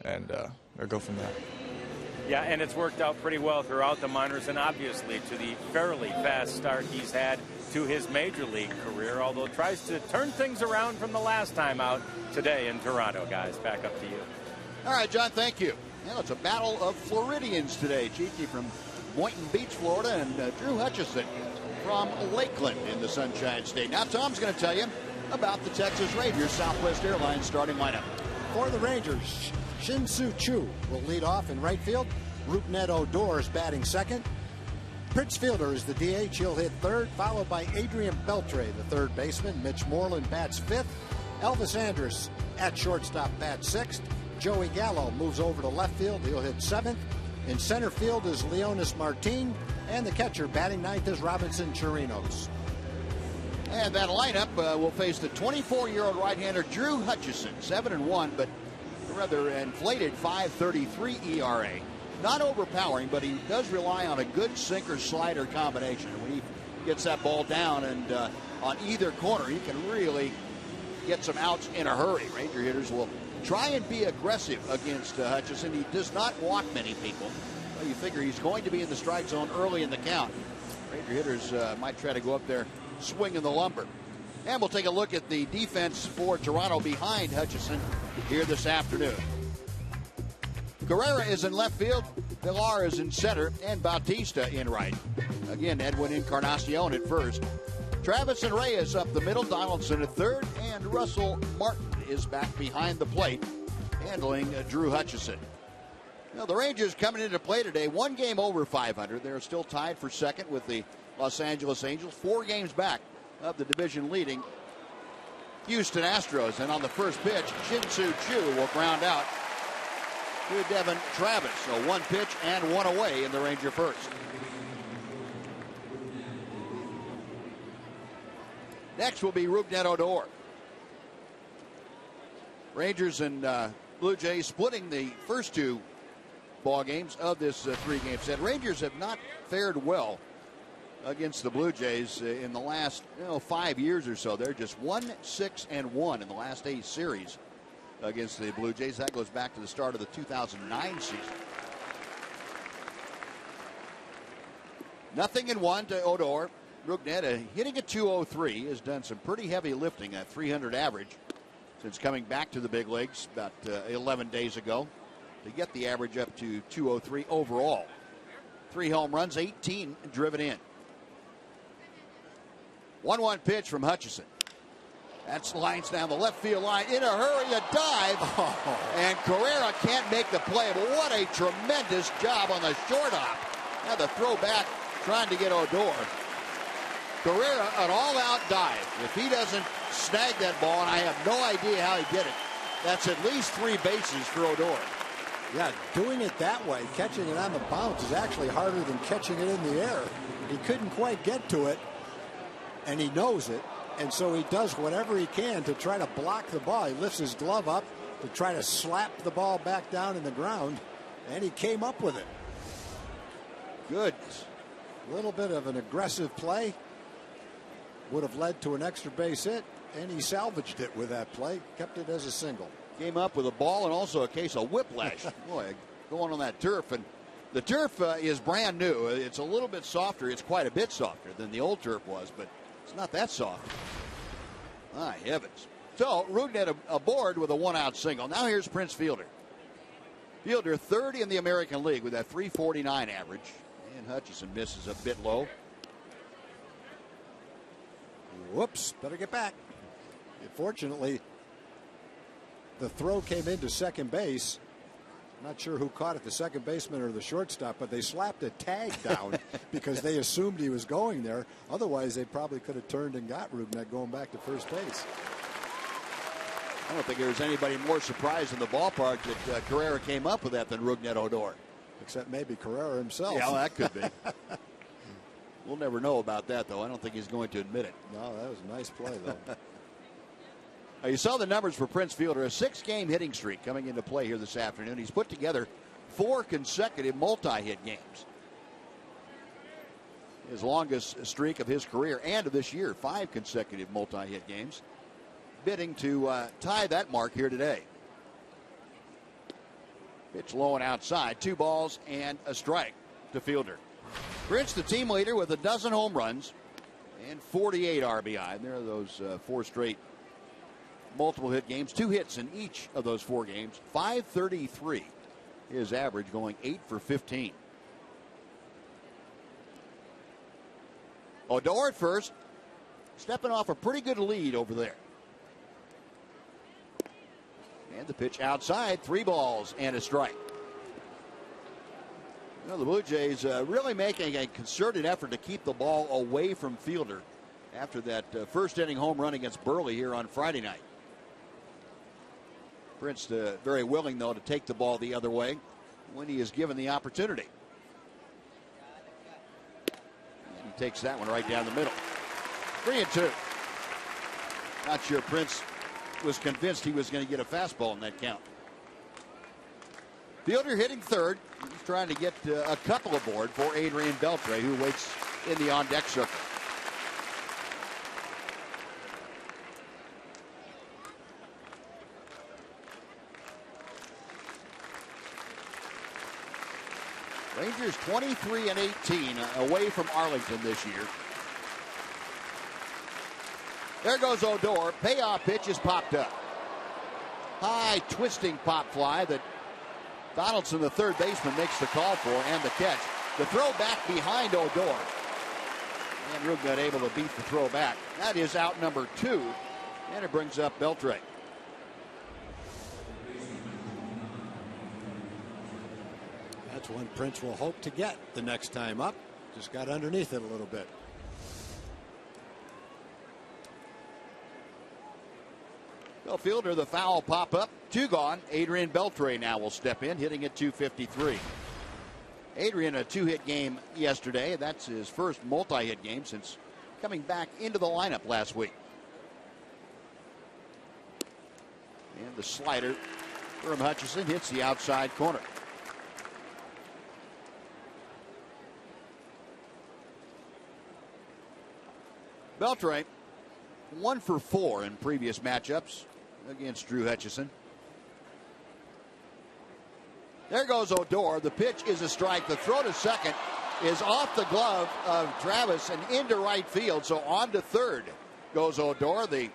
and go from there. Yeah, and it's worked out pretty well throughout the minors, and obviously to the fairly fast start he's had to his major league career, although tries to turn things around from the last time out today in Toronto. Guys, back up to you. All right, John, thank you. Well, it's a battle of Floridians today. Cheeky from Boynton Beach, Florida, and Drew Hutchison from Lakeland in the Sunshine State. Now Tom's going to tell you about the Texas Rangers Southwest Airlines starting lineup. For the Rangers, Shin-Soo Choo will lead off in right field. Rougned Odor is batting second. Prince Fielder is the DH. He'll hit third, followed by Adrian Beltre, the third baseman. Mitch Moreland bats fifth. Elvis Andrus at shortstop bats sixth. Joey Gallo moves over to left field. He'll hit seventh. In center field is Leonis Martin. And the catcher batting ninth is Robinson Chirinos. And that lineup will face the 24-year-old right-hander Drew Hutchison, 7-1, but a rather inflated 5.33 ERA. Not overpowering, but he does rely on a good sinker-slider combination. When he gets that ball down and on either corner, he can really get some outs in a hurry. Ranger hitters will try and be aggressive against Hutchison. He does not walk many people. Well, you figure he's going to be in the strike zone early in the count. Ranger hitters might try to go up there swinging the lumber. And we'll take a look at the defense for Toronto behind Hutchison here this afternoon. Guerrera is in left field, Villar is in center, and Bautista in right. Again, Edwin Encarnacion at first. Travis and Reyes up the middle, Donaldson at third, and Russell Martin is back behind the plate, handling Drew Hutchison. Now, the Rangers coming into play today, one game over 500. They're still tied for second with the Los Angeles Angels, 4 games back of the division leading Houston Astros. And on the first pitch, Shin-Soo Choo will ground out to Devin Travis. So 1 pitch and 1 away in the Ranger first. Next will be Rougned Odor. Rangers and Blue Jays splitting the first 2 ball games of this 3-game set. Rangers have not fared well against the Blue Jays in the last 5 years or so. They're just 1-6-1 in the last 8 series against the Blue Jays. That goes back to the start of the 2009 season. 0-1 to Odor. Rougned, hitting a 203, has done some pretty heavy lifting at 300 average since coming back to the big leagues about 11 days ago to get the average up to 203 overall. 3 home runs, 18 driven in. 1-1 pitch from Hutchison. That lines down the left field line. In a hurry, a dive. And Carrera can't make the play. But what a tremendous job on the short hop. Now the throw back, trying to get Odor. Carrera, an all-out dive. If he doesn't snag that ball, and I have no idea how he did it, that's at least 3 bases for Odor. Yeah, doing it that way, catching it on the bounce, is actually harder than catching it in the air. He couldn't quite get to it, and he knows it, and so he does whatever he can to try to block the ball. He lifts his glove up to try to slap the ball back down in the ground, and he came up with it. Good. A little bit of an aggressive play would have led to an extra base hit, and he salvaged it with that play, kept it as a single. Came up with a ball and also a case of whiplash. Boy, going on that turf. And the turf is brand new. It's a little bit softer. It's quite a bit softer than the old turf was, but it's not that soft. My heavens. So, Rougned aboard with a 1-out single. Now here's Prince Fielder. Fielder 30 in the American League with that 349 average. And Hutchison misses a bit low. Whoops, better get back. Fortunately, the throw came into second base. Not sure who caught it, the second baseman or the shortstop, but they slapped a tag down because they assumed he was going there. Otherwise, they probably could have turned and got Rougned going back to first base. I don't think there was anybody more surprised in the ballpark that Carrera came up with that than Rougned Odor. Except maybe Carrera himself. Yeah, well, that could be. We'll never know about that, though. I don't think he's going to admit it. No, that was a nice play, though. You saw the numbers for Prince Fielder, a 6-game hitting streak coming into play here this afternoon. He's put together 4 consecutive multi-hit games. His longest streak of his career and of this year, 5 consecutive multi-hit games. Bidding to tie that mark here today. Pitch low and outside. 2 balls and a strike to Fielder. Prince, the team leader, with a dozen home runs and 48 RBI. And there are those 4 straight multiple hit games. 2 hits in each of those 4 games. 533 his average, going 8 for 15. Odor at first, stepping off a pretty good lead over there. And the pitch outside, 3 balls and a strike. You know, the Blue Jays really making a concerted effort to keep the ball away from Fielder after that first inning home run against Burley here on Friday night. Prince very willing, though, to take the ball the other way when he is given the opportunity. And he takes that one right down the middle. 3-2. Not sure Prince was convinced he was going to get a fastball in that count. Fielder hitting third. He's trying to get a couple aboard for Adrian Beltre, who waits in the on-deck circle. Rangers 23-18 away from Arlington this year. There goes Odor. Payoff pitch is popped up. High twisting pop fly that Donaldson, the third baseman, makes the call for, and the catch. The throw back behind Odor. And Rugnet able to beat the throw back. That is out number 2, and it brings up Beltre. That's one Prince will hope to get the next time up. Just got underneath it a little bit. Well, Fielder, the foul pop up. 2 gone. Adrian Beltre now will step in, hitting at .253. Adrian, a 2-hit game yesterday. That's his first multi-hit game since coming back into the lineup last week. And the slider from Hutchison hits the outside corner. Beltre, 1 for 4 in previous matchups against Drew Hutchison. There goes Odor. The pitch is a strike. The throw to second is off the glove of Travis and into right field. So on to third goes Odor. The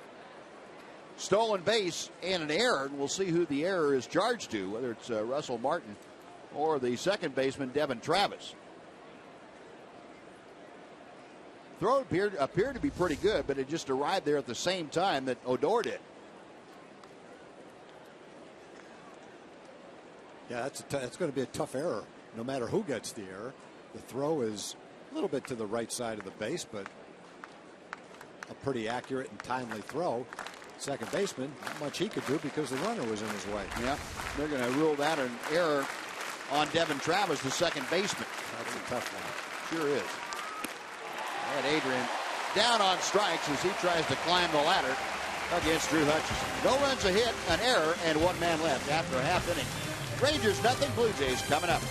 stolen base and an error. And we'll see who the error is charged to, whether it's Russell Martin or the second baseman, Devin Travis. Throw appeared to be pretty good, but it just arrived there at the same time that Odor did. Yeah, that's going to be a tough error, no matter who gets the error. The throw is a little bit to the right side of the base, but a pretty accurate and timely throw. Second baseman, not much he could do because the runner was in his way. Yeah, they're going to rule that an error on Devin Travis, the second baseman. That's a tough one. Sure is. And Adrian down on strikes as he tries to climb the ladder against Drew Hutchison. No runs, a hit, an error, and 1 man left after a half inning. Rangers nothing, Blue Jays coming up.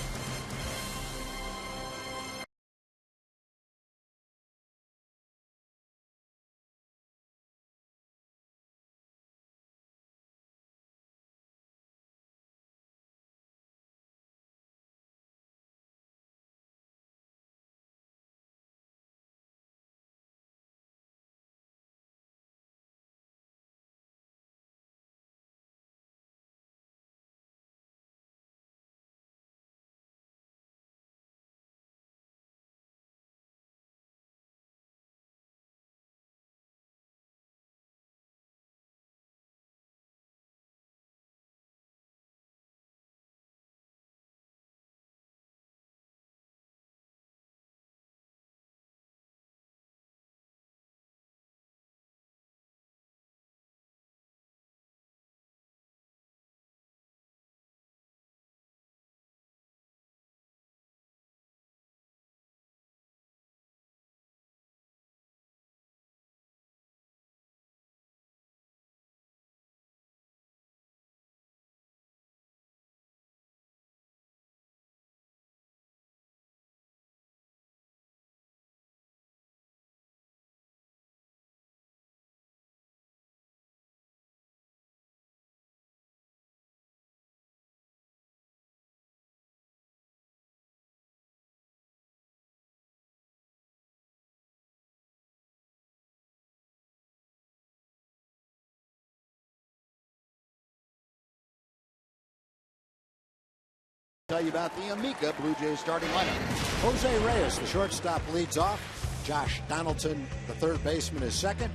Tell you about the Amica Blue Jays starting lineup. Jose Reyes, the shortstop, leads off. Josh Donaldson, the third baseman, is second,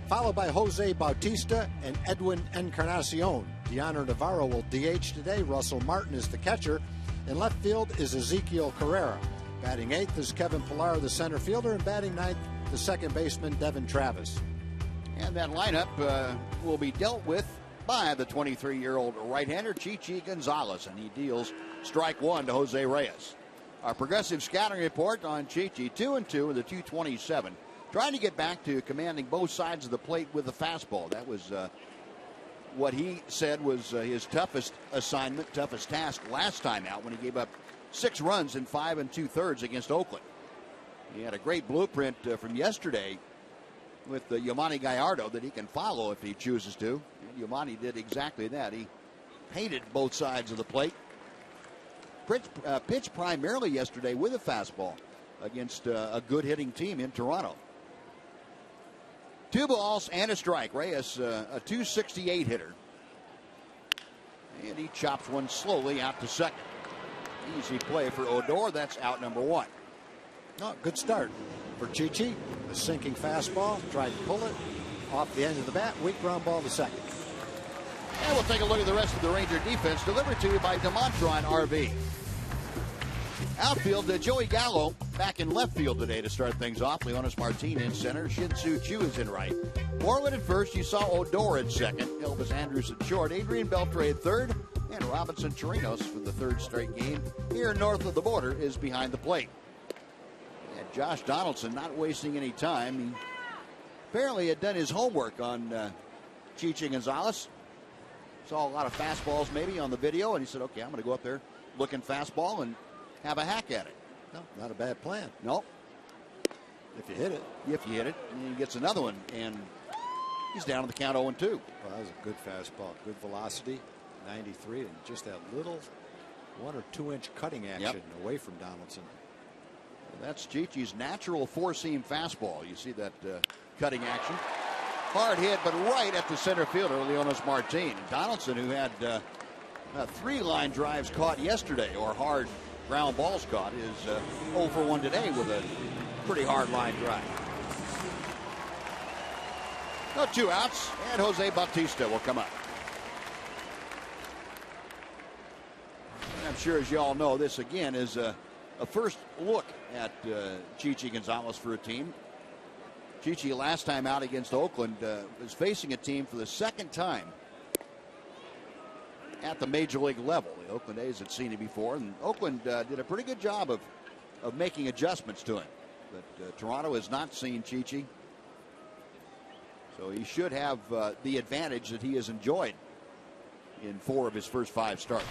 followed by Jose Bautista and Edwin Encarnacion. Deoner Navarro will DH today. Russell Martin is the catcher. In left field is Ezekiel Carrera. Batting eighth is Kevin Pillar, the center fielder, and batting ninth, the second baseman, Devin Travis. And that lineup will be dealt with by the 23-year-old right-hander Chichi Gonzalez, and he deals strike one to Jose Reyes. Our progressive scouting report on Chichi, 2-2 with a 227. Trying to get back to commanding both sides of the plate with the fastball. That was what he said was his toughest assignment, toughest task last time out when he gave up 6 runs in 5 2/3 against Oakland. He had a great blueprint from yesterday with Yomani Gallardo that he can follow if he chooses to. And Yomani did exactly that. He painted both sides of the plate. Pitched primarily yesterday with a fastball against a good hitting team in Toronto. 2 balls and a strike. Reyes, a 268 hitter. And he chops one slowly out to second. Easy play for Odor. That's out number 1. Oh, good start for Chichi. A sinking fastball. Tried to pull it off the end of the bat. Weak ground ball to second. And we'll take a look at the rest of the Ranger defense, delivered to you by DeMontron RV. Outfield, Joey Gallo back in left field today to start things off. Leonis Martin in center. Shin-Soo Choo is in right. Moreland at first. You saw Odor at second. Elvis Andrus at short. Adrian Beltre at third. And Robinson Chirinos for the third straight game here north of the border is behind the plate. And Josh Donaldson not wasting any time. He apparently had done his homework on Chichi Gonzalez. Saw a lot of fastballs maybe on the video, and he said, okay, I'm going to go up there looking fastball and have a hack at it. No, not a bad plan. No. If you hit it. If you hit it. And he gets another one, and he's down to the count 0-2. Well, that was a good fastball. Good velocity, 93, and just that little 1 or 2 inch cutting action away from Donaldson. Well, that's Chichi's natural 4-seam fastball. You see that cutting action. Hard hit, but right at the center fielder, Leonis Martin. Donaldson, who had 3 line drives caught yesterday, or hard ground balls caught, is 0 for 1 today with a pretty hard line drive. No 2 outs, and Jose Bautista will come up. And I'm sure, as you all know, this again is a first look at Chichi Gonzalez for a team. Chichi, last time out against Oakland, was facing a team for the second time at the major league level. The Oakland A's had seen him before, and Oakland did a pretty good job of making adjustments to him. But Toronto has not seen Chichi, so he should have the advantage that he has enjoyed in 4 of his first 5 starts.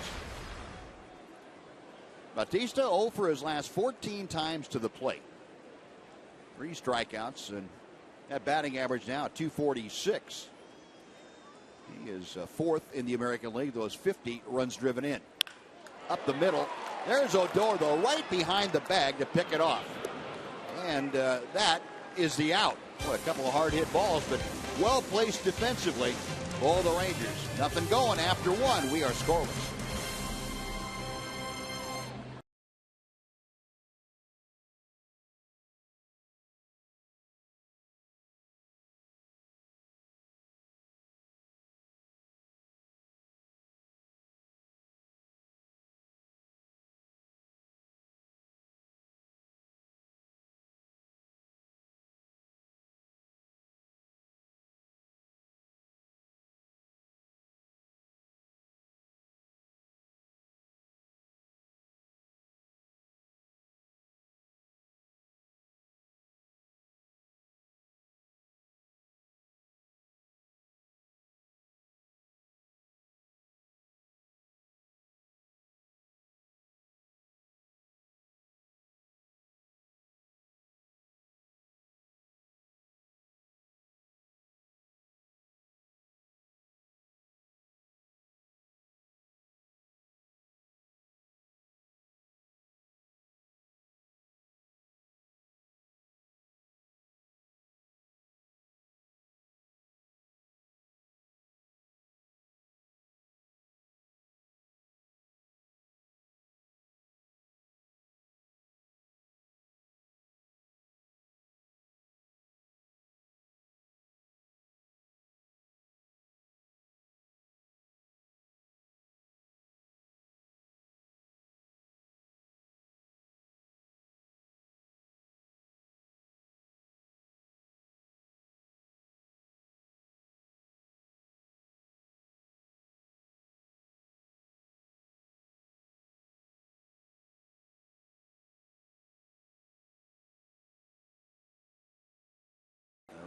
Bautista 0 for his last 14 times to the plate. 3 strikeouts, and that batting average now at 246. He is 4th in the American League. Those 50 runs driven in. Up the middle. There's Odor, though, right behind the bag to pick it off. And that is the out. Boy, a couple of hard hit balls, but well placed defensively for the Rangers. Nothing going after 1. We are scoreless.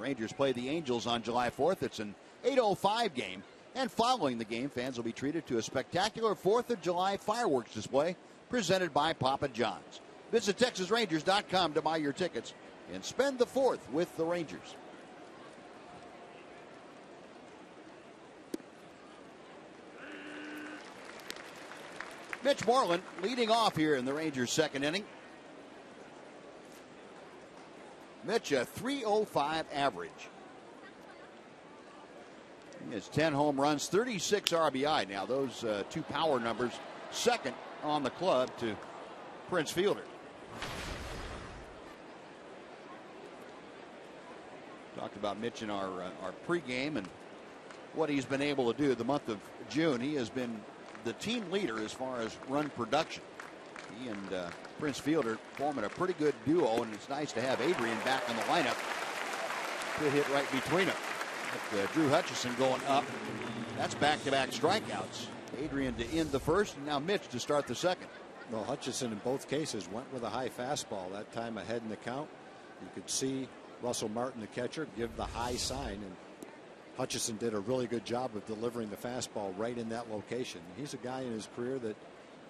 Rangers play the Angels on July 4th. It's an 8:05 game. And following the game, fans will be treated to a spectacular 4th of July fireworks display presented by Papa John's. Visit TexasRangers.com to buy your tickets and spend the 4th with the Rangers. Mitch Moreland leading off here in the Rangers' second inning. Mitch, a .305 average. He has 10 home runs, 36 RBI. Now, those two power numbers, second on the club to Prince Fielder. Talked about Mitch in our pregame and what he's been able to do the month of June. He has been the team leader as far as run production. He and Prince Fielder forming a pretty good duo, and it's nice to have Adrian back in the lineup to hit right between them. With Drew Hutchison going up, that's back-to-back strikeouts. Adrian to end the first, and now Mitch to start the second. Well, Hutchison in both cases went with a high fastball, that time ahead in the count. You could see Russell Martin, the catcher, give the high sign, and Hutchison did a really good job of delivering the fastball right in that location. He's a guy in his career that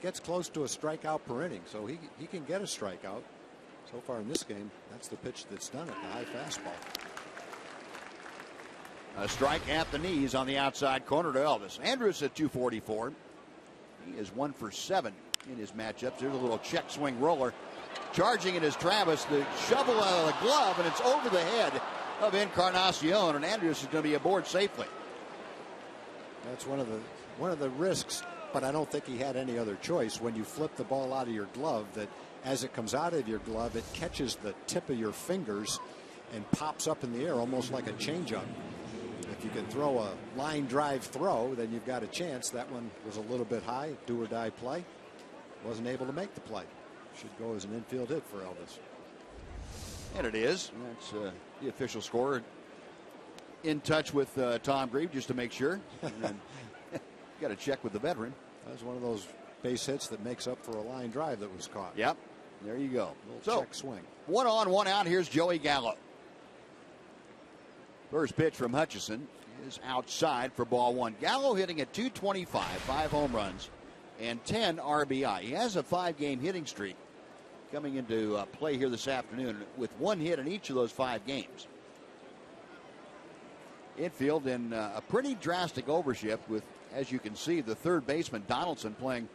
gets close to a strikeout per inning, so he can get a strikeout. So far in this game, that's the pitch that's done it, the high fastball. A strike at the knees on the outside corner to Elvis. Andrus at 244. He is 1 for 7 in his matchups. There's a little check swing roller. Charging it is Travis. The shovel out of the glove, and it's over the head of Encarnacion, and Andrus is going to be aboard safely. That's one of the risks, but I don't think he had any other choice. When you flip the ball out of your glove, that as it comes out of your glove, it catches the tip of your fingers and pops up in the air almost like a changeup. If you can throw a line drive throw, then you've got a chance. That one was a little bit high, do or die play. Wasn't able to make the play. Should go as an infield hit for Elvis. And it is. That's the official scorer in touch with Tom Grieve just to make sure. And then got to check with the veteran. That was one of those base hits that makes up for a line drive that was caught. Yep. There you go. Little check swing. 1 on, 1 out. Here's Joey Gallo. First pitch from Hutchison is outside for ball 1. Gallo hitting at .225, 5 home runs, and 10 RBI. He has a 5-game hitting streak coming into play here this afternoon with 1 hit in each of those 5 games. Infield in a pretty drastic overshift with, as you can see, the third baseman Donaldson playing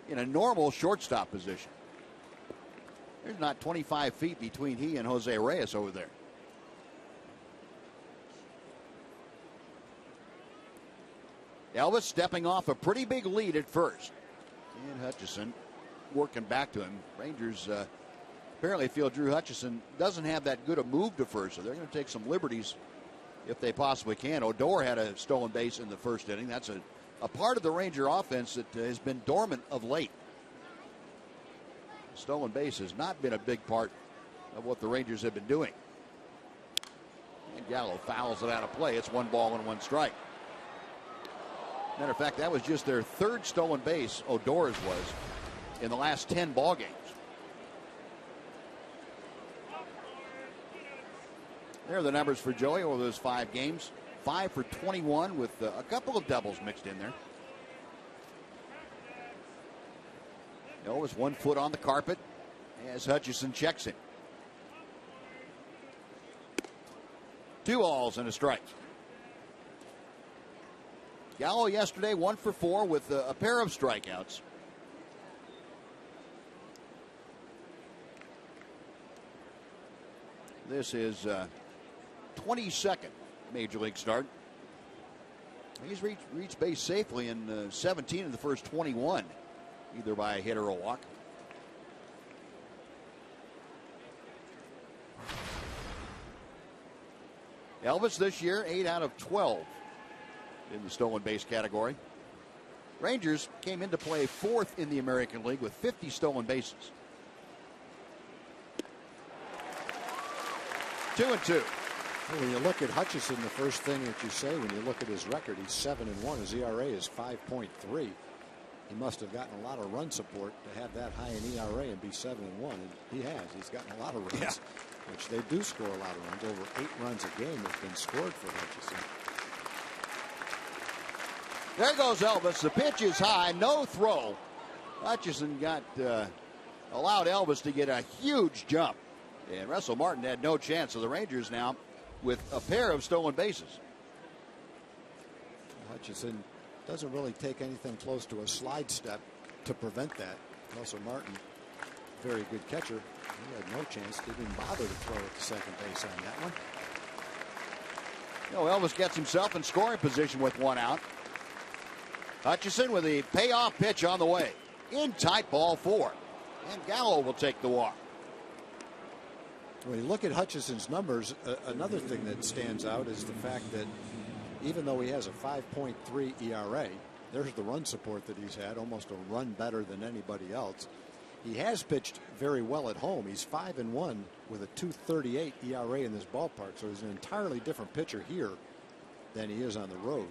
in a normal shortstop position. There's not 25 feet between he and Jose Reyes over there. Elvis stepping off a pretty big lead at first. And Hutchison working back to him. Rangers apparently feel Drew Hutchison doesn't have that good a move to first, so they're going to take some liberties if they possibly can. Odor had a stolen base in the first inning. That's a part of the Ranger offense that has been dormant of late. Stolen base has not been a big part of what the Rangers have been doing. And Gallo fouls it out of play. It's 1 ball and 1 strike. Matter of fact, that was just their 3rd stolen base, Odor's was, in the last 10 ball games. There are the numbers for Joey over those 5 games. 5 for 21 with a couple of doubles mixed in there. Elvis 1 foot on the carpet as Hutchison checks him. 2 balls and a strike. Gallo yesterday 1 for 4 with a pair of strikeouts. This is 22nd Major League start. He's reached base safely in 17 of the first 21, either by a hit or a walk. Elvis this year 8 out of 12 in the stolen base category. Rangers came into play 4th in the American League with 50 stolen bases. 2-2. When you look at Hutchison, the first thing that you say when you look at his record, he's 7-1. His ERA is 5.3. He must have gotten a lot of run support to have that high an ERA and be 7-1, and he has. He's gotten a lot of runs, which they do score a lot of runs. Over 8 runs a game have been scored for Hutchison. There goes Elvis. The pitch is high, no throw. Hutchison allowed Elvis to get a huge jump, and Russell Martin had no chance. So the Rangers now with a pair of stolen bases. Hutchison doesn't really take anything close to a slide step to prevent that. Russell Martin, very good catcher. He had no chance. Didn't even bother to throw at the second base on that one. Elvis gets himself in scoring position with 1 out. Hutchison with the payoff pitch on the way. In tight, ball 4. And Gallo will take the walk. When you look at Hutchison's numbers, another thing that stands out is the fact that even though he has a 5.3 ERA, there's the run support that he's had, almost a run better than anybody else. He has pitched very well at home. He's 5-1 with a 2.38 ERA in this ballpark, so he's an entirely different pitcher here than he is on the road.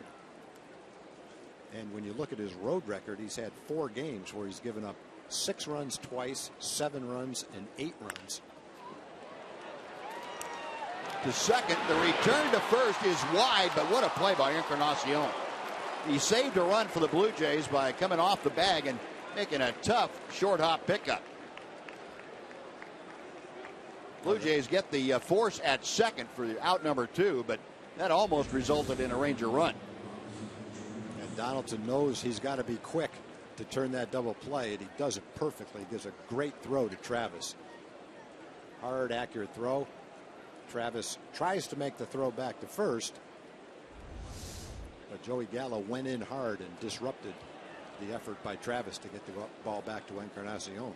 And when you look at his road record, he's had 4 games where he's given up 6 runs twice, 7 runs, and 8 runs. To second, the return to first is wide, but what a play by Encarnacion. He saved a run for the Blue Jays by coming off the bag and making a tough short hop pickup. Blue Jays get the force at second for the out number 2, but that almost resulted in a Ranger run. And Donaldson knows he's got to be quick to turn that double play, and he does it perfectly. He gives a great throw to Travis. Hard, accurate throw. Travis tries to make the throw back to first, but Joey Gallo went in hard and disrupted the effort by Travis to get the ball back to Encarnacion.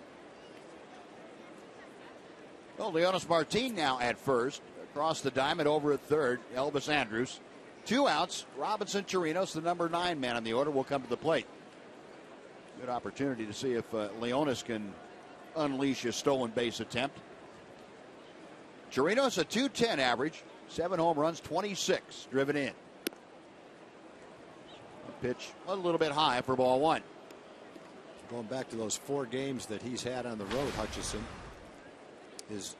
Well, Leonis Martin now at first. Across the diamond over at third, Elvis Andrus. 2 outs. Robinson Chirinos, the number 9 man on the order, will come to the plate. Good opportunity to see if Leonis can unleash a stolen base attempt. Chirinos a .210 average, 7 home runs, 26 driven in. Pitch a little bit high for ball 1. Going back to those 4 games that he's had on the road, Hutchison, his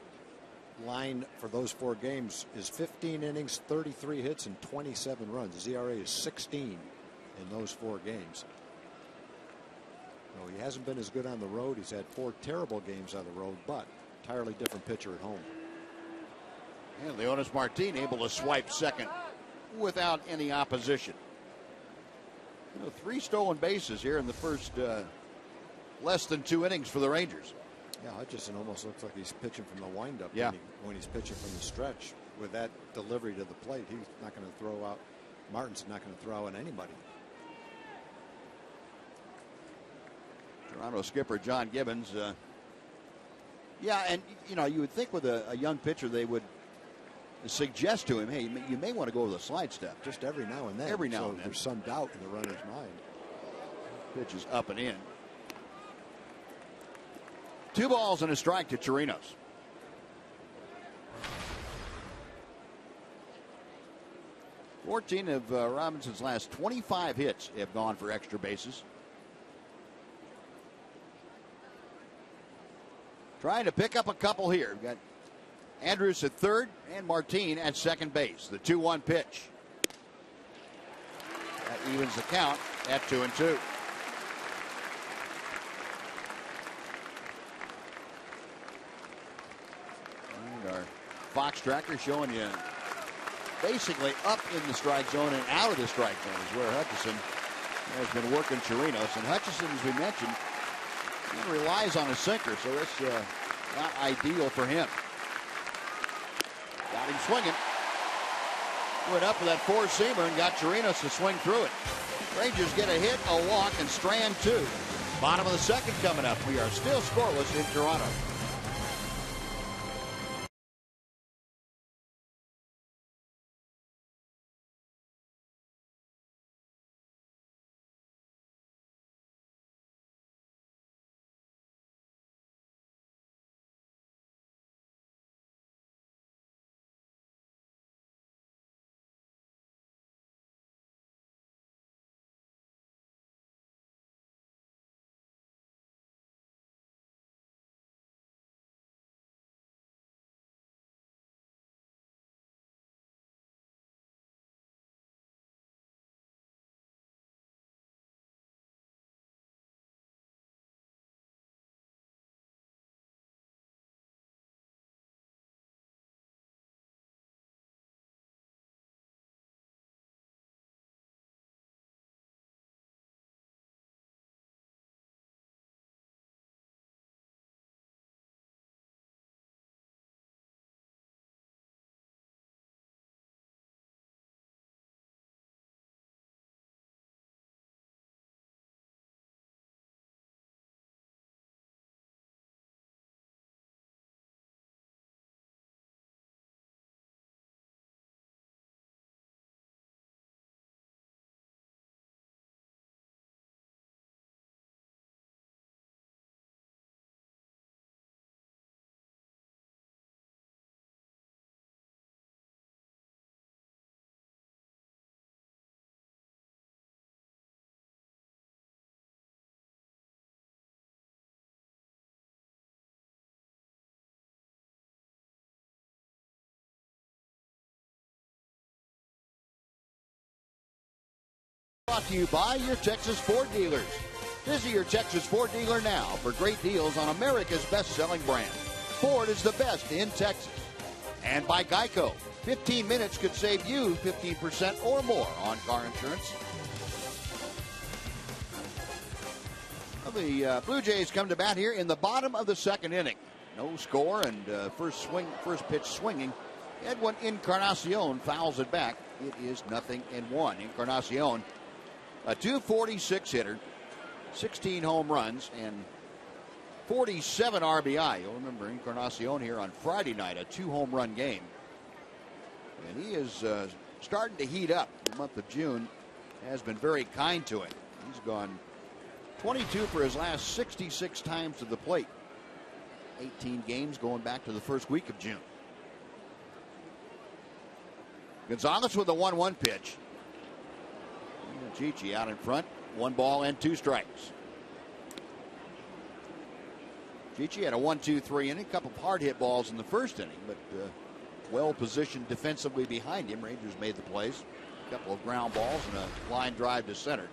line for those 4 games is 15 innings, 33 hits, and 27 runs. His ERA is 16 in those 4 games. No, he hasn't been as good on the road. He's had 4 terrible games on the road, but entirely different pitcher at home. And Leonis Martin able to swipe second without any opposition. 3 stolen bases here in the first less than 2 innings for the Rangers. Yeah, Hutchison almost looks like he's pitching from the windup when he's pitching from the stretch. With that delivery to the plate, he's not going to throw out. Martin's not going to throw out anybody. Toronto skipper John Gibbons. And you would think with a young pitcher they would suggest to him, hey, you may want to go with a slide step. Just every now and then. Every now and then. There's some doubt in the runner's mind. Pitch is up and in. 2 balls and a strike to Chirinos. Fourteen of Robinson's last 25 hits have gone for extra bases. Trying to pick up a couple here. We've got Andrus at third and Martin at second base. The 2-1 pitch. That evens the count at 2-2. And our Fox tracker showing you basically up in the strike zone and out of the strike zone is where Hutchison has been working Chirinos. And Hutchison, as we mentioned, he relies on a sinker, so that's not ideal for him. Got him swinging. Went up for that 4-seamer and got Chirinos to swing through it. Rangers get a hit, a walk, and strand 2. Bottom of the second coming up. We are still scoreless in Toronto. Brought to you by your Texas Ford dealers. Visit your Texas Ford dealer now for great deals on America's best-selling brand. Ford is the best in Texas. And by Geico. 15 minutes could save you 15% or more on car insurance. Well, the Blue Jays come to bat here in the bottom of the second inning. No score, and first pitch swinging. Edwin Encarnacion fouls it back. It is 0-1. Encarnacion, a .246 hitter, 16 home runs, and 47 RBI. You'll remember Encarnacion here on Friday night, a 2-home run game. And he is starting to heat up. The month of June has been very kind to him. He's gone 22 for his last 66 times to the plate. 18 games going back to the first week of June. Gonzalez with a 1-1 pitch. Chichi out in front. 1 ball and 2 strikes. Chichi had a 1-2-3 inning. A couple of hard hit balls in the first inning, but well positioned defensively behind him. Rangers made the plays. A couple of ground balls and a line drive to center.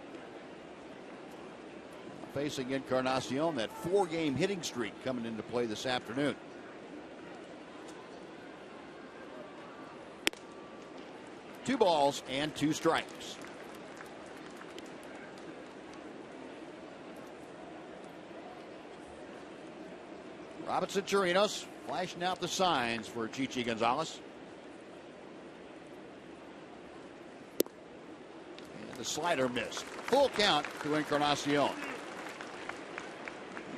Facing Encarnacion, that 4-game hitting streak coming into play this afternoon. Two balls and 2 strikes. Robinson Chirinos flashing out the signs for Chichi Gonzalez. And the slider missed. Full count to Encarnacion.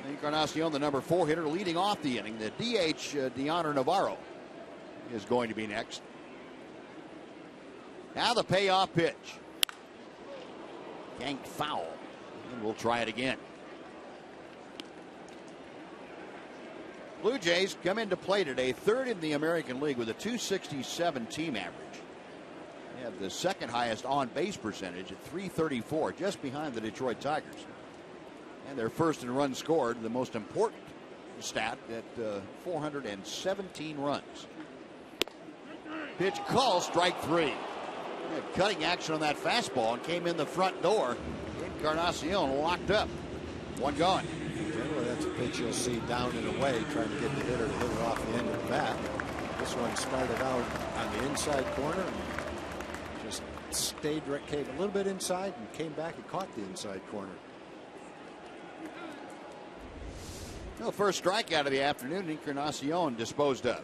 Encarnacion, the number 4 hitter, leading off the inning. The DH, Deoner Navarro, is going to be next. Now the payoff pitch. Yanked foul. And we'll try it again. Blue Jays come into play today, 3rd in the American League with a .267 team average. They have the 2nd highest on-base percentage at .334, just behind the Detroit Tigers. And they're 1st in runs scored, the most important stat, at 417 runs. Pitch call, strike 3. Cutting action on that fastball and came in the front door. Encarnacion locked up. 1 gone. Generally, that's a pitch you'll see down and away, trying to get the hitter to hit it off the end of the bat. This one started out on the inside corner and just stayed, came a little bit inside and came back and caught the inside corner. No, first strikeout of the afternoon, Encarnacion disposed of.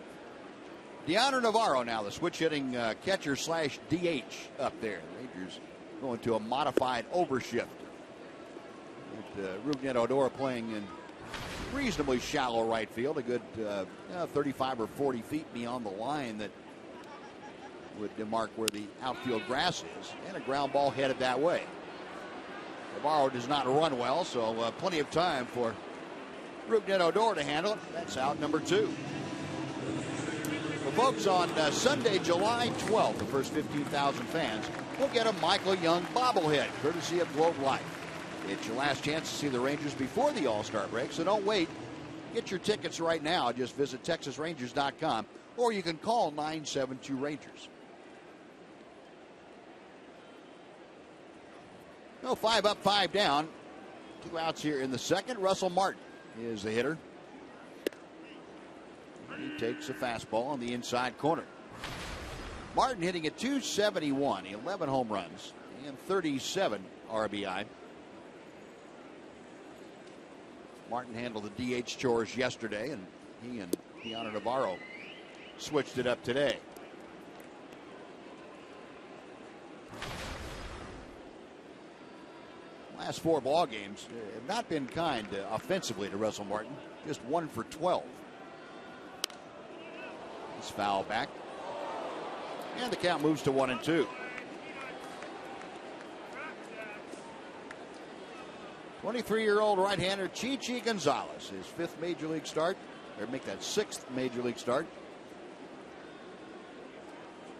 Deoner Navarro now, the switch hitting catcher slash DH up there. Rangers going to a modified overshift. Rougned Odor playing in reasonably shallow right field, a good 35 or 40 feet beyond the line that would demark where the outfield grass is, and a ground ball headed that way. Navarro does not run well, so plenty of time for Rougned Odor to handle it. That's out number 2. Well, folks, on Sunday, July 12th, the first 15,000 fans will get a Michael Young bobblehead, courtesy of Globe Life. It's your last chance to see the Rangers before the All-Star break, so don't wait. Get your tickets right now. Just visit TexasRangers.com, or you can call 972-RANGERS. No, 5 up, 5 down. 2 outs here in the second. Russell Martin is the hitter. He takes a fastball on the inside corner. Martin hitting at .271, 11 home runs, and 37 RBI. Martin handled the DH chores yesterday, and he and Deoner Navarro switched it up today. Last 4 ball games have not been kind offensively to Russell Martin. Just 1 for 12. He's fouled back. And the count moves to 1-2. 23-year-old right-hander Chichi Gonzalez, his 5th major league start, or make that 6th major league start,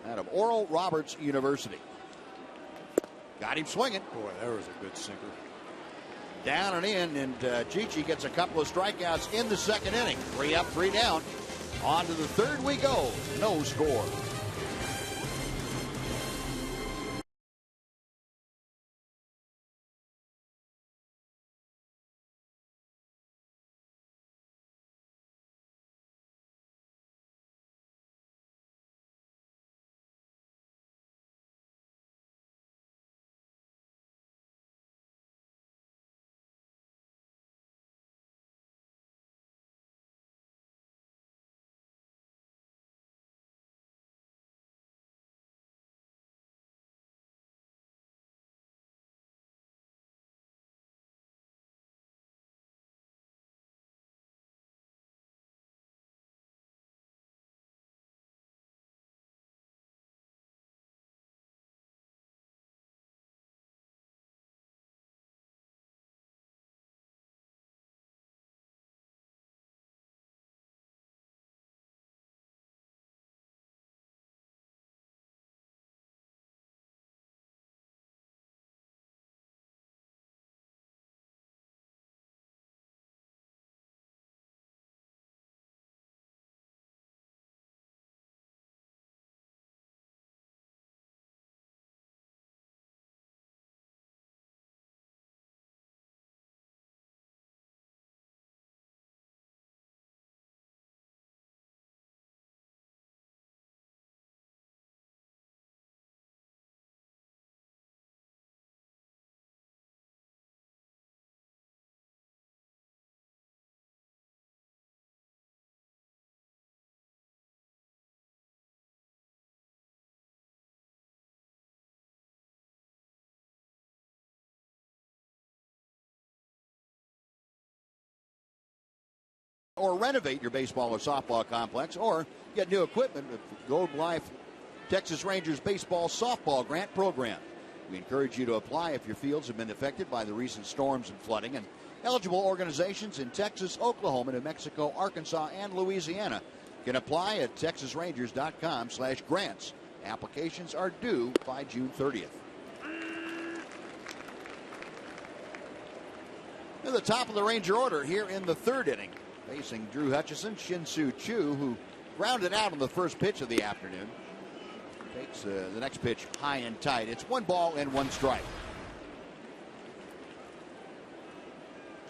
out of Oral Roberts University. Got him swinging. Boy, that was a good sinker. Down and in, and Chichi gets a couple of strikeouts in the second inning. 3 up, 3 down. On to the 3rd we go. No score. or renovate your baseball or softball complex, or get new equipment with Gold Life Texas Rangers Baseball Softball Grant Program. We encourage you to apply if your fields have been affected by the recent storms and flooding. And eligible organizations in Texas, Oklahoma, New Mexico, Arkansas, and Louisiana can apply at texasrangers.com/grants. Applications are due by June 30th. At the top of the Ranger order here in the third inning, facing Drew Hutchison, Shin-Soo Choo, who grounded out on the first pitch of the afternoon. Takes the next pitch high and tight. It's 1 ball and 1 strike.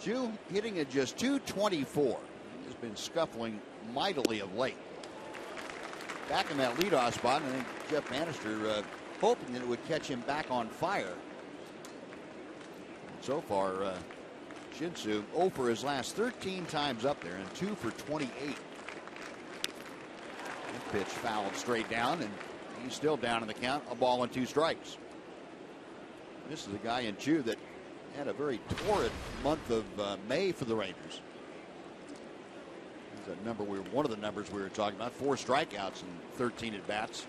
Choo hitting at just .224. He's been scuffling mightily of late. Back in that leadoff spot, and I think Jeff Bannister hoping that it would catch him back on fire. So far, Shin-Soo 0 for his last 13 times up there and 2 for 28. That pitch fouled straight down, and he's still down in the count. 1 ball and 2 strikes. This is a guy in Choo that had a very torrid month of May for the Rangers. He's a number one of the numbers we were talking about. 4 strikeouts and 13 at bats.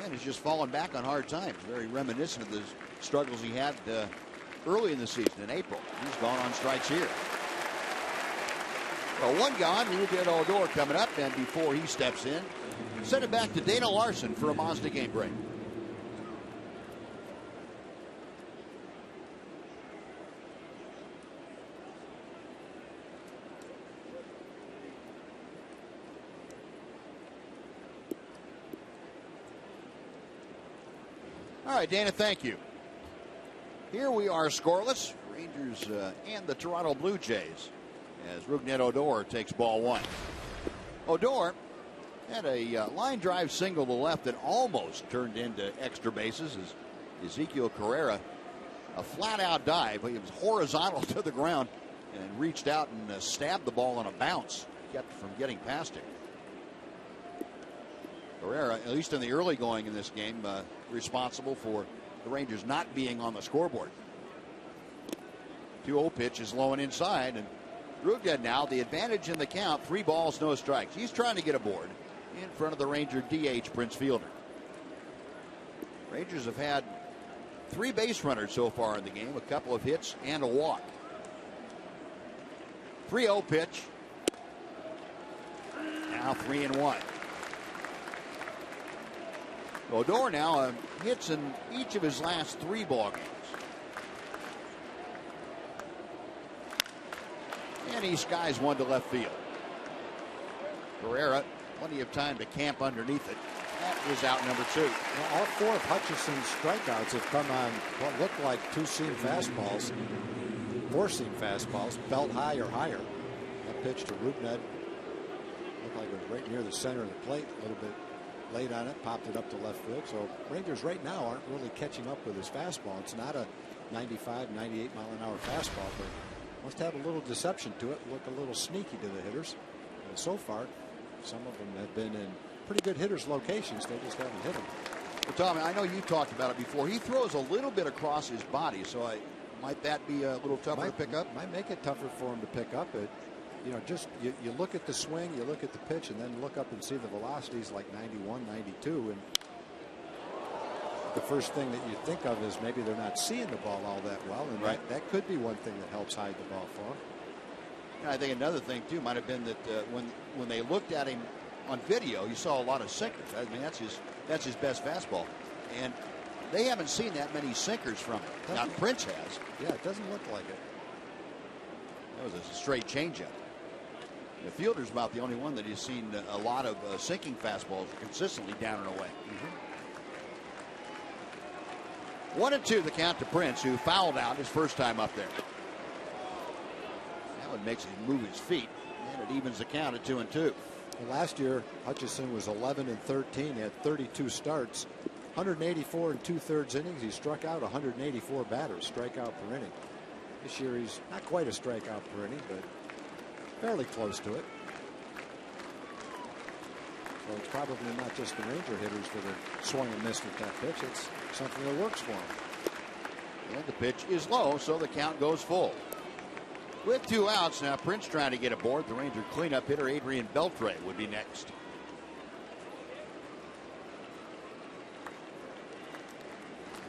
And he's just fallen back on hard times. Very reminiscent of the struggles he had early in the season in April. He's gone on strikes here. Well, 1 gone. Rougned Odor coming up, and before he steps in, send it back to Dana Larson for a Mazda game break. All right, Dana, thank you. Here we are scoreless. Rangers and the Toronto Blue Jays as Rougned Odor takes ball 1. Odor had a line drive single to left that almost turned into extra bases as Ezekiel Carrera, a flat out dive. He was horizontal to the ground and reached out and stabbed the ball on a bounce, kept from getting past him. Carrera, at least in the early going in this game, responsible for the Rangers not being on the scoreboard. 2-0 pitch is low and inside, and Rougned now the advantage in the count. 3 balls, no strikes. He's trying to get aboard in front of the Ranger DH Prince Fielder. Rangers have had 3 base runners so far in the game, a couple of hits and a walk. 3-0 pitch. Now 3-1. Odor now hits in each of his last 3 ball games. And he skies 1 to left field. Carrera, plenty of time to camp underneath it. That is out number 2. Well, all 4 of Hutchison's strikeouts have come on what looked like 2-seam fastballs, 4-seam fastballs, belt high or higher. That pitch to Rougned looked like it was right near the center of the plate, a little bit late on it, popped it up to left field. So Rangers right now aren't really catching up with his fastball. It's not a 95, 98 mile an hour fastball, but must have a little deception to it, look a little sneaky to the hitters. And so far, some of them have been in pretty good hitters' locations. They just haven't hit them. Well, Tom, I know you talked about it before. He throws a little bit across his body, so might that be a little tougher to pick up? Might make it tougher for him to pick up. It, just you look at the swing, you look at the pitch, and then look up and see the velocities like 91, 92, and the first thing that you think of is maybe they're not seeing the ball all that well, and that could be one thing that helps hide the ball for him. And I think another thing too might have been that when they looked at him on video, you saw a lot of sinkers. I mean, that's his best fastball, and they haven't seen that many sinkers from him. Now Prince has. Yeah, it doesn't look like it. That was a straight changeup. The Fielder's about the only one that has seen a lot of sinking fastballs consistently down and away. 1-2 the count to Prince, who fouled out his first time up there. That one makes him move his feet, and it evens the count at 2-2. Well, last year, Hutchison was 11-13. He had 32 starts, 184 and 2/3 innings. He struck out 184 batters, strikeout per inning. This year, he's not quite a strikeout per inning, but fairly close to it. So it's probably not just the Ranger hitters that are swung and missed with that pitch. It's something that works for him. And the pitch is low, so the count goes full. With 2 outs now, Prince trying to get aboard. The Ranger cleanup hitter Adrian Beltre would be next.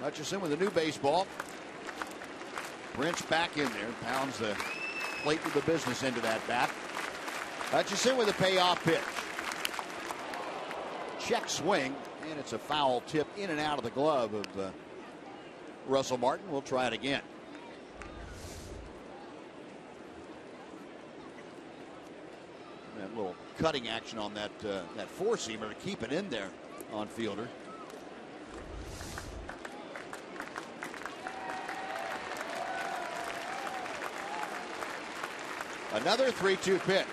Hutchison with a new baseball. Prince back in there, pounds the plate with the business into that bat. Hutchison with a payoff pitch. Check swing, and it's a foul tip in and out of the glove of Russell Martin. We'll try it again. That little cutting action on that four-seamer to keep it in there on Fielder. Another 3-2 pitch.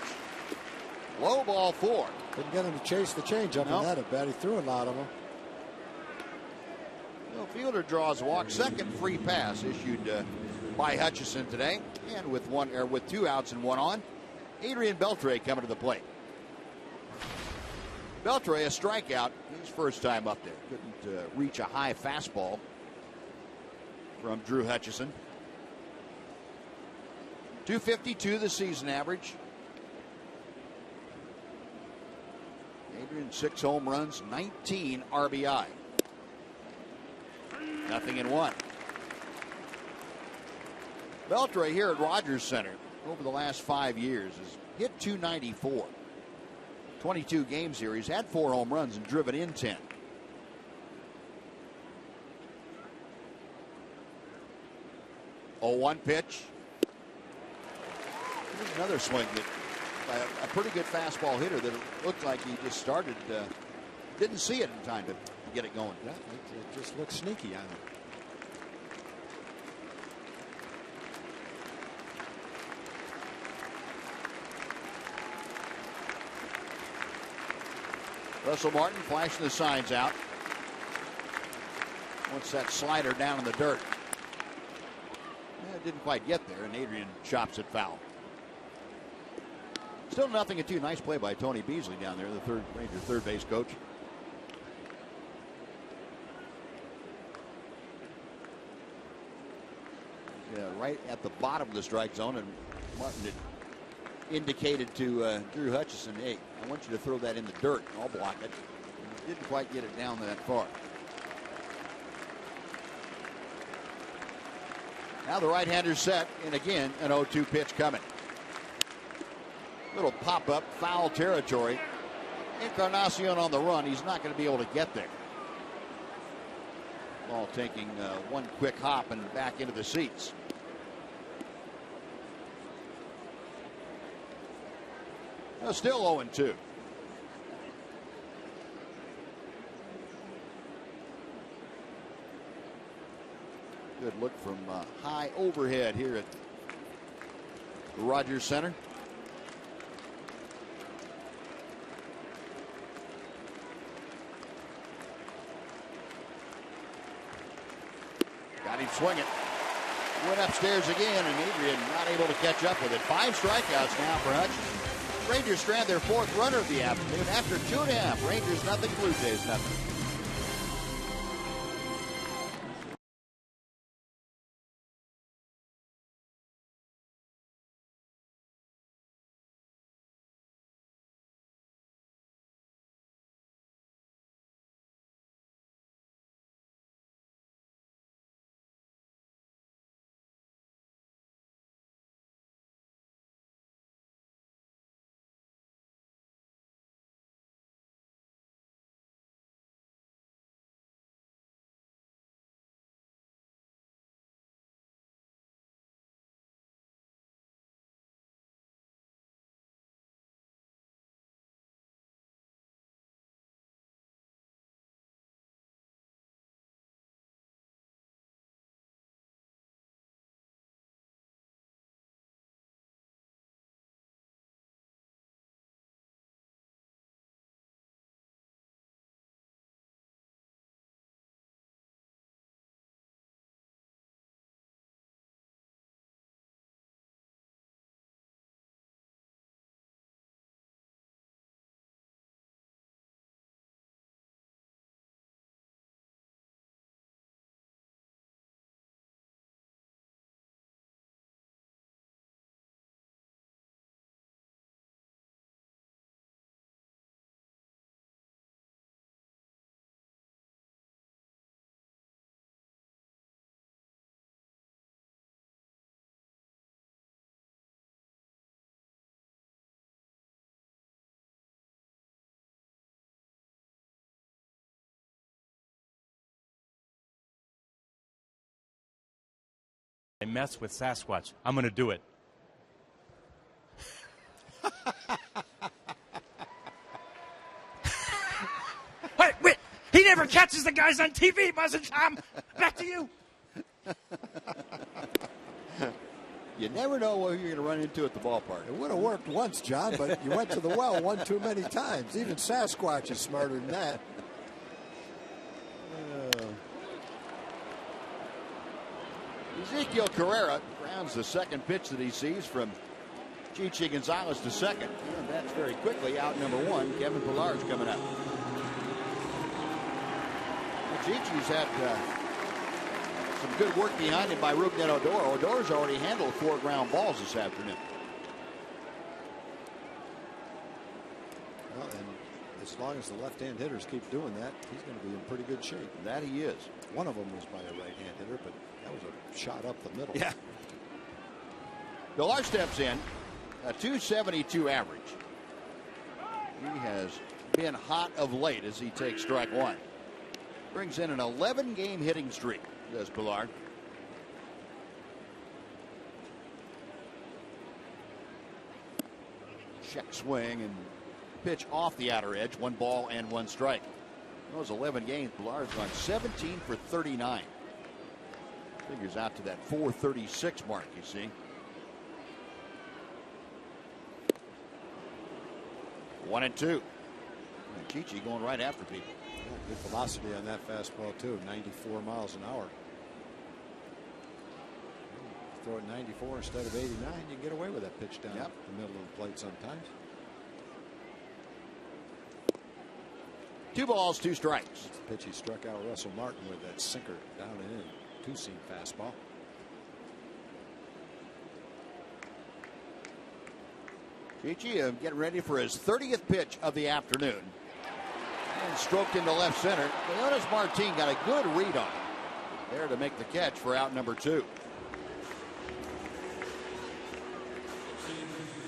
Low ball 4. Couldn't get him to chase the changeup in that at bat. He threw a lot of them. Well, Fielder draws a walk. Second free pass issued by Hutchison today, and with 2 outs and 1 on. Adrian Beltre coming to the plate. Beltre a strikeout. His first time up there. Couldn't reach a high fastball from Drew Hutchison. .252 the season average. Adrian 6 home runs, 19 RBI. 0-1. Beltre here at Rogers Center over the last 5 years has hit .294. 22 games here. He's had 4 home runs and driven in 10. Oh, 1 pitch. Here's another swing that by a pretty good fastball hitter that it looked like he just started, didn't see it in time to get it going. Yeah, it just looks sneaky on him. Russell Martin flashing the signs out. Wants that slider down in the dirt. It didn't quite get there, and Adrian chops it foul. Still 0-2. Nice play by Tony Beasley down there, the Ranger third base coach. Yeah, right at the bottom of the strike zone, and Martin had indicated to Drew Hutchison, hey, I want you to throw that in the dirt, and I'll block it. And didn't quite get it down that far. Now the right-hander's set, and again, an 0-2 pitch coming. Little pop-up, foul territory. Encarnacion on the run. He's not going to be able to get there. Ball taking one quick hop and back into the seats. Still 0-2. Good look from high overhead here at the Rogers Center. Got him swinging. Went upstairs again, and Adrian not able to catch up with it. 5 strikeouts now for Hutchison. Rangers strand their 4th runner of the afternoon after 2.5. Rangers nothing, Blue Jays nothing. and mess with Sasquatch. I'm going to do it. Wait, he never catches the guys on TV, Buzz and Tom. Back to you. You never know what you're going to run into at the ballpark. It would have worked once, John, but you went to the well one too many times. Even Sasquatch is smarter than that. Ezekiel Carrera grounds the second pitch that he sees from Chichi Gonzalez to second. And that's very quickly out number one. Kevin Pillar's coming up. Chichi's had some good work behind him by Rougned Odor. Odor's already handled 4 ground balls this afternoon. Well, and as long as the left-hand hitters keep doing that, he's going to be in pretty good shape. That he is. One of them was by a right-hand hitter, but that was a shot up the middle. Yeah. Pillar steps in, a 272 average. He has been hot of late as he takes strike one. Brings in an 11-game hitting streak, does Pillar. Check swing and pitch off the outer edge. 1 ball and 1 strike. Those 11 games, Pillar's gone 17 for 39. Figures out to that 436 mark, you see. 1-2. And Chichi going right after people. Yeah, good velocity on that fastball, too. 94 miles an hour. Throw it 94 instead of 89, you can get away with that pitch down the middle of the plate sometimes. 2 balls, 2 strikes. That's the pitch he struck out Russell Martin with, that sinker down and in. 2-seam fastball. Chichi getting ready for his 30th pitch of the afternoon. And stroked into left center. Leonis Martin got a good read on it. There to make the catch for out number 2.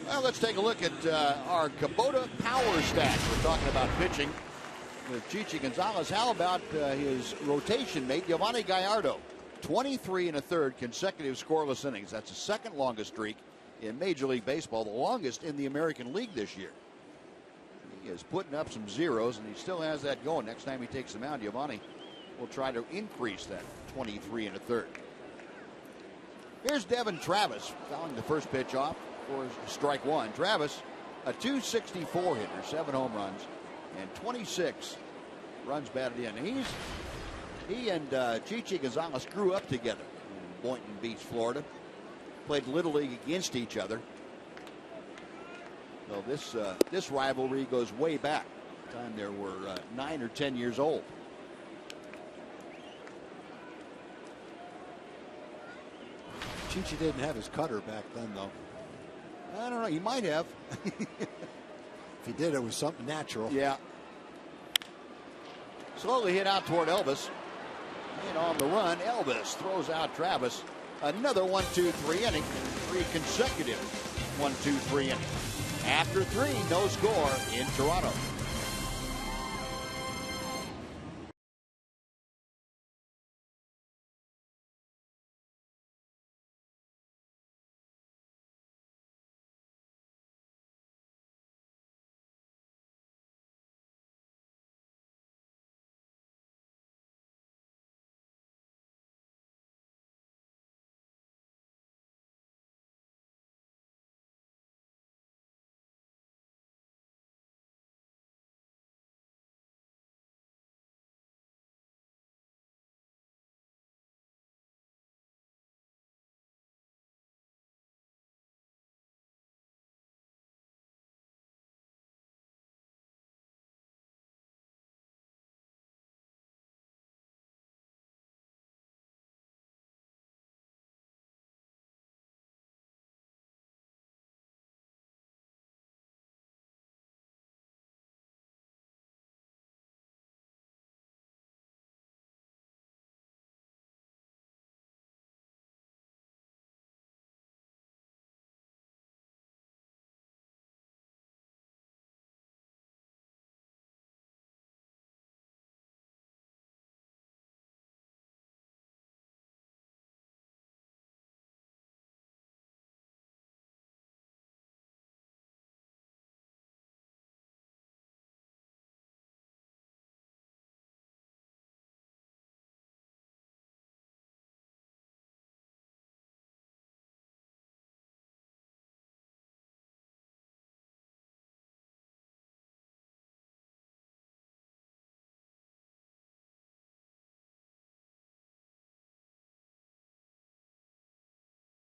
Well, let's take a look at our Kubota power stats. We're talking about pitching with Chichi Gonzalez. How about his rotation mate, Giovanni Gallardo? 23 1/3 consecutive scoreless innings. That's the second longest streak in Major League Baseball, the longest in the American League this year. He is putting up some zeros, and he still has that going. Next time he takes them out, Giovanni will try to increase that 23 1/3. Here's Devin Travis fouling the first pitch off for strike one. Travis, a 264 hitter, 7 home runs, and 26 runs batted in. He and Chichi Gonzalez grew up together in Boynton Beach, Florida. Played Little League against each other. So this rivalry goes way back. The time they were 9 or 10 years old. Chichi didn't have his cutter back then, though. I don't know. He might have. If he did, it was something natural. Yeah. Slowly hit out toward Elvis. And on the run, Elvis throws out Travis. Another 1-2-3 inning. 3 consecutive 1-2-3 innings. After 3, no score in Toronto.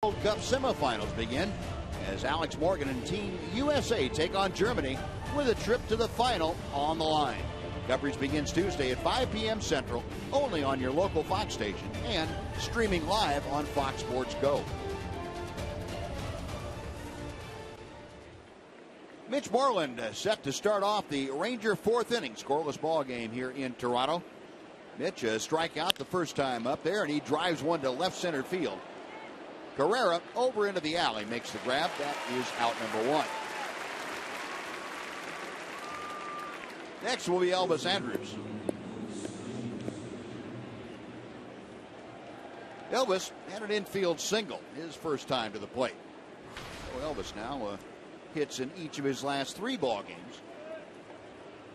World Cup semifinals begin as Alex Morgan and Team USA take on Germany with a trip to the final on the line. Coverage begins Tuesday at 5 p.m. Central, only on your local Fox station and streaming live on Fox Sports Go. Mitch Moreland set to start off the Ranger fourth inning. Scoreless ball game here in Toronto. Mitch strike out the first time up there, and he drives one to left center field. Carrera over into the alley makes the grab. That is out number one. Next will be Elvis Andrus. Elvis had an infield single his first time to the plate. So Elvis now hits in each of his last 3 ball games.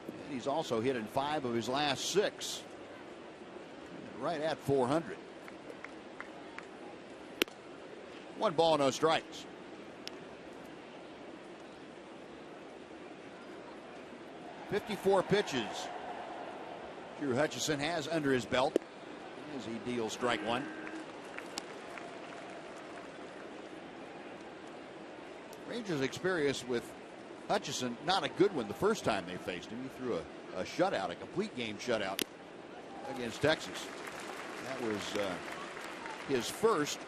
And he's also hit in 5 of his last 6. Right at 400. 1 ball, no strikes. "54 pitches Drew Hutchison has under his belt as he deals strike 1. Rangers' experience with Hutchison, not a good one the first time they faced him. He threw a shutout, a complete game shutout against Texas. That was his first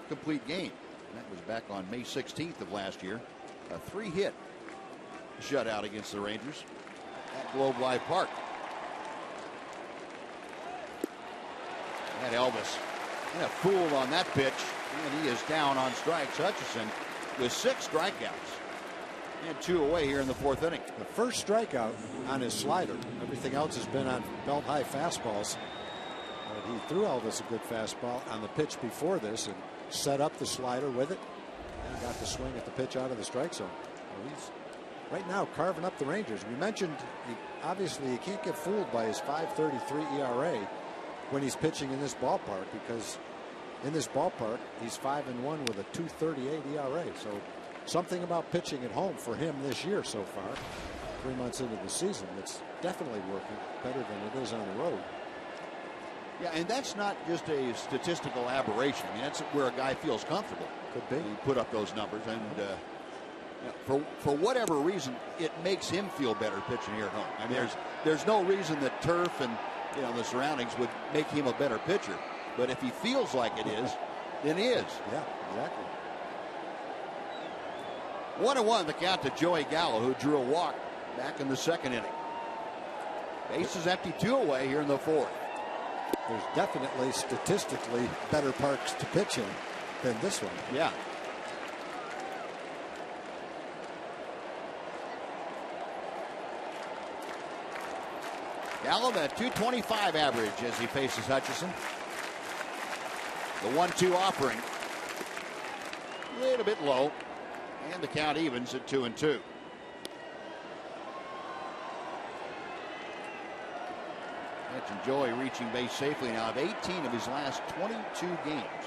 complete game. That was back on May 16th of last year. A 3-hit shutout against the Rangers at Globe Life Park. And Elvis fooled on that pitch, and he is down on strikes. Hutchison with 6 strikeouts and 2 away here in the 4th inning. The first strikeout on his slider. Everything else has been on belt high fastballs. But he threw Elvis a good fastball on the pitch before this and set up the slider with it and got the swing at the pitch out of the strike zone. Well, he's right now carving up the Rangers. We mentioned obviously you can't get fooled by his 5.33 ERA when he's pitching in this ballpark, because in this ballpark he's 5-1 with a 2.38 ERA. So something about pitching at home for him this year so far, 3 months into the season, it's definitely working better than it is on the road. Yeah, and that's not just a statistical aberration. I mean, that's where a guy feels comfortable. Could be. He put up those numbers, and for whatever reason, it makes him feel better pitching here at home. I mean, there's no reason that turf and the surroundings would make him a better pitcher. But if he feels like it is, then he is. Yeah, exactly. 1-1 the count to Joey Gallo, who drew a walk back in the 2nd inning. Base is empty, 2 away here in the 4th. There's definitely statistically better parks to pitch in than this one. Yeah. Gallo, that .225 average as he faces Hutchison. The 1-2 offering a little bit low, and the count evens at 2-2. And Joey reaching base safely now of 18 of his last 22 games.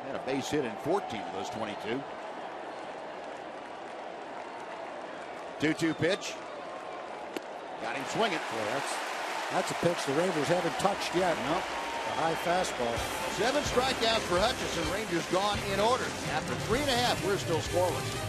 Had a base hit in 14 of those 22. 2-2 pitch. Got him swinging. Well, that's a pitch the Rangers haven't touched yet. Nope. A high fastball. 7 strikeouts for Hutchison. Rangers gone in order. After 3.5, we're still scoreless.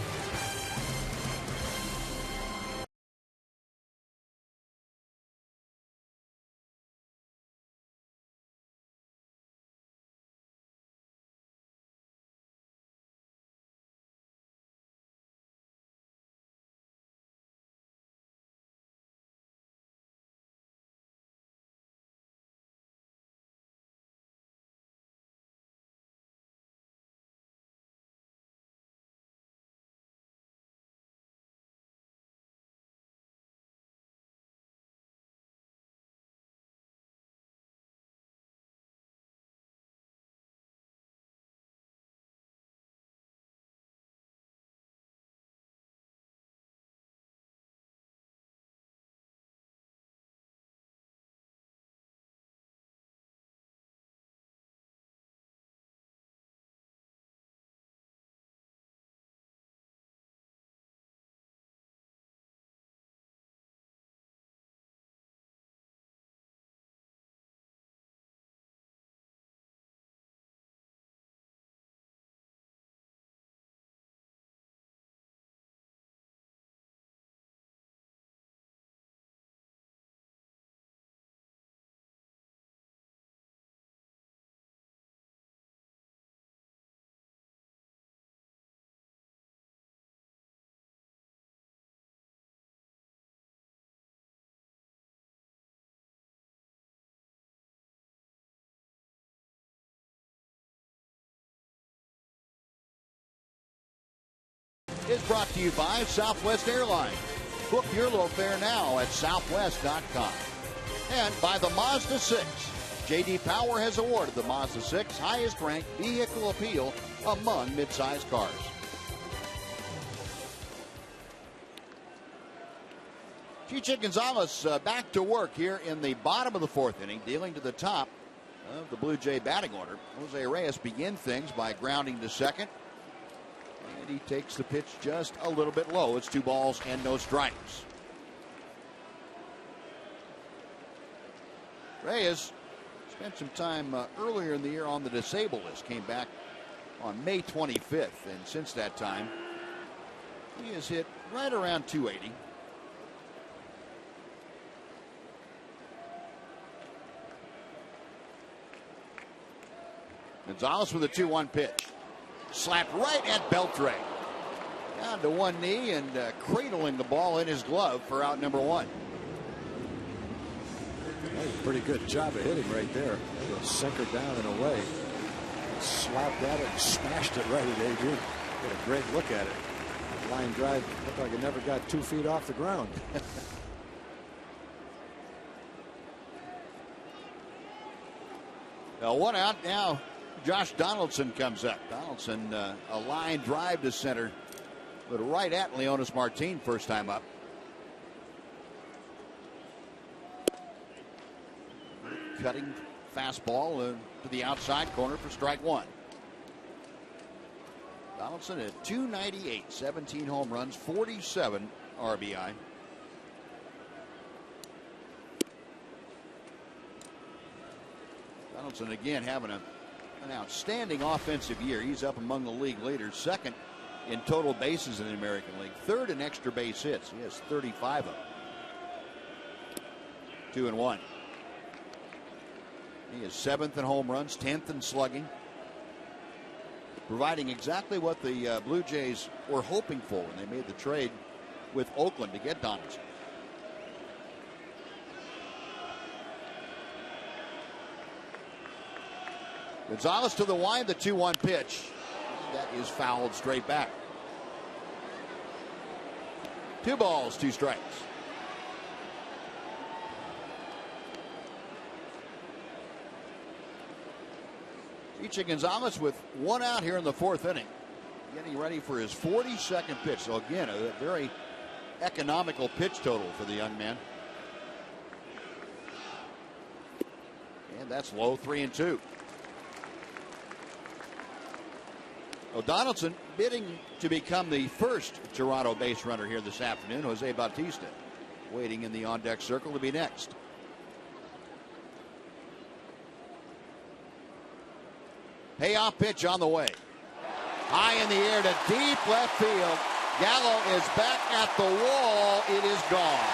is brought to you by Southwest Airlines. Book your low fare now at southwest.com. And by the Mazda 6. J.D. Power has awarded the Mazda 6 highest ranked vehicle appeal among midsize cars. Chichi Gonzalez back to work here in the bottom of the fourth inning, dealing to the top of the Blue Jay batting order. Jose Reyes begin things by grounding to second. And he takes the pitch just a little bit low. It's 2 balls and no strikes. Reyes spent some time earlier in the year on the disabled list. Came back on May 25th. And since that time, he has hit right around 280. Gonzalez with a 2-1 pitch. Slapped right at Beltre. Down to one knee and cradling the ball in his glove for out number 1. That was a pretty good job of hitting right there. Sinker down and away. Slapped at it and smashed it right at Adrian. Get a great look at it. Line drive looked like it never got 2 feet off the ground. Well, 1 out now. Josh Donaldson comes up. Donaldson, a line drive to center, but right at Leonis Martin first time up. Cutting fastball to the outside corner for strike 1. Donaldson at 298, 17 home runs, 47 RBI. Donaldson again having an outstanding offensive year. He's up among the league leaders, second in total bases in the American League, third in extra base hits. He has 35 of them. 2-1. He is 7th in home runs, 10th in slugging, providing exactly what the Blue Jays were hoping for when they made the trade with Oakland to get Donaldson. Gonzalez to the wide, the 2-1 pitch. That is fouled straight back. 2 balls, 2 strikes. Chichi Gonzalez with 1 out here in the 4th inning. Getting ready for his 42nd pitch. So again, a very economical pitch total for the young man. And that's low, 3-2. Donaldson bidding to become the first Toronto base runner here this afternoon. Jose Bautista waiting in the on-deck circle to be next. Payoff pitch on the way. High in the air to deep left field. Gallo is back at the wall. It is gone.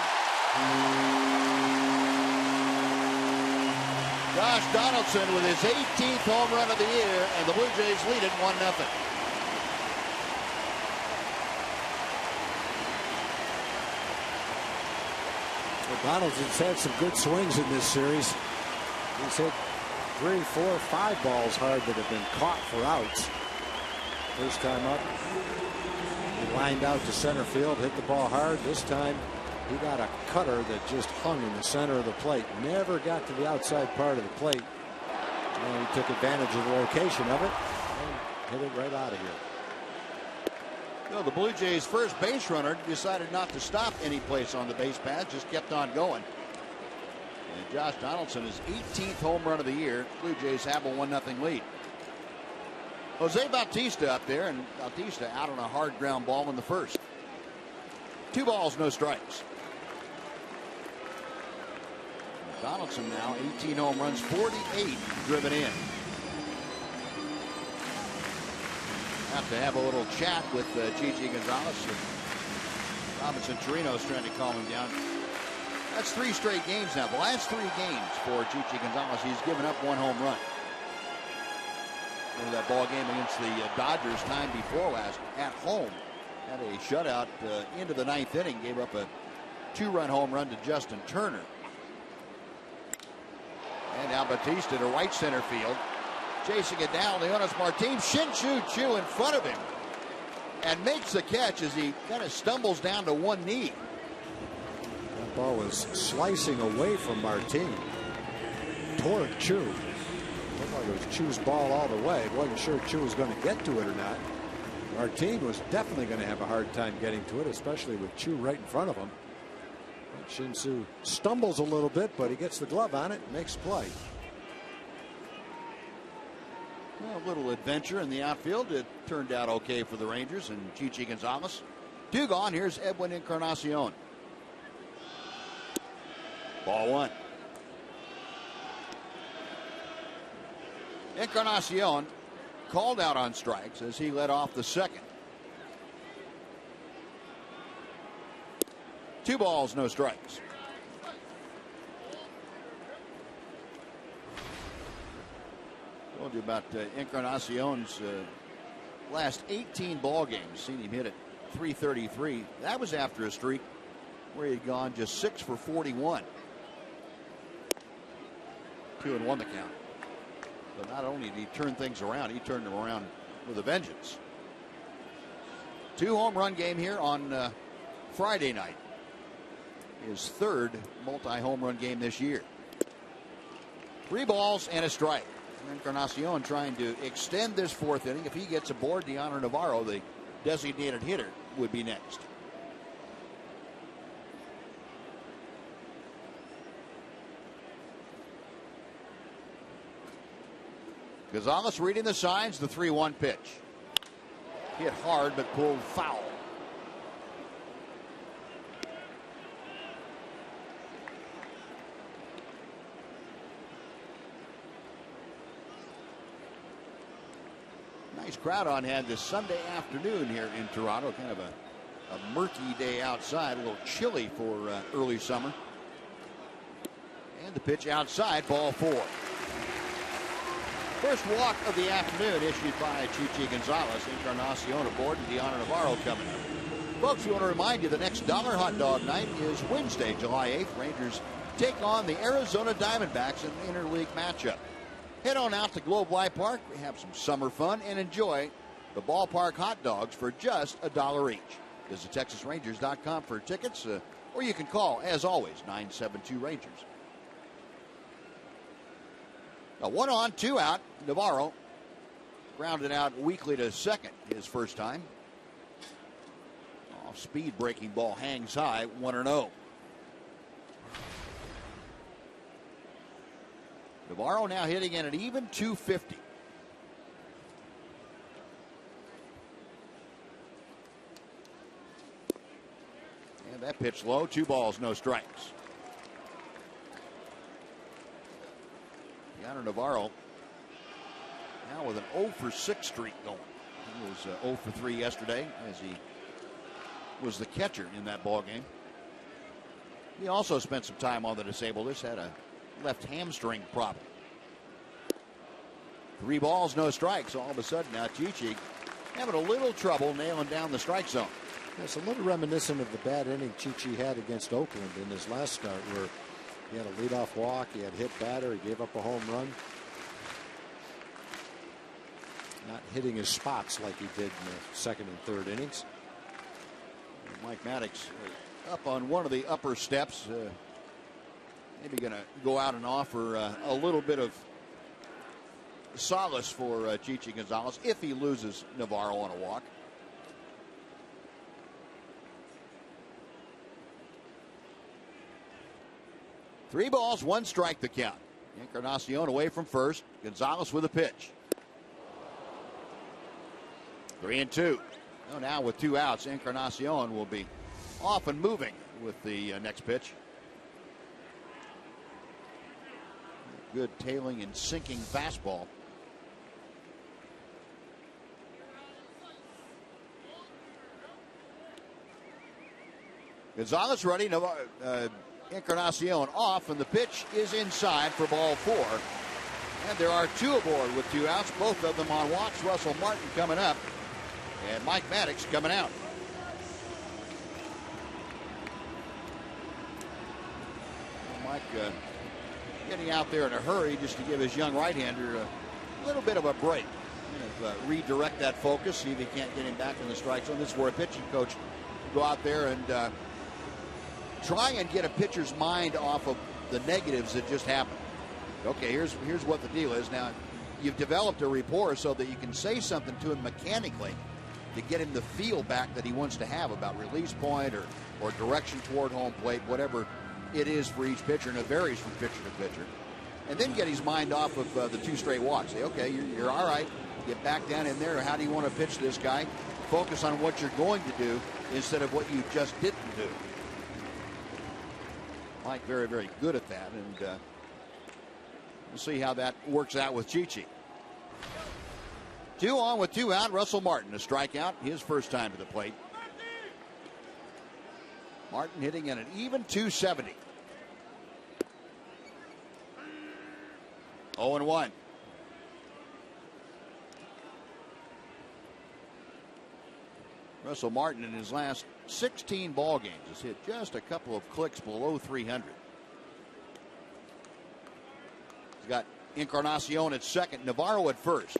Josh Donaldson with his 18th home run of the year, and the Blue Jays lead it 1-0. Donaldson's had some good swings in this series. He's hit 3, 4, 5 balls hard that have been caught for outs. First time up, he lined out to center field, hit the ball hard. This time he got a cutter that just hung in the center of the plate. Never got to the outside part of the plate. And he took advantage of the location of it and hit it right out of here. No, the Blue Jays' first base runner decided not to stop any place on the base path, just kept on going. And Josh Donaldson, his 18th home run of the year. Blue Jays have a 1-0 lead. Jose Bautista up there, and Bautista out on a hard ground ball in the first. 2 balls, no strikes. Donaldson now 18 home runs, 48 driven in. Have to have a little chat with Chichi Gonzalez. Robinson Chirinos trying to calm him down. That's 3 straight games now. The last 3 games for Chichi Gonzalez, he's given up 1 home run. Remember that ball game against the Dodgers time before last at home. Had a shutout into the 9th inning. Gave up a 2-run home run to Justin Turner. And now Bautista to right center field. Chasing it down, Leonis Martin. Shin-Chu Chu in front of him. and makes the catch as he kind of stumbles down to one knee. That ball was slicing away from Martin toward Chu. Looked like it was Chu's ball all the way. Wasn't sure Chu was going to get to it or not. Martin was definitely going to have a hard time getting to it, especially with Chu right in front of him. Shin-Soo stumbles a little bit, but he gets the glove on it and makes play. Well, a little adventure in the outfield. It turned out okay for the Rangers and Chichi Gonzalez. 2 gone. Here's Edwin Encarnacion. Ball 1. Encarnacion called out on strikes as he led off the second. 2 balls, no strikes. Told you about Encarnacion's last 18 ball games. Seen him hit at .333. That was after a streak where he had gone just 6 for 41. 2-1 the count. But not only did he turn things around, he turned them around with a vengeance. 2 home run game here on Friday night. His 3rd multi-home run game this year. 3 balls and a strike. Encarnacion trying to extend this 4th inning. If he gets aboard, Deanna Navarro, the designated hitter, would be next. Gonzalez reading the signs. The 3-1 pitch. Hit hard but pulled foul. Nice crowd on hand this Sunday afternoon here in Toronto. Kind of a murky day outside. A little chilly for early summer. And the pitch outside. Ball 4. First walk of the afternoon issued by Chichi Gonzalez. Encarnacion aboard and Deanna Navarro coming up. Folks, we want to remind you the next Dollar Hot Dog Night is Wednesday, July 8th. Rangers take on the Arizona Diamondbacks in an interleague matchup. Head on out to Globe Life Park. We have some summer fun and enjoy the ballpark hot dogs for just $1 each. Visit TexasRangers.com for tickets, or you can call, as always, 972-RANGERS. Now 1 on, 2 out. Navarro grounded out weakly to second his first time. Off speed breaking ball hangs high. 1-0. Navarro now hitting at an even .250. And that pitch low. 2 balls, no strikes. Deanna Navarro now with an 0 for 6 streak going. He was 0 for 3 yesterday as he was the catcher in that ball game. He also spent some time on the disabled list. Had a left hamstring problem. 3 balls, no strikes. All of a sudden now Chichi having a little trouble nailing down the strike zone. It's a little reminiscent of the bad inning Chichi had against Oakland in his last start, where he had a leadoff walk, he had hit batter, he gave up a home run. Not hitting his spots like he did in the 2nd and 3rd innings. Mike Maddox up on one of the upper steps. Maybe going to go out and offer a little bit of solace for Chichi Gonzalez if he loses Navarro on a walk. Three balls, 1 strike the count. Encarnacion away from first. Gonzalez with a pitch. 3-2. Oh, now with 2 outs, Encarnacion will be off and moving with the next pitch. Good tailing and sinking fastball. Gonzalez ready. Encarnacion off, and the pitch is inside for ball 4. And there are 2 aboard with 2 outs, both of them on walks. Russell Martin coming up, and Mike Maddox coming out. Mike getting out there in a hurry just to give his young right-hander a little bit of a break. redirect that focus, see if he can't get him back in the strike zone. This is where a pitching coach go out there and try and get a pitcher's mind off of the negatives that just happened. Okay, here's what the deal is. Now, you've developed a rapport so that you can say something to him mechanically to get him the feel back that he wants to have about release point or direction toward home plate, whatever it is for each pitcher, and it varies from pitcher to pitcher. And then get his mind off of the 2 straight walks. Say, okay, you're all right. Get back down in there. How do you want to pitch this guy? Focus on what you're going to do instead of what you just didn't do. Mike very, very good at that, and we'll see how that works out with Chichi. 2 on with 2 out. Russell Martin, a strikeout, his first time to the plate. Martin hitting at an even 270. 0-1. Russell Martin in his last 16 ball games has hit just a couple of clicks below 300. He's got Encarnacion at second, Navarro at first.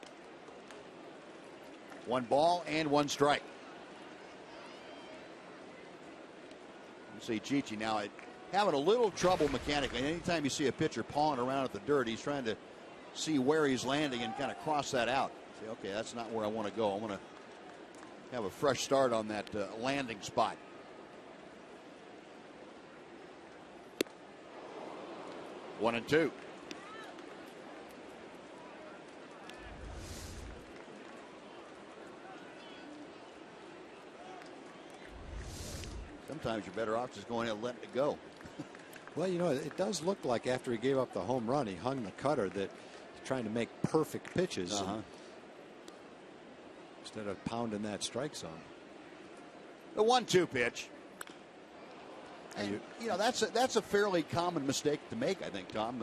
1 ball and 1 strike. You see Chichi now having a little trouble mechanically. Anytime you see a pitcher pawing around at the dirt, he's trying to see where he's landing and kind of cross that out. Say, okay, that's not where I want to go. I want to have a fresh start on that landing spot. One and two. Sometimes you're better off just going and letting it go. Well, you know, it does look like after he gave up the home run, he hung the cutter, that he's trying to make perfect pitches instead of pounding that strike zone. The 1-2 pitch. And, you know, that's a fairly common mistake to make, I think, Tom.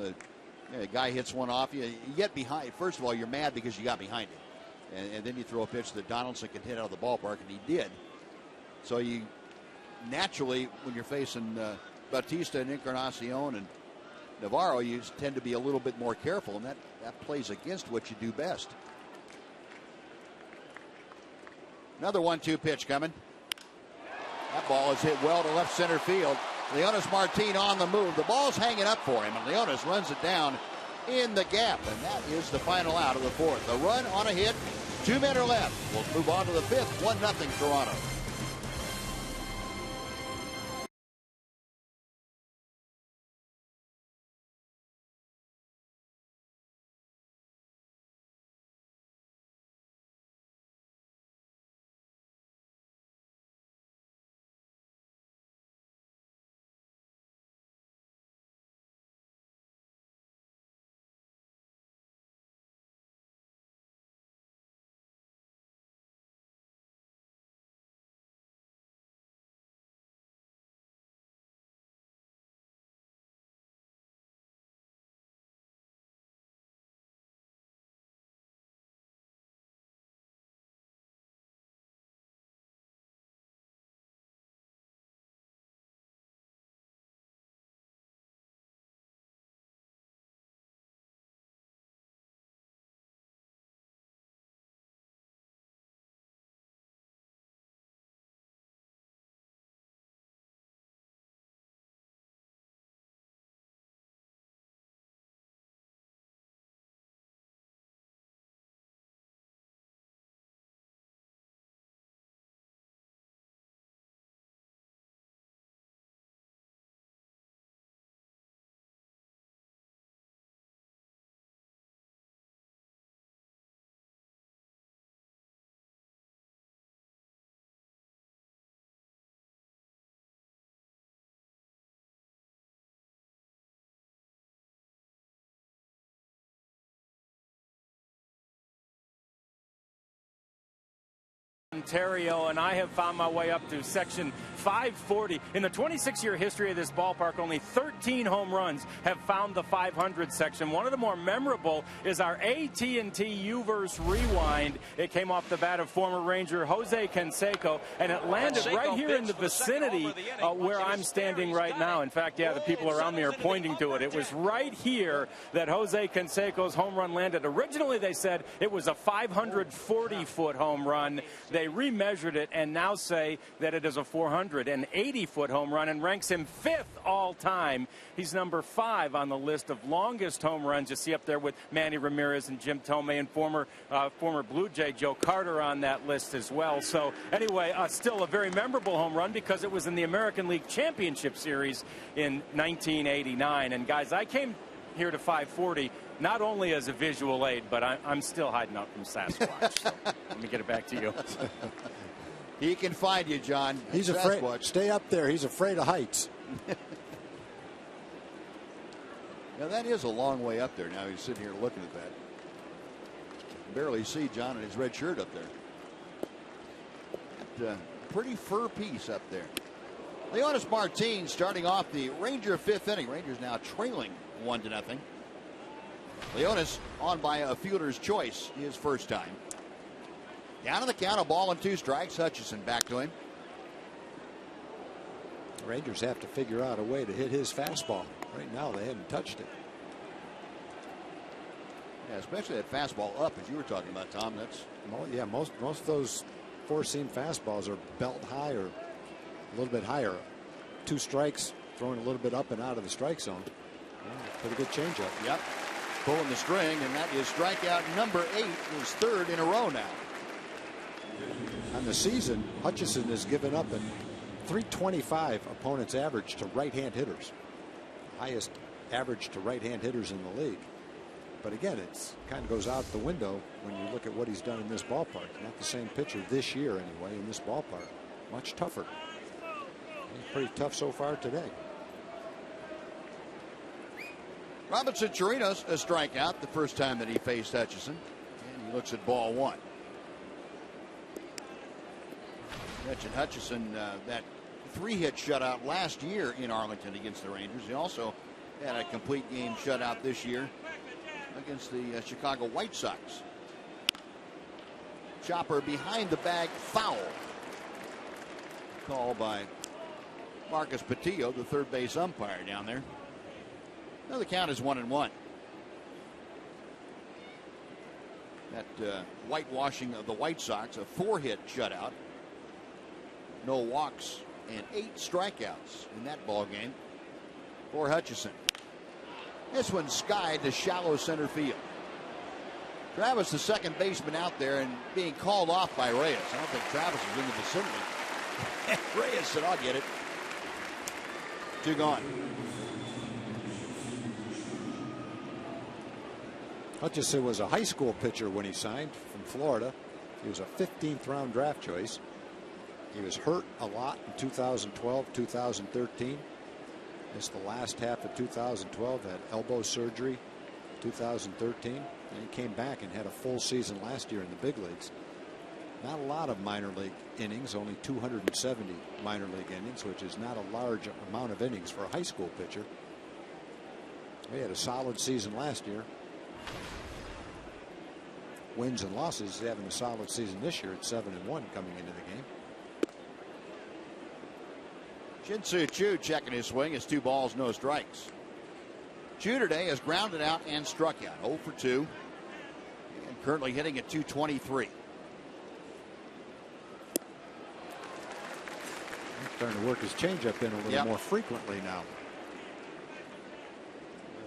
A guy hits one off you. You get behind. First of all, you're mad because you got behind him. And then you throw a pitch that Donaldson can hit out of the ballpark, and he did. So you naturally, when you're facing Bautista and Encarnacion and Navarro, you tend to be a little bit more careful, and that plays against what you do best. Another 1-2 pitch coming. That ball is hit well to left center field. Leonis Martin on the move. The ball's hanging up for him, and Leonis runs it down in the gap, and that is the final out of the 4th. A run on a hit. 2 men are left. We'll move on to the 5th. 1-0 Toronto. Ontario, and I have found my way up to section 540. In the 26-year history of this ballpark, only 13 home runs have found the 500 section. One of the more memorable is our AT&T U-verse rewind. It came off the bat of former Ranger Jose Canseco, and it landed right here in the vicinity where I'm standing right now. In fact, yeah, the people around me are pointing to it. It was right here that Jose Canseco's home run landed. Originally, they said it was a 540-foot home run. They remeasured it and now say that it is a 480-foot home run and ranks him 5th all time. He's number 5 on the list of longest home runs. You see up there with Manny Ramirez and Jim Tomei and former Blue Jay Joe Carter on that list as well. So anyway, still a very memorable home run because it was in the American League Championship Series in 1989. And guys, I came here to 540 not only as a visual aid, but I'm still hiding out from Sasquatch. So let me get it back to you. He can find you, John. He's afraid. Stay up there. He's afraid of heights. Now, that is a long way up there. Now he's sitting here looking at that. You can barely see John in his red shirt up there. Pretty fur piece up there. Leonis Martin starting off the Ranger 5th inning. Rangers now trailing 1-0. Leonis on by a fielder's choice his first time. Down on the count, a ball and 2 strikes. Hutchison back to him. The Rangers have to figure out a way to hit his fastball. Right now, they haven't touched it. Yeah, especially that fastball up, as you were talking about, Tom. That's yeah, most of those 4-seam fastballs are belt high or a little bit higher. 2 strikes, throwing a little bit up and out of the strike zone. Pretty good changeup. Yep. Pulling the string, and that is strikeout number 8, his 3rd in a row now. On the season, Hutchison has given up a .325 opponent's average to right-hand hitters. Highest average to right-hand hitters in the league. But again, it kind of goes out the window when you look at what he's done in this ballpark. Not the same pitcher this year anyway in this ballpark. Much tougher. He's pretty tough so far today. Robinson Chirinos a strikeout the first time that he faced Hutchison. And he looks at ball 1. Mentioned Hutchison, that 3-hit shutout last year in Arlington against the Rangers. He also had a complete game shutout this year against the Chicago White Sox. Chopper behind the bag, foul. Call by Marcus Patillo, the third base umpire down there. Now the count is 1-1. That whitewashing of the White Sox, a 4-hit shutout. No walks and 8 strikeouts in that ball game for Hutchison. This one skied to shallow center field. Travis, the second baseman, out there and being called off by Reyes. I don't think Travis is in the vicinity. Reyes said, "I'll get it." 2 gone. Hutchison was a high school pitcher when he signed from Florida. He was a 15th round draft choice. He was hurt a lot in 2012, 2013. Missed the last half of 2012, had elbow surgery 2013. And he came back and had a full season last year in the big leagues. Not a lot of minor league innings, only 270 minor league innings, which is not a large amount of innings for a high school pitcher. He had a solid season last year. Wins and losses, having a solid season this year at 7-1 coming into the game. Shin-Soo Choo checking his swing. It's 2 balls, no strikes. Choo today has grounded out and struck out. 0 for 2. And currently hitting at .223. He's starting to work his changeup in a little more frequently now.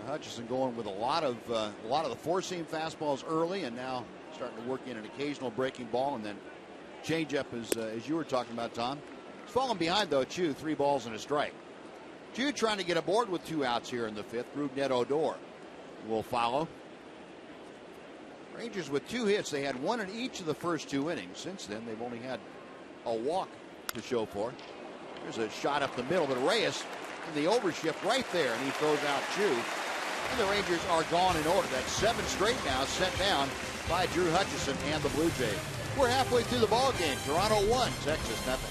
Hutchison going with a lot of the 4-seam fastballs early, and now starting to work in an occasional breaking ball, and then changeup as you were talking about, Tom. He's falling behind though. Choo 3 balls and a strike. Choo trying to get aboard with 2 outs here in the 5th. Rougned Odor will follow. Rangers with 2 hits. They had 1 in each of the first 2 innings. Since then, they've only had a walk to show for. There's a shot up the middle, but Reyes in the overshift right there, and he throws out Choo. And the Rangers are gone in order. That's 7 straight now set down by Drew Hutchison and the Blue Jays. We're halfway through the ball game. Toronto 1, Texas nothing.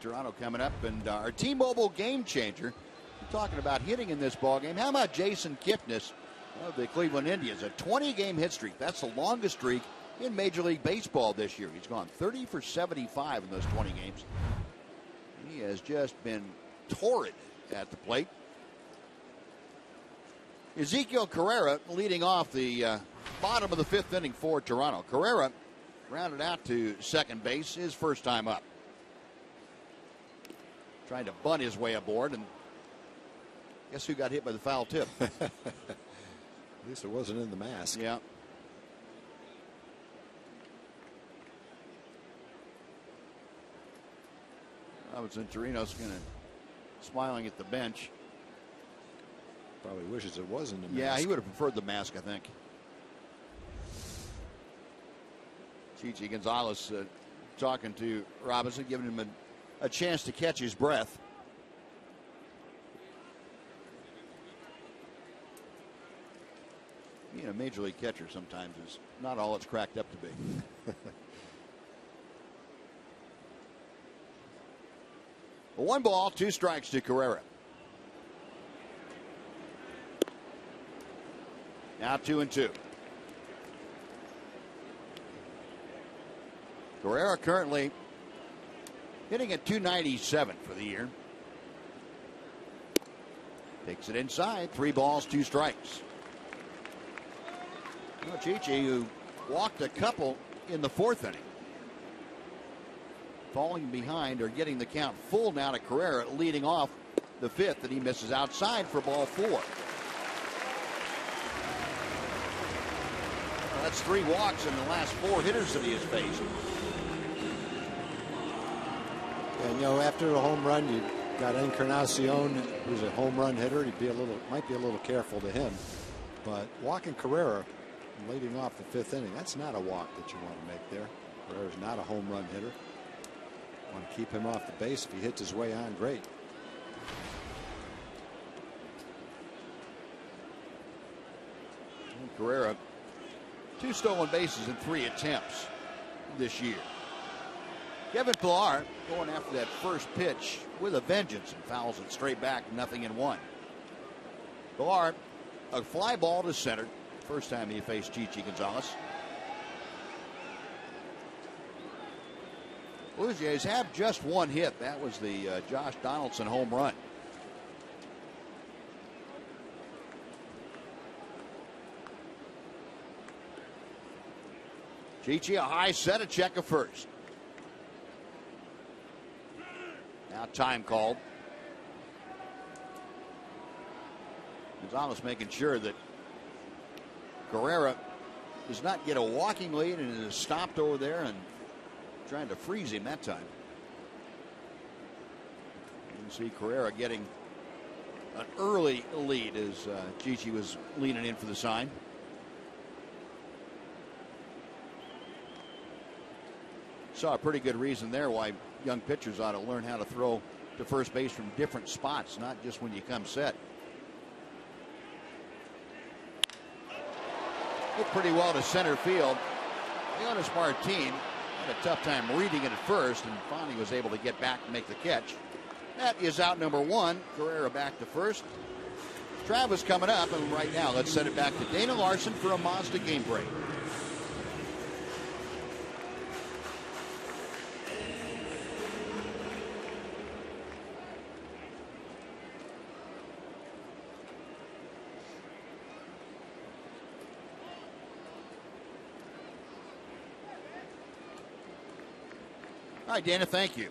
Toronto coming up, and our T-Mobile game changer. We're talking about hitting in this ball game. How about Jason Kipnis of the Cleveland Indians? A 20-game hit streak. That's the longest streak in Major League Baseball this year. He's gone 30 for 75 in those 20 games. He has just been torrid at the plate. Ezekiel Carrera leading off the bottom of the fifth inning for Toronto. Carrera rounded out to second base, his first time up. Trying to bunt his way aboard, and guess who got hit by the foul tip? At least it wasn't in the mask. Yeah. Robinson Torino's going to smiling at the bench. Probably wishes it wasn't in the Yeah, mask. he would have preferred the mask, I think. Chichi Gonzalez talking to Robinson, giving him a chance to catch his breath. Being a major league catcher sometimes is not all it's cracked up to be. Well, 1 ball, 2 strikes to Carrera. Now 2-2. Carrera currently hitting at .297 for the year. Takes it inside. 3 balls, 2 strikes. Chichi, who walked a couple in the 4th inning. Falling behind or getting the count full now to Carrera, leading off the 5th, and he misses outside for ball 4. Well, that's 3 walks in the last 4 hitters that he has faced. And you know, after a home run, you got Encarnacion, who's a home run hitter. Might be a little careful to him. But walking Carrera, leading off the 5th inning, that's not a walk that you want to make there. Carrera's not a home run hitter. Want to keep him off the base. If he hits his way on, great. And Carrera, 2 stolen bases in 3 attempts this year. Kevin Pillar going after that first pitch with a vengeance and fouls it straight back, 0-1. Pillar, a fly ball to center. First time he faced Chichi Gonzalez. Blue Jays have just 1 hit. That was the Josh Donaldson home run. Chichi, a high set, a check of first. Now time called. Gonzalez making sure that Carrera does not get a walking lead and is stopped over there and trying to freeze him that time. You can see Carrera getting an early lead as Chichi was leaning in for the sign. Saw a pretty good reason there why young pitchers ought to learn how to throw to first base from different spots, not just when you come set. Hit pretty well to center field. Leonis Martin had a tough time reading it at first and finally was able to get back and make the catch. That is out number one. Carrera back to first. Travis coming up, and right now let's send it back to Dana Larson for a Mazda game break. All right, Dana, thank you.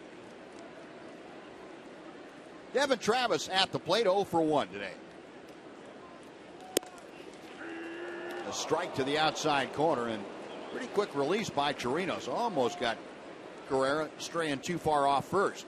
Devin Travis at the plate, 0 for 1 today. A strike to the outside corner and pretty quick release by Chirinos. Almost got Carrera straying too far off first.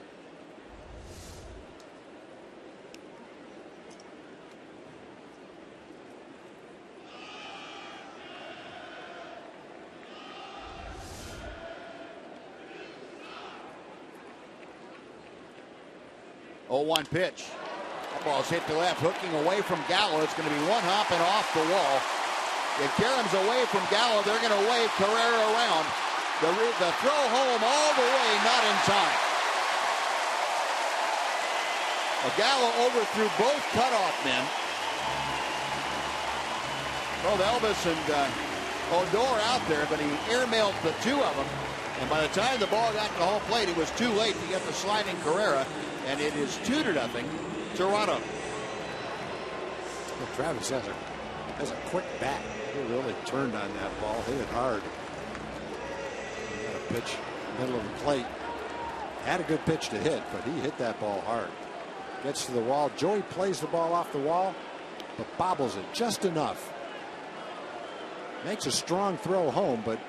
Oh, 1 pitch. That ball's hit to left, hooking away from Gallo. It's going to be one hop and off the wall. If Karam's away from Gallo, they're going to wave Carrera around. The throw home all the way, not in time. Gallo overthrew both cutoff men. Both Elvis and Odor out there, but he airmailed the two of them. And by the time the ball got to home plate, it was too late to get the sliding Carrera. And it is 2-0, Toronto. Well, Travis has a quick bat. He really turned on that ball, hit it hard. He got a pitch middle of the plate. Had a good pitch to hit, but he hit that ball hard. Gets to the wall. Joey plays the ball off the wall, but bobbles it just enough. Makes a strong throw home, but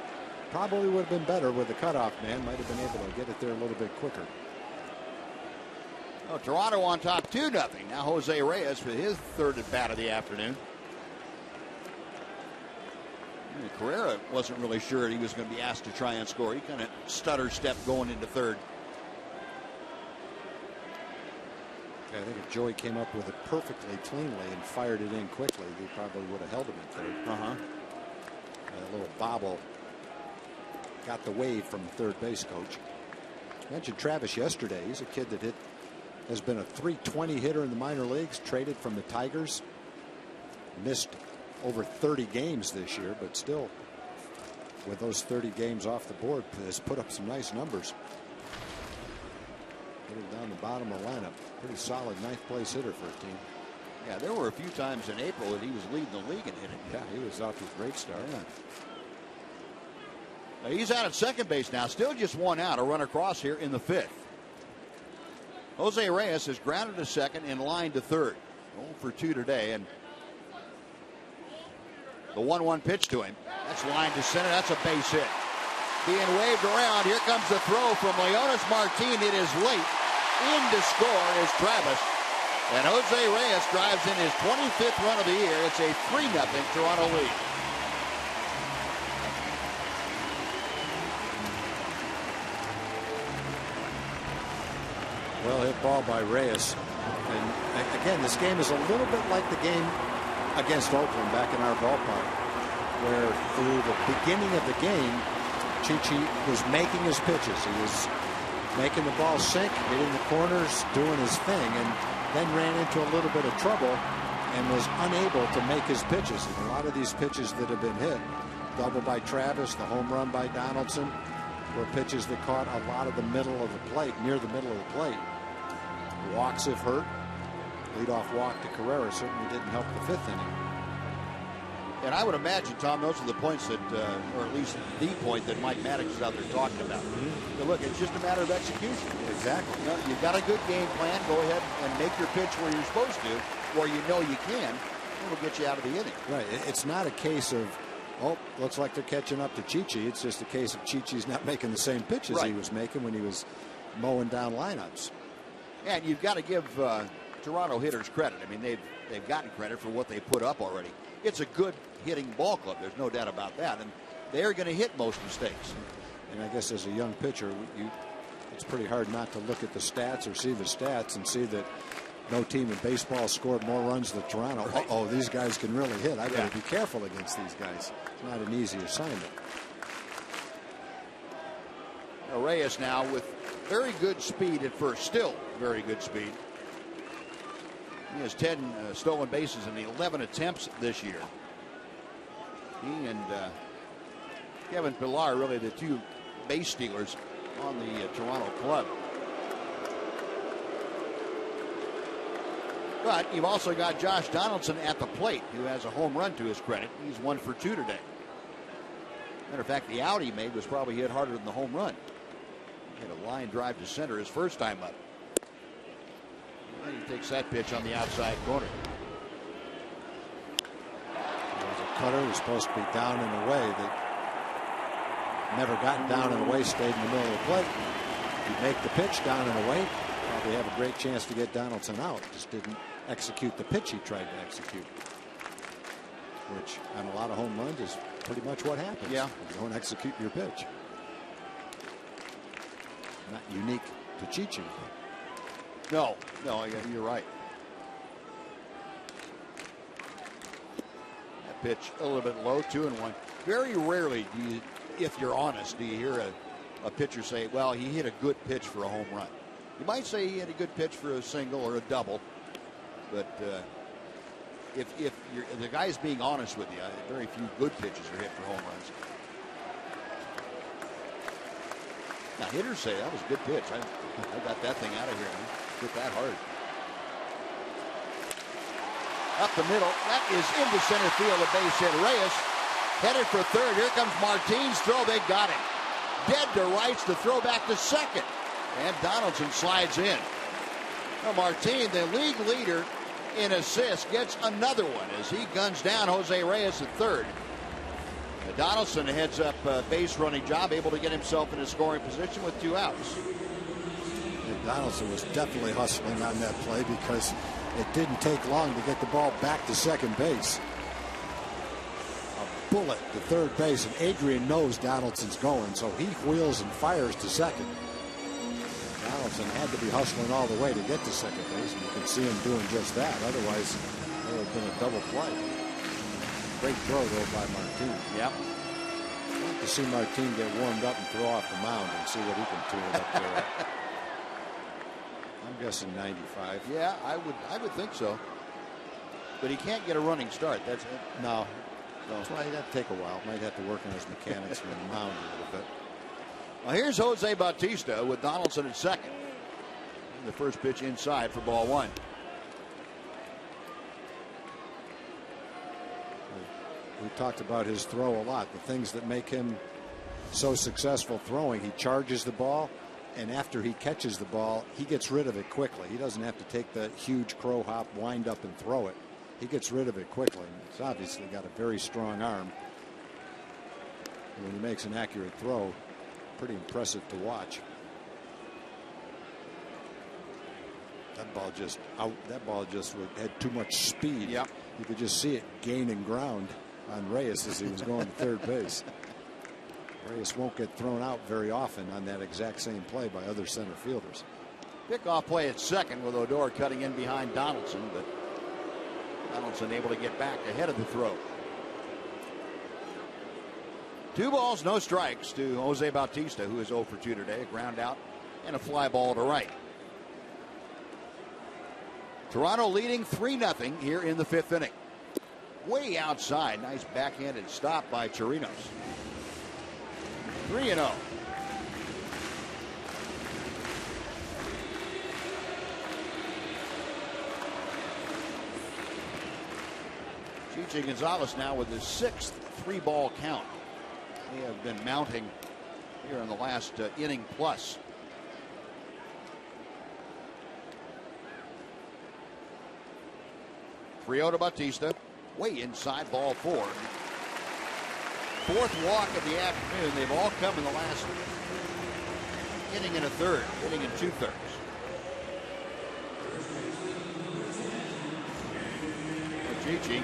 probably would have been better with the cutoff man. Might have been able to get it there a little bit quicker. Oh, Toronto on top 2-0. Now Jose Reyes for his third at bat of the afternoon. Carrera wasn't really sure he was going to be asked to try and score. He kind of stutter-stepped going into third. Yeah, I think if Joey came up with it perfectly cleanly and fired it in quickly, he probably would have held him in third. A little bobble got the wave from the third base coach. I mentioned Travis yesterday. He's a kid that has been a .320 hitter in the minor leagues, traded from the Tigers. Missed over 30 games this year, but still, with those 30 games off the board, has put up some nice numbers. Hitting down the bottom of the lineup. Pretty solid 9th place hitter for a team. Yeah, there were a few times in April that he was leading the league in hitting. Yeah, he was off to a great start. Yeah. Now he's out at second base now. Still just 1 out. A run across here in the 5th. Jose Reyes is grounded to second and lined to third. 0 for 2 today, and the 1-1 pitch to him. That's lined to center. That's a base hit. Being waved around. Here comes the throw from Leonis Martin. It is late. In to score is Travis. And Jose Reyes drives in his 25th run of the year. It's a 3-0 Toronto lead. Well hit ball by Reyes. And again, this game is a little bit like the game against Oakland back in our ballpark, where through the beginning of the game, Chichi was making his pitches. He was making the ball sink, hitting the corners, doing his thing, and then ran into a little bit of trouble and was unable to make his pitches. And a lot of these pitches that have been hit, double by Travis, the home run by Donaldson, were pitches that caught a lot of the middle of the plate, near the middle of the plate. Walks have hurt. Leadoff walk to Carrera certainly didn't help the 5th inning. And I would imagine, Tom, those are the points that, or at least the point that Mike Maddox is out there talking about. But look, it's just a matter of execution. Exactly. You know, you've got a good game plan. Go ahead and make your pitch where you're supposed to, where you know you can. It'll get you out of the inning. Right. It's not a case of, oh, looks like they're catching up to Chichi. It's just a case of Chichi's not making the same pitches he was making when he was mowing down lineups. And you've got to give Toronto hitters credit. I mean, they've gotten credit for what they put up already. It's a good hitting ball club. There's no doubt about that. And they're going to hit most mistakes. And I guess as a young pitcher, it's pretty hard not to look at the stats or see the stats and see that no team in baseball scored more runs than Toronto. Uh-oh, these guys can really hit. I've got to be careful against these guys. It's not an easy assignment. Reyes now with very good speed at first. Still very good speed. He has 10 stolen bases in 11 attempts this year. He and Kevin Pillar really the two base stealers on the Toronto club. But you've also got Josh Donaldson at the plate, who has a home run to his credit. He's 1 for 2 today. Matter of fact, the out he made was probably hit harder than the home run. He had a line drive to center his first time up. And he takes that pitch on the outside corner. There's a cutter who's supposed to be down and away that never got down and away, stayed in the middle of the plate. He'd make the pitch down and away. Probably have a great chance to get Donaldson out. Just didn't execute the pitch he tried to execute. Which, on a lot of home runs, is pretty much what happens. Yeah. You don't execute your pitch. Not unique to Chichi. No, you're right. That pitch a little bit low, 2-1. Very rarely do you, if you're honest, do you hear a pitcher say, well, he hit a good pitch for a home run. You might say he had a good pitch for a single or a double, but if the guy's being honest with you, very few good pitches are hit for home runs. Now, hitters say that was a good pitch. I got that thing out of here. I hit that hard. Up the middle. That is into center field. A base hit. Reyes headed for third. Here comes Martine's throw. They got him. Dead to rights to throw back to second. And Donaldson slides in. Now Martine, the league leader in assists, gets another one as he guns down Jose Reyes at third. Donaldson heads up base running job, able to get himself in a scoring position with 2 outs. And Donaldson was definitely hustling on that play because it didn't take long to get the ball back to second base. A bullet to third base, and Adrian knows Donaldson's going, so he wheels and fires to second. Donaldson had to be hustling all the way to get to second base, and you can see him doing just that. Otherwise, there would have been a double play. Great throw, though, by Martine. Yep. I'd like to see Martine get warmed up and throw off the mound and see what he can do up there. I'm guessing 95. Yeah, I would think so. But he can't get a running start. That's it. No. That's why he'd have to take a while. Might have to work on his mechanics from the mound a little bit. Well, here's Jose Bautista with Donaldson at second. The first pitch inside for ball 1. We talked about his throw a lot. The things that make him so successful throwing. He charges the ball, and after he catches the ball, he gets rid of it quickly. He doesn't have to take the huge crow hop, wind up, and throw it. He gets rid of it quickly. He's obviously got a very strong arm. And when he makes an accurate throw, pretty impressive to watch. That ball just had too much speed. Yep. You could just see it gaining ground on Reyes as he was going to third base. Reyes won't get thrown out very often on that exact same play by other center fielders. Pickoff play at second with Odor cutting in behind Donaldson, but Donaldson able to get back ahead of the throw. 2 balls, no strikes to Jose Bautista, who is 0 for 2 today. A ground out and a fly ball to right. Toronto leading 3-0 here in the 5th inning. Way outside. Nice backhanded stop by Chirinos. 3-0. Chichi Gonzalez now with his 6th 3-ball count. They have been mounting here in the last inning plus. To Bautista. way inside, ball 4. Fourth walk of the afternoon. They've all come in the last inning and a third, inning and 2/3. Chichi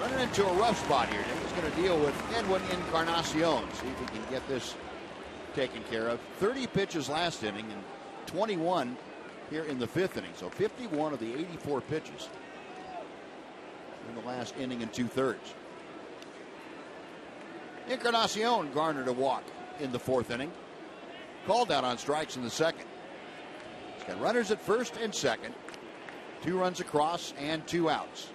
running into a rough spot here. He's going to deal with Edwin Encarnacion. See if he can get this taken care of. 30 pitches last inning and 21 here in the 5th inning. So 51 of the 84 pitches in the last inning and 2/3. Encarnacion garnered a walk in the 4th inning. Called out on strikes in the 2nd. He's got runners at first and second. 2 runs across and 2 outs.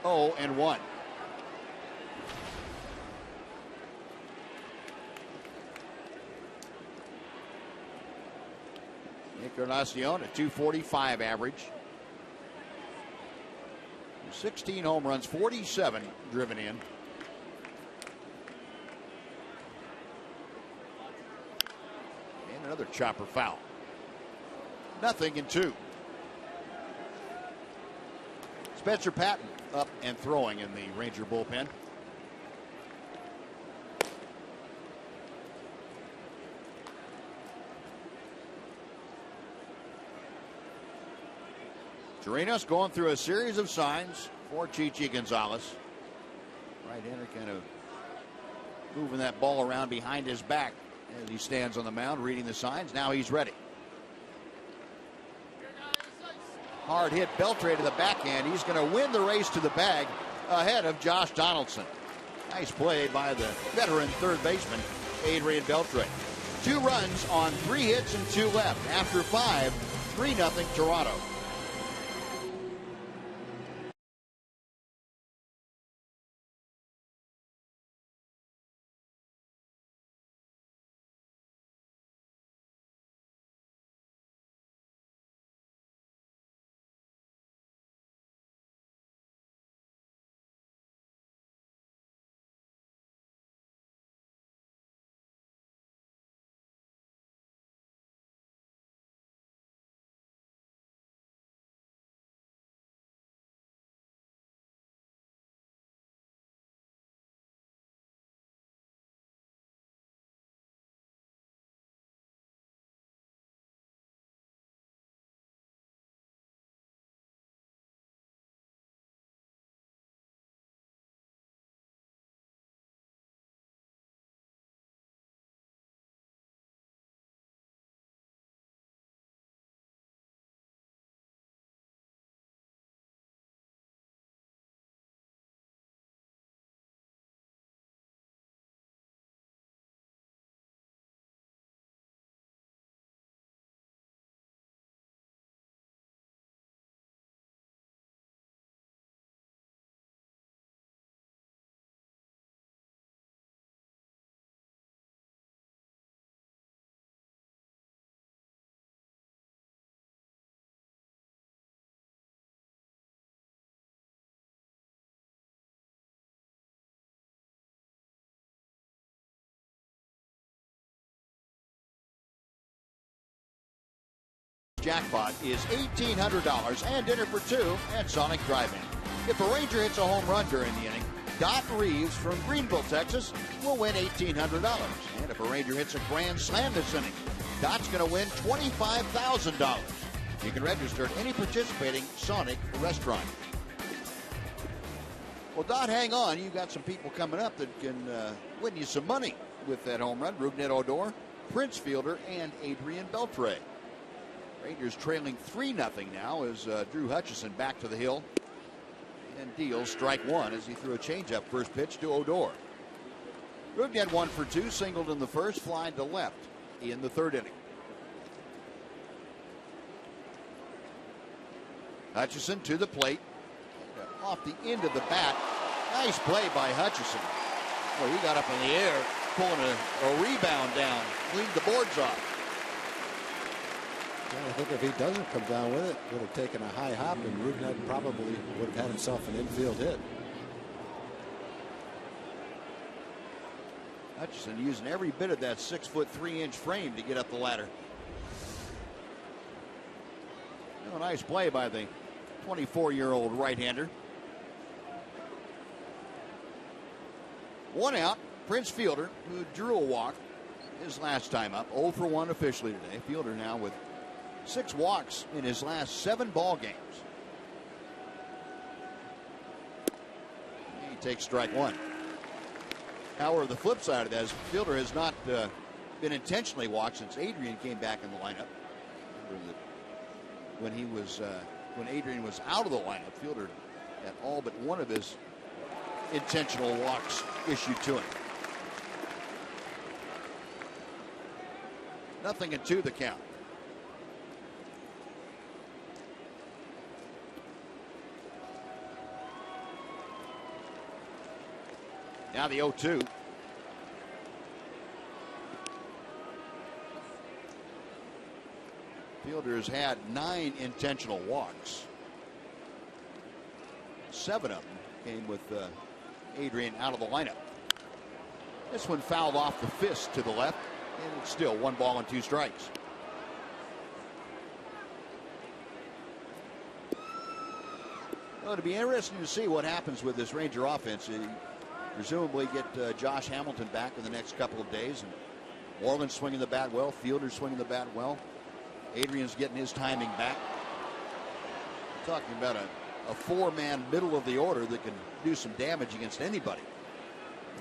Oh, and 1. Encarnacion, a .245 average. 16 home runs, 47 driven in. And another chopper foul. 0-2. Spencer Patton up and throwing in the Ranger bullpen. Chirinos going through a series of signs for Chichi Gonzalez. Right-hander kind of moving that ball around behind his back as he stands on the mound reading the signs. Now he's ready. Hard hit Beltre to the backhand. He's going to win the race to the bag ahead of Josh Donaldson. Nice play by the veteran third baseman, Adrian Beltre. 2 runs on 3 hits and 2 left. After 5, 3-0 Toronto. Jackpot is $1,800 and dinner for 2 at Sonic Drive-In. If a Ranger hits a home run during the inning, Dot Reeves from Greenville, Texas will win $1,800. And if a Ranger hits a grand slam this inning, Dot's going to win $25,000. You can register at any participating Sonic restaurant. Well, Dot, hang on. You've got some people coming up that can win you some money with that home run. Rougned Odor, Prince Fielder, and Adrian Beltre. Rangers trailing 3-0 now as Drew Hutchison back to the hill and deals strike 1 as he threw a changeup first pitch to Odor. Rougned 1 for 2, singled in the first, flying to left in the 3rd inning. Hutchison to the plate, off the end of the bat. Nice play by Hutchison. Well, he got up in the air, pulling a rebound down, cleaned the boards off. Yeah, I think if he doesn't come down with it, would have taken a high hop, and Rougned probably would have had himself an infield hit. Hutchison using every bit of that 6'3" frame to get up the ladder. A nice play by the 24-year-old right-hander. 1 out. Prince Fielder, who drew a walk his last time up. 0 for 1 officially today. Fielder now with 6 walks in his last 7 ball games. He takes strike 1. However, the flip side of that is Fielder has not been intentionally walked since Adrian came back in the lineup. When Adrian was out of the lineup, Fielder had all but one of his intentional walks issued to him. 0-2 the count. Now the 0-2. Fielder has had 9 intentional walks. 7 of them came with Adrian out of the lineup. This one fouled off the fist to the left, and it's still 1 ball and 2 strikes. Well, it'll be interesting to see what happens with this Ranger offense. Presumably get Josh Hamilton back in the next couple of days, and Moreland swinging the bat well, Fielder swinging the bat well. Adrian's getting his timing back. We're talking about a 4-man middle of the order that can do some damage against anybody.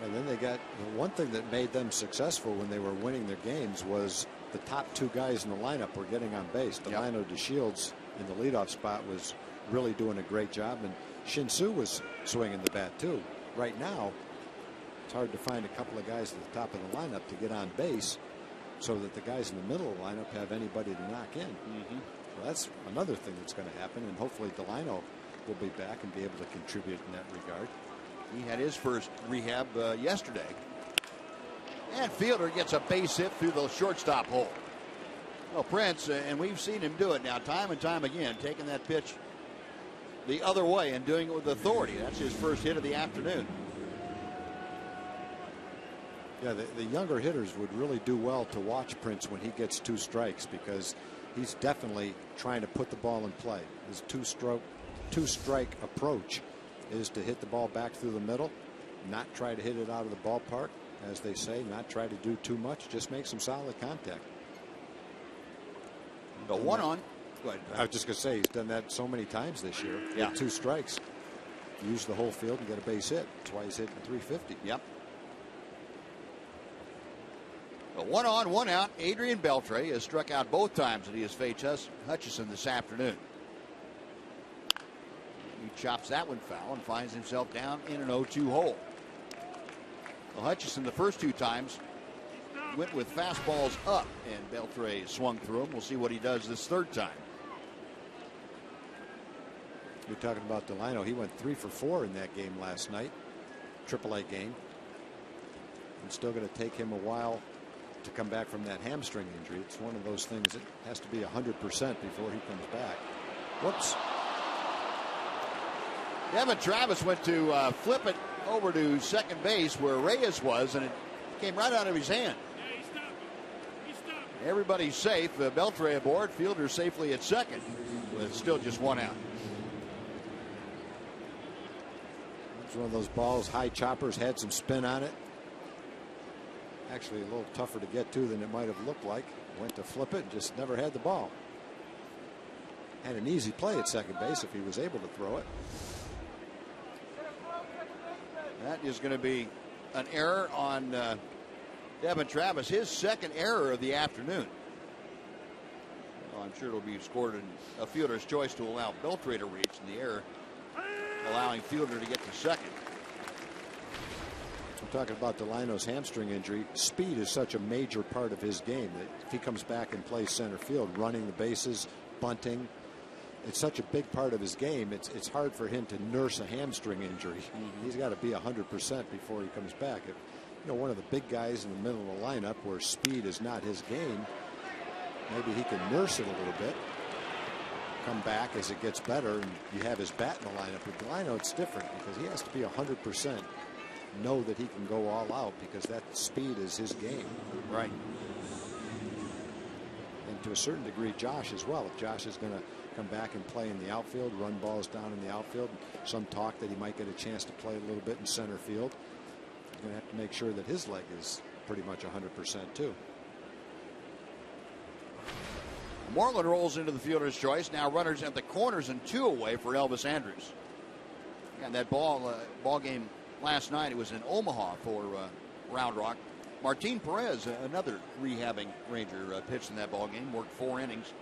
And then they got one thing that made them successful when they were winning their games was the top 2 guys in the lineup were getting on base. Delino DeShields in the leadoff spot was really doing a great job, and Shin-Soo was swinging the bat too. Right now, it's hard to find a couple of guys at the top of the lineup to get on base so that the guys in the middle of the lineup have anybody to knock in. So that's another thing that's going to happen, and hopefully Delino will be back and be able to contribute in that regard. He had his first rehab yesterday. And Fielder gets a base hit through the shortstop hole. Well, Prince, and we've seen him do it now time and time again, taking that pitch the other way and doing it with authority. That's his first hit of the afternoon. Yeah, the younger hitters would really do well to watch Prince when he gets 2 strikes, because he's definitely trying to put the ball in play. His two-strike approach is to hit the ball back through the middle, not try to hit it out of the ballpark, as they say, not try to do too much, just make some solid contact. The 1 on. Go ahead. I was just going to say, he's done that so many times this year. Yeah. With 2 strikes. Use the whole field and get a base hit. That's why he's hitting 350. Yep. A 1 on, 1 out. Adrian Beltre has struck out both times that he has faced Hutchison this afternoon. He chops that one foul and finds himself down in an 0-2 hole. Well, Hutchison the first 2 times went with fastballs up, and Beltre swung through him. We'll see what he does this 3rd time. You're talking about Delino. He went 3 for 4 in that game last night, AAA game. It's still going to take him a while to come back from that hamstring injury. It's one of those things that has to be 100% before he comes back. Whoops. Devin Travis went to flip it over to second base where Reyes was, and it came right out of his hand. Everybody's safe. Beltre aboard. Fielder safely at second, with still just 1 out. It's one of those balls, high choppers, had some spin on it. Actually a little tougher to get to than it might have looked like. Went to flip it and just never had the ball. Had an easy play at second base if he was able to throw it. That is going to be an error on Devin Travis, his 2nd error of the afternoon. Well, I'm sure it'll be scored in a fielder's choice to allow Beltre to reach, and the error allowing Fielder to get to second. I'm talking about Delino's hamstring injury. Speed is such a major part of his game that if he comes back and plays center field, running the bases, bunting, it's such a big part of his game. It's hard for him to nurse a hamstring injury. He's got to be 100% before he comes back. If, one of the big guys in the middle of the lineup where speed is not his game, maybe he can nurse it a little bit, come back as it gets better, and you have his bat in the lineup. With Delino, it's different because he has to be 100%. Know that he can go all out because that speed is his game. Right. And to a certain degree, Josh as well. If Josh is going to come back and play in the outfield, run balls down in the outfield. Some talk that he might get a chance to play a little bit in center field. He's going to have to make sure that his leg is pretty much 100% too. Moreland rolls into the fielder's choice. Now runners at the corners and 2 away for Elvis Andrus. And that ball game last night, it was in Omaha for Round Rock. Martin Perez, another rehabbing Ranger, pitched in that ball game. Worked 4 innings,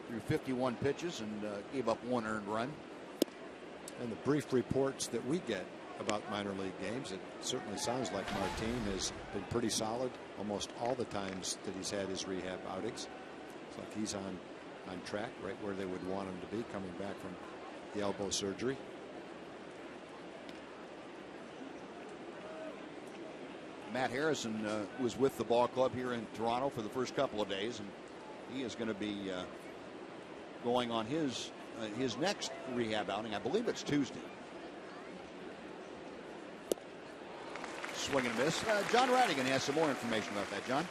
threw 51 pitches, and gave up 1 earned run. And the brief reports that we get about minor league games, it certainly sounds like Martin has been pretty solid almost all the times that he's had his rehab outings. It's like he's on track, right where they would want him to be, coming back from the elbow surgery. Matt Harrison was with the ball club here in Toronto for the first couple of days, and he is going to be going on his next rehab outing. I believe it's Tuesday. Swing and a miss. John Radigan has some more information about that. John?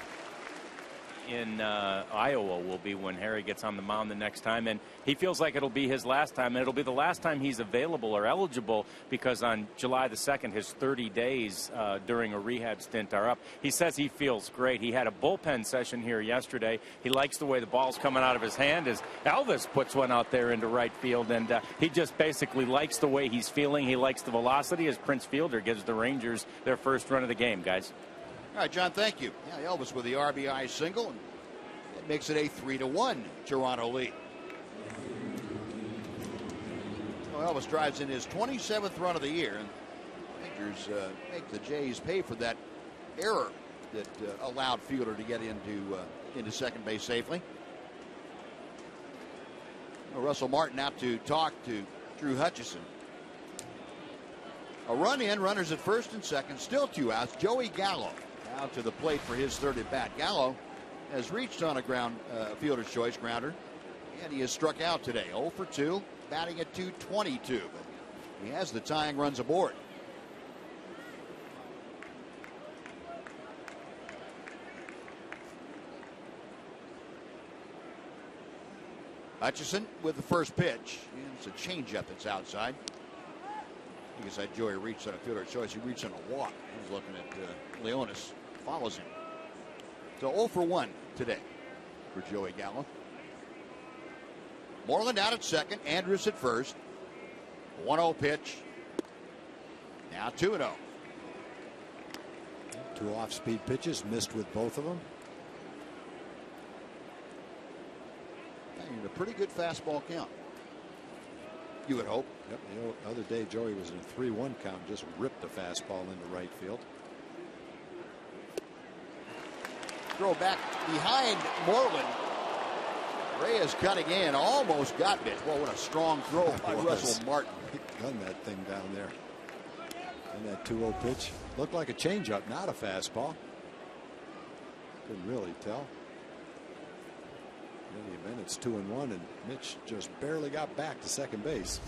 In Iowa will be when Harry gets on the mound the next time, and he feels like it'll be his last time, and it'll be the last time he's available or eligible, because on July the 2nd his 30 days during a rehab stint are up. He says he feels great. He had a bullpen session here yesterday. He likes the way the ball's coming out of his hand as Elvis puts one out there into right field, and he just basically likes the way he's feeling. He likes the velocity as Prince Fielder gives the Rangers their first run of the game, guys. All right, John, thank you. Yeah, Elvis with the RBI single, and it makes it a 3-1 Toronto lead. Well, Elvis drives in his 27th run of the year, and Rangers make the Jays pay for that error that allowed Fielder to get into second base safely. Well, Russell Martin out to talk to Drew Hutchison. A run in, runners at first and second, still 2 outs. Joey Gallo out to the plate for his 3rd at bat. Gallo has reached on a fielder's choice grounder, and he has struck out today. 0 for 2, batting at .222, but he has the tying runs aboard. Hutchison with the first pitch. It's a changeup that's outside. I guess that Joey reached on a fielder's choice. He reached on a walk. He's looking at Leonis. Follows him. So 0 for 1 today for Joey Gallo. Moreland out at second. Andrus at first. 1-0 pitch. Now 2-0. 2 off-speed pitches, missed with both of them. And a pretty good fastball count, you would hope. Yep. The other day Joey was in a 3-1 count, just ripped a fastball into right field. Throw back behind Moreland. Reyes cutting in, almost got bit. Well, what a strong throw by Russell Martin. He gunned that thing down there. And that 2-0 pitch looked like a changeup, not a fastball. Couldn't really tell. In any event, it's 2-1, and Mitch just barely got back to second base.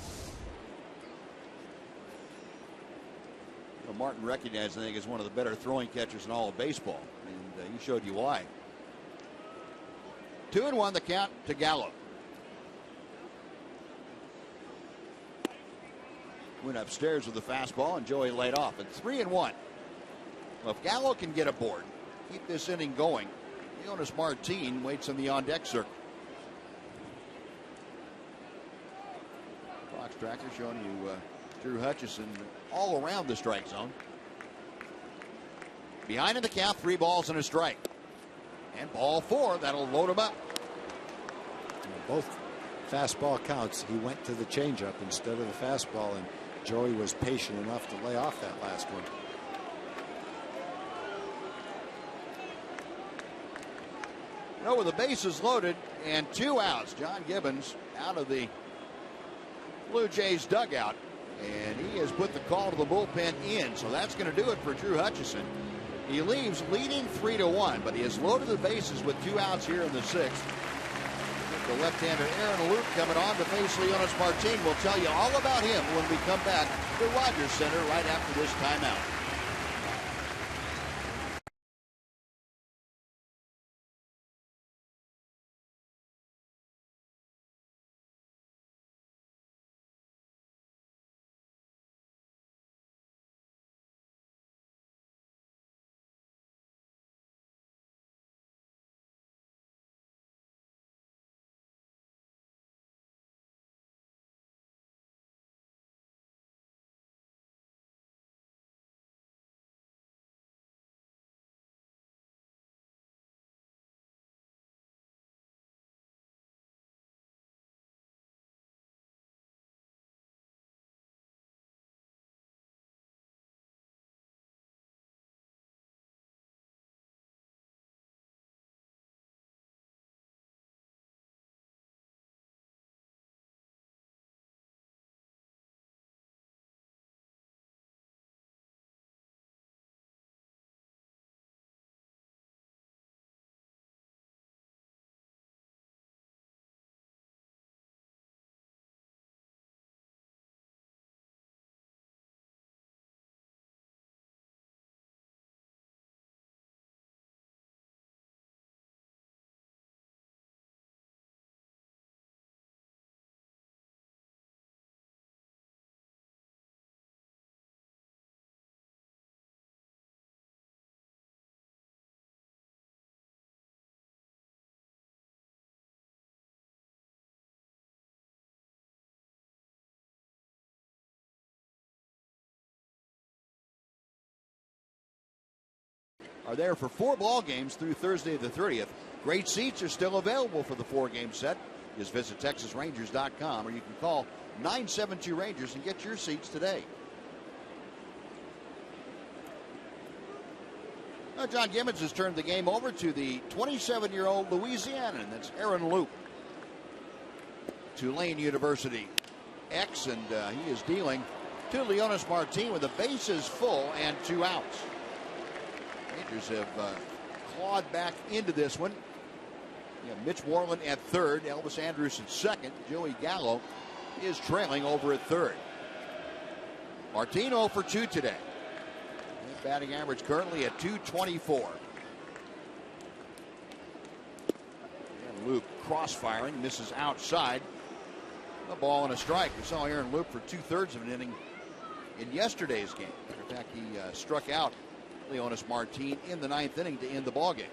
Well, Martin recognized, I think, as one of the better throwing catchers in all of baseball, and he showed you why. 2-1 the count to Gallo. Went upstairs with the fastball, and Joey laid off. And 3-1. Well, if Gallo can get aboard, keep this inning going, Leonis Martin waits on the on-deck circle. Fox tracker showing you Drew Hutchison all around the strike zone. Behind in the count, 3 balls and a strike. And ball 4, that'll load him up. Both fastball counts, he went to the changeup instead of the fastball, and Joey was patient enough to lay off that last one. With the bases loaded and 2 outs, John Gibbons out of the Blue Jays dugout, and he has put the call to the bullpen in. So that's going to do it for Drew Hutchison. He leaves leading 3-1, but he has loaded the bases with 2 outs here in the 6th. The left-hander Aaron Luke coming on to face Leonis Martin. We'll tell you all about him when we come back to Rogers Center right after this timeout. are there for 4 ball games through Thursday the 30th. Great seats are still available for the 4-game set. Just visit TexasRangers.com, or you can call 972 Rangers and get your seats today. Now, John Gibbons has turned the game over to the 27-year-old Louisianan. That's Aaron Loop. Tulane University X, and he is dealing to Leonis Martin with the bases full and 2 outs. Rangers have clawed back into this one. You have Mitch Moreland at third, Elvis Andrus at second. Joey Gallo is trailing over at third. Martin 0 for 2 today. His batting average currently at .224. And Luke cross-firing, misses outside. A ball and a strike. We saw Aaron Loop for 2/3 of an inning in yesterday's game. In fact, he struck out Leonis Martin in the 9th inning to end the ball game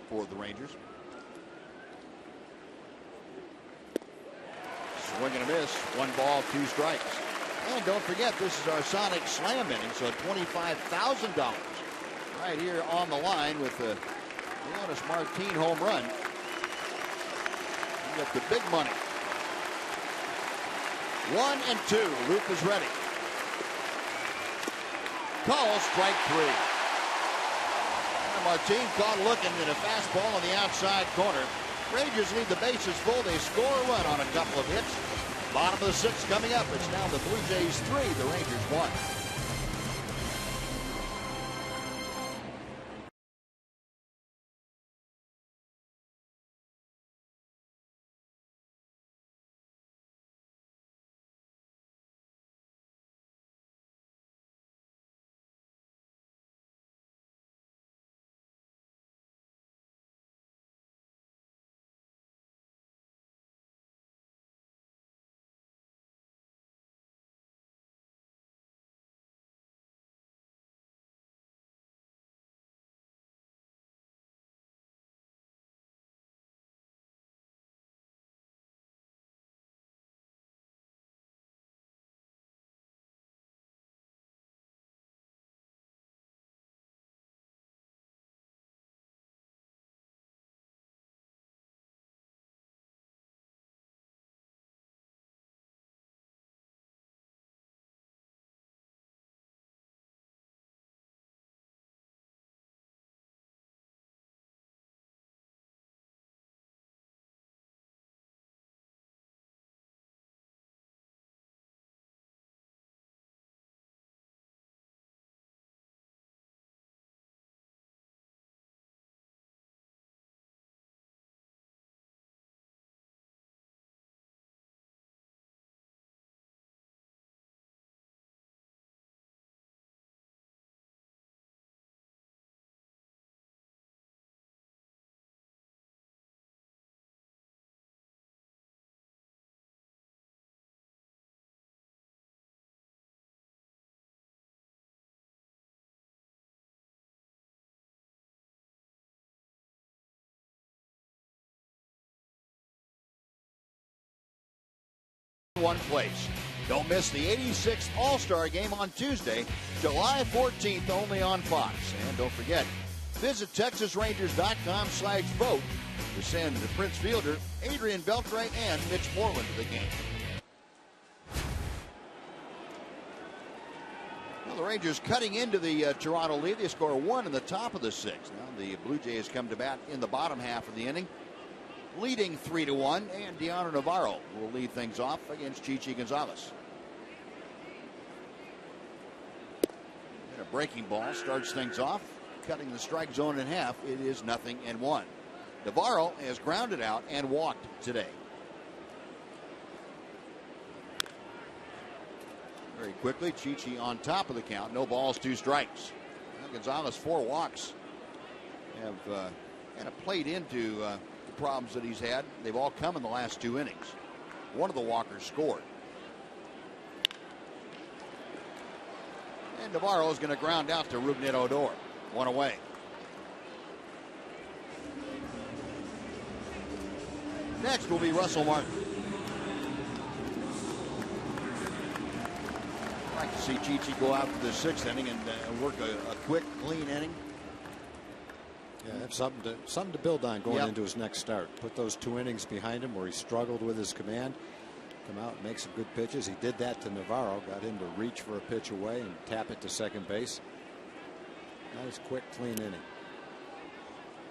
for the Rangers. Swing and a miss. 1 ball, 2 strikes. And don't forget, this is our Sonic Slam inning, so $25,000 right here on the line with the Leonis Martin home run. You got the big money. 1 and 2. Luke is ready. Call strike 3. And Martin caught looking at a fastball on the outside corner. Rangers leave the bases full. They score a run on a couple of hits. Bottom of the 6th coming up. It's now the Blue Jays 3, the Rangers 1. One place. Don't miss the 86th All-Star Game on Tuesday, July 14th, only on Fox. And don't forget, visit TexasRangers.com/vote to send the Prince Fielder, Adrian Beltre, and Mitch Moreland to the game. Well, the Rangers cutting into the Toronto lead. They score 1 in the top of the 6th. Now the Blue Jays come to bat in the bottom half of the inning, leading 3-1, and Deanna Navarro will lead things off against Chichi Gonzalez. And a breaking ball starts things off, cutting the strike zone in half. It is 0-1. Navarro has grounded out and walked today. Very quickly, Chichi on top of the count. No balls, 2 strikes. Now Gonzalez, 4 walks have kind of played into the problems that he's had. They've all come in the last 2 innings. One of the walkers scored. And Navarro is going to ground out to Rougned Odor. 1 away. Next will be Russell Martin. I'd like to see Chichi go out for the 6th inning and work a quick, clean inning. Yeah, have something to build on going into his next start. Put those 2 innings behind him where he struggled with his command. Come out and make some good pitches. He did that to Navarro. Got him to reach for a pitch away and tap it to second base. Nice, quick, clean inning.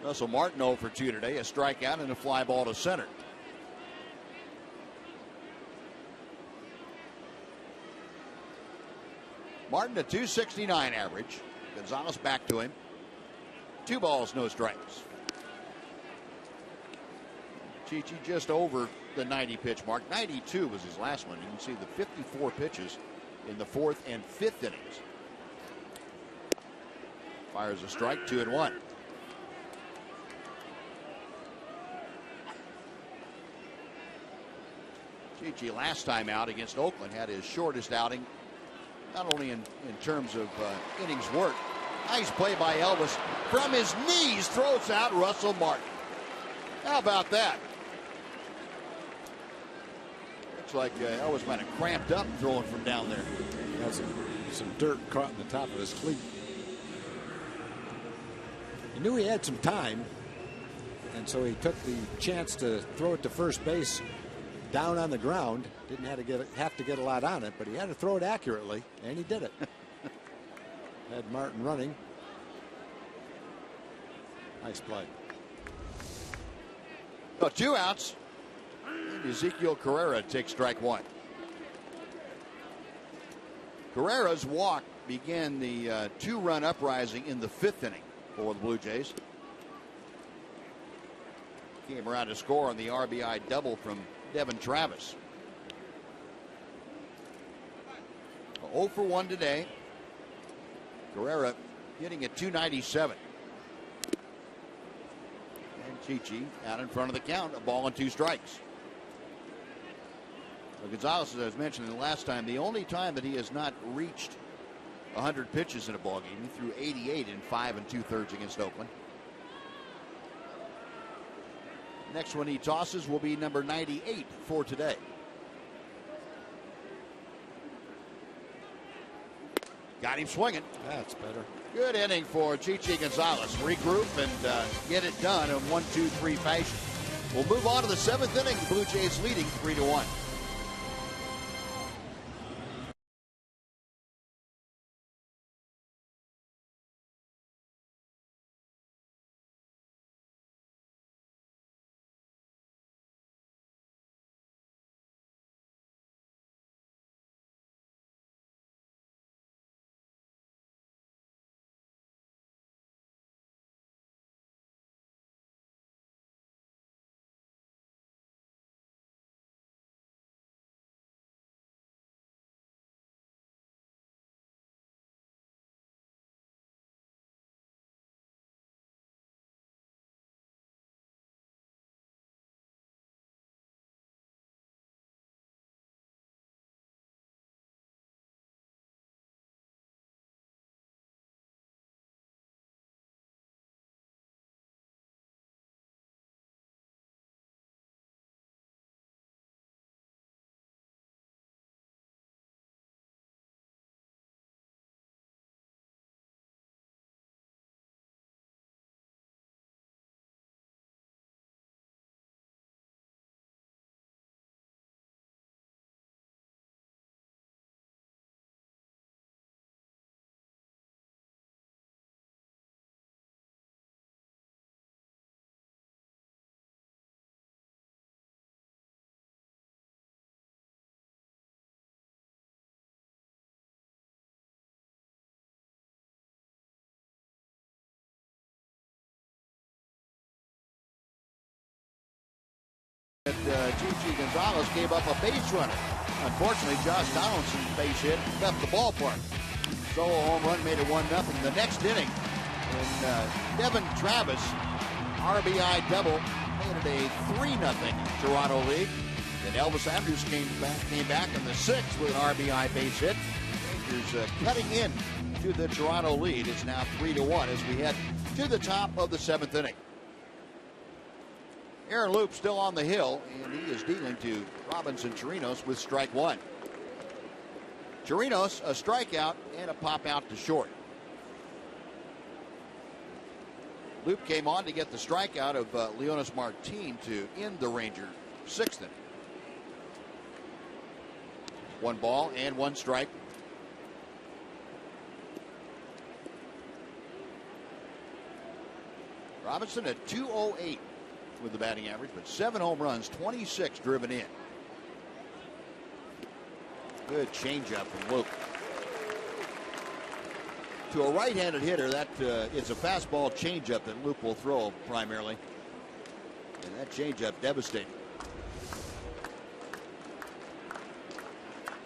Russell Martin 0 for 2 today. A strikeout and a fly ball to center. Martin a .269 average. Gonzalez back to him. 2 balls, no strikes. Chichi just over the 90 pitch mark. 92 was his last one. You can see the 54 pitches in the 4th and 5th innings. Fires a strike, 2-1. Chichi last time out against Oakland had his shortest outing, not only in terms of innings worked. Nice play by Elvis. From his knees, throws out Russell Martin. How about that? Looks like Elvis might have cramped up throwing from down there. Got some dirt caught in the top of his cleat. He knew he had some time, and so he took the chance to throw it to first base down on the ground. Didn't have to get a lot on it, but he had to throw it accurately, and he did it. Had Martin running. Nice play. So 2 outs. And Ezekiel Carrera takes strike 1. Carrera's walk began the 2-run uprising in the 5th inning for the Blue Jays. Came around to score on the RBI double from Devin Travis. 0 for 1 today. Carrera hitting at .297. And Chichi out in front of the count. A ball and 2 strikes. Well, Gonzalez, as I was mentioning the last time, the only time that he has not reached 100 pitches in a ball game, he threw 88 in 5 2/3 against Oakland. Next one he tosses will be number 98 for today. Got him swinging. That's better. Good inning for Chichi Gonzalez. Regroup and get it done in 1-2-3 fashion. We'll move on to the 7th inning. Blue Jays leading 3-1. Chichi Gonzalez gave up a base runner. Unfortunately, Josh Donaldson's base hit left the ballpark. Solo home run made it 1-0. The next inning, and Devin Travis RBI double made it a 3-0 Toronto lead. Then Elvis Andrus came back in the 6th with an RBI base hit. Rangers cutting in to the Toronto lead. It's now 3-1 as we head to the top of the 7th inning. Aaron Loup still on the hill, and he is dealing to Robinson Chirinos with strike 1. Chirinos, a strikeout and a pop out to short. Loup came on to get the strikeout of Leonis Martin to end the Ranger 6th inning. 1 ball and 1 strike. Robinson at .208 with the batting average, but 7 home runs, 26 driven in. Good changeup from Loup. To a right-handed hitter, that it's a fastball changeup that Loup will throw primarily. And that changeup devastating.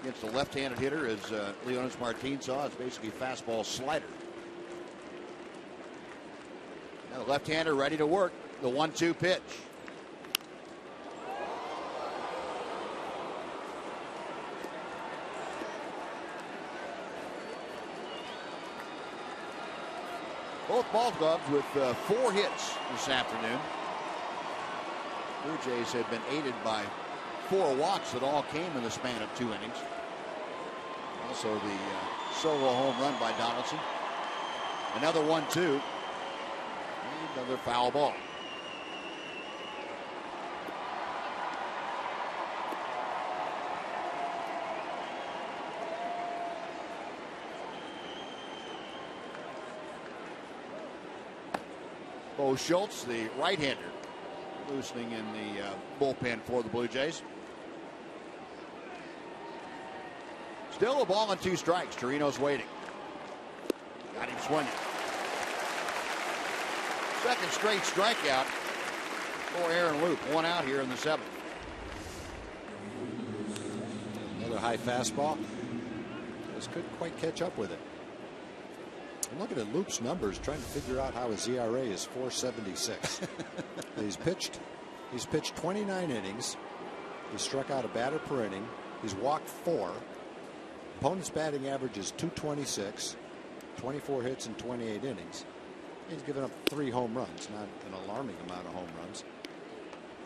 Against a left-handed hitter, as Leonis Martin saw, it's basically fastball slider. Now the left-hander ready to work. The 1-2 pitch. Both ball clubs with 4 hits this afternoon. Blue Jays have been aided by 4 walks that all came in the span of 2 innings. Also the solo home run by Donaldson. Another 1-2. Another foul ball. Bo Schultz, the right-hander, loosening in the bullpen for the Blue Jays. Still a ball and 2 strikes. Torino's waiting. Got him swinging. Second straight strikeout for Aaron Loup. 1 out here in the 7th. Another high fastball. Just couldn't quite catch up with it. I'm looking at Loup's numbers, trying to figure out how his ERA is 4.76. He's pitched 29 innings. He struck out a batter per inning. He's walked 4. Opponent's batting average is .226. 24 hits in 28 innings. He's given up 3 home runs, not an alarming amount of home runs.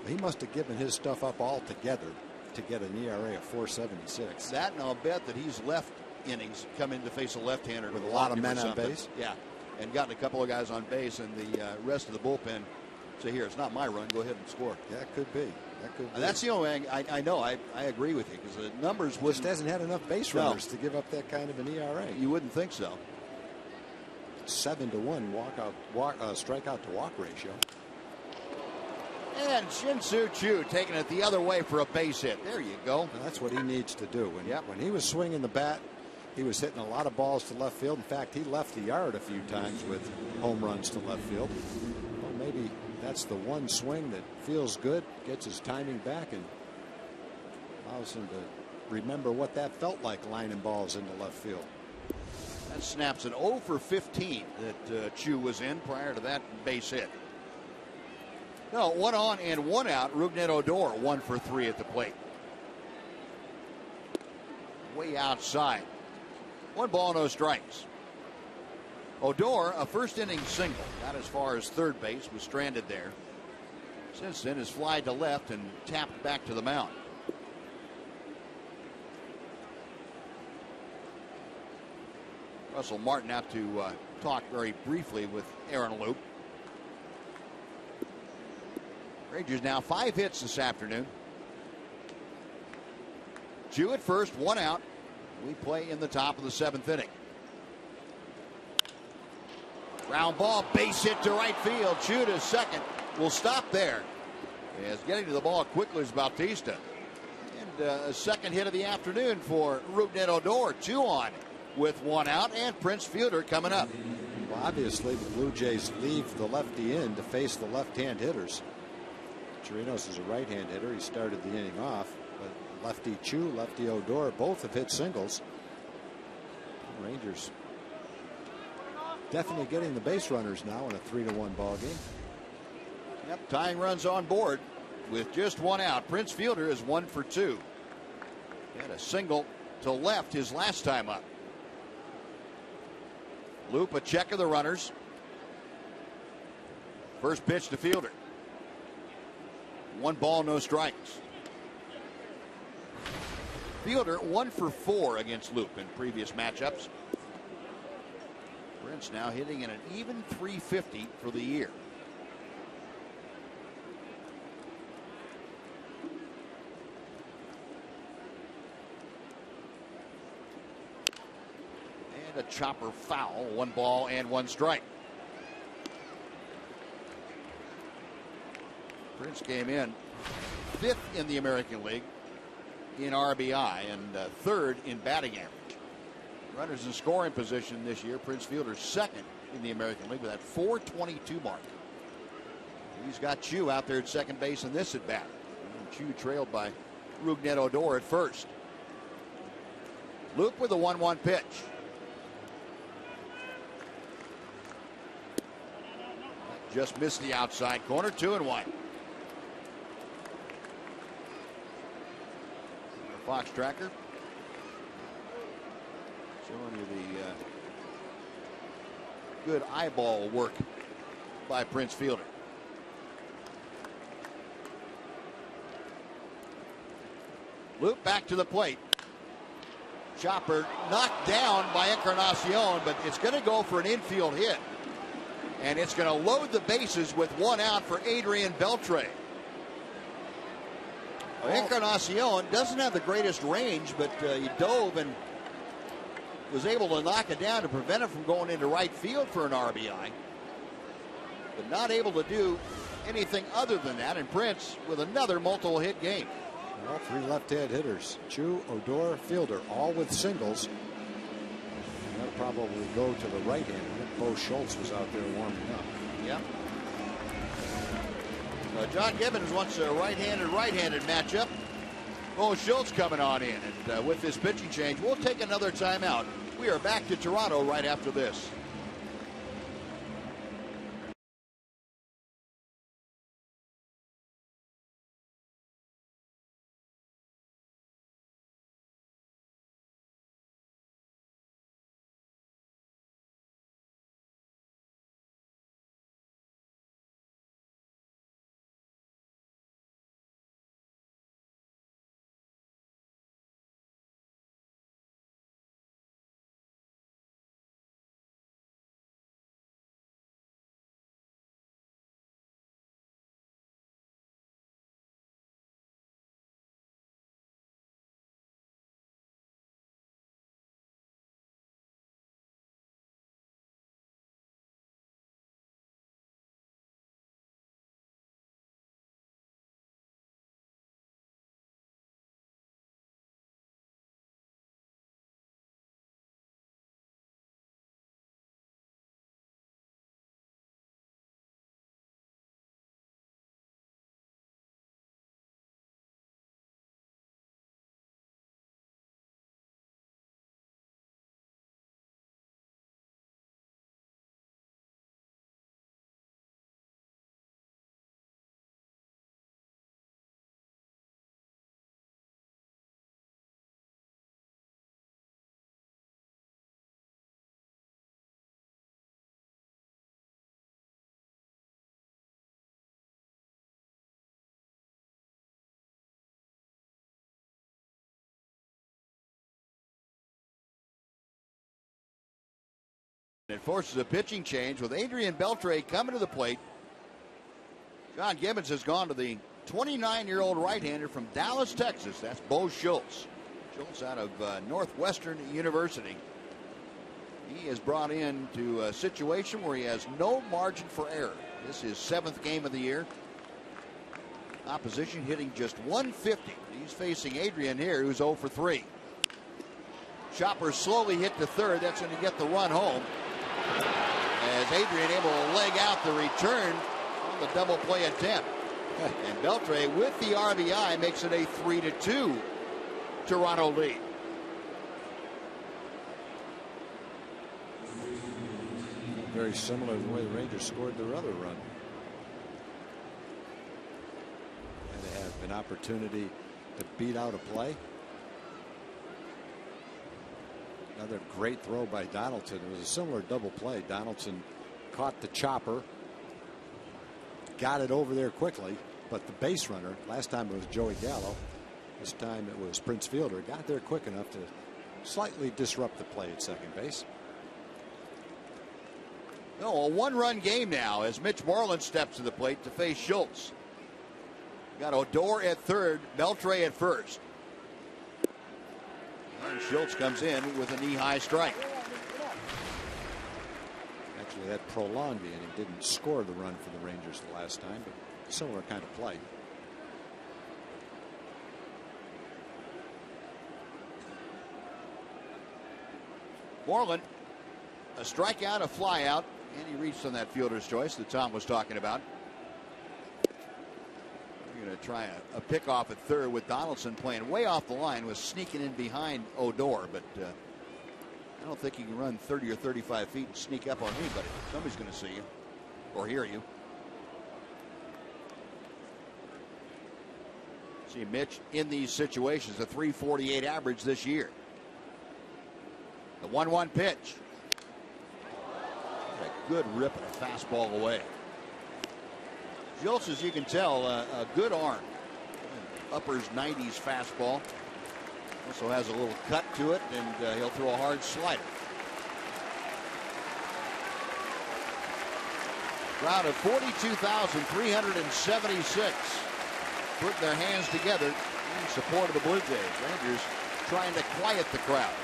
He must have given his stuff up altogether to get an ERA of 4.76. That, and I'll bet that he's left innings come in to face a left-hander with a lot of men on base. Yeah, and gotten a couple of guys on base, and the rest of the bullpen say, here, it's not my run, go ahead and score. Yeah, it could be. That could be. That's the only thing I know. I agree with you, because the numbers just hasn't had enough base runners to give up that kind of an ERA. You wouldn't think so. 7-to-1 strikeout to walk ratio. And Shin-Soo Choo taking it the other way for a base hit. There you go. And that's what he needs to do. When he was swinging the bat, he was hitting a lot of balls to left field. In fact, he left the yard a few times with home runs to left field. Well, maybe that's the one swing that feels good, gets his timing back, and allows him to remember what that felt like, lining balls into left field. That snaps an 0 for 15 that Choo was in prior to that base hit. No, 1 on and 1 out. Rougned Odor 1 for 3 at the plate. Way outside. 1 ball, no strikes. Odor, a first inning single, got as far as third base, was stranded there. Since then has flied to left and tapped back to the mound. Russell Martin out to talk very briefly with Aaron Loup. Rangers now 5 hits this afternoon. Choo at first, 1 out. We play in the top of the 7th inning. Ground ball, base hit to right field. Choo to second. Will stop there. As getting to the ball quickly is Bautista. And a second hit of the afternoon for Rougned Odor. 2 on with 1 out, and Prince Fielder coming up. Well, obviously the Blue Jays leave the lefty in to face the left-hand hitters. Chirinos is a right-hand hitter. He started the inning off, but lefty Choo, lefty Odor, both have hit singles. The Rangers definitely getting the base runners now in a 3-1 ball game. Yep, tying runs on board with just 1 out. Prince Fielder is 1 for 2. Had a single to left his last time up. Loup a check of the runners. First pitch to Fielder. 1 ball, no strikes. Fielder 1 for 4 against Loup in previous matchups. Prince now hitting in an even .350 for the year. And a chopper foul. 1 ball and 1 strike. Prince came in 5th in the American League in RBI and 3rd in batting average. Runners in scoring position this year. Prince Fielder 2nd in the American League with that .422 mark. He's got Chu out there at second base in this at bat. Chu trailed by Rougned Odor at first. Luke with a 1-1 pitch. Just missed the outside corner. 2-1. Fox tracker showing you the good eyeball work by Prince Fielder. Luke back to the plate. Chopper knocked down by Encarnacion, but it's going to go for an infield hit. And it's going to load the bases with 1 out for Adrian Beltre. Encarnacion doesn't have the greatest range, but he dove and was able to knock it down to prevent it from going into right field for an RBI. But not able to do anything other than that. And Prince with another multiple hit game. Well, 3 left-hand hitters, Chu, Odor, Fielder, all with singles. And they'll probably go to the right hand. Bo Schultz was out there warming up. Yeah. John Gibbons wants a right-handed matchup. Bo Schultz coming on in. And with this pitching change, we'll take another timeout. We are back to Toronto right after this. It forces a pitching change with Adrian Beltre coming to the plate. John Gibbons has gone to the 29-year-old right-hander from Dallas, Texas. That's Bo Schultz. Schultz out of Northwestern University. He is brought into a situation where he has no margin for error. This is 7th game of the year. Opposition hitting just 150. He's facing Adrian here, who's 0 for 3. Chopper slowly hit to third. That's going to get the run home. As Adrian able to leg out the return on the double play attempt. And Beltre with the RBI makes it a 3-2 Toronto lead. Very similar to the way the Rangers scored their other run. And they have an opportunity to beat out a play. Another great throw by Donaldson. It was a similar double play. Donaldson caught the chopper, got it over there quickly, but the base runner, last time it was Joey Gallo, this time it was Prince Fielder, got there quick enough to slightly disrupt the play at second base. No, a one-run game now as Mitch Moreland steps to the plate to face Schultz. Got Odor at third, Beltre at first. And Schultz comes in with a knee-high strike. Actually, that prolonged the inning. Didn't score the run for the Rangers the last time, but similar kind of play. Moreland, a strikeout, a flyout, and he reached on that fielder's choice that Tom was talking about. We're going to try a pickoff at third with Donaldson playing way off the line, was sneaking in behind Odor, but I don't think he can run 30 or 35 feet and sneak up on anybody. Somebody's going to see you or hear you. See Mitch in these situations, a .348 average this year. The 1-1 pitch. A good rip and a fastball away. Schultz, as you can tell, a good arm. Uppers 90s fastball. Also has a little cut to it, and he'll throw a hard slider. Crowd of 42,376 putting their hands together in support of the Blue Jays. Rangers trying to quiet the crowd.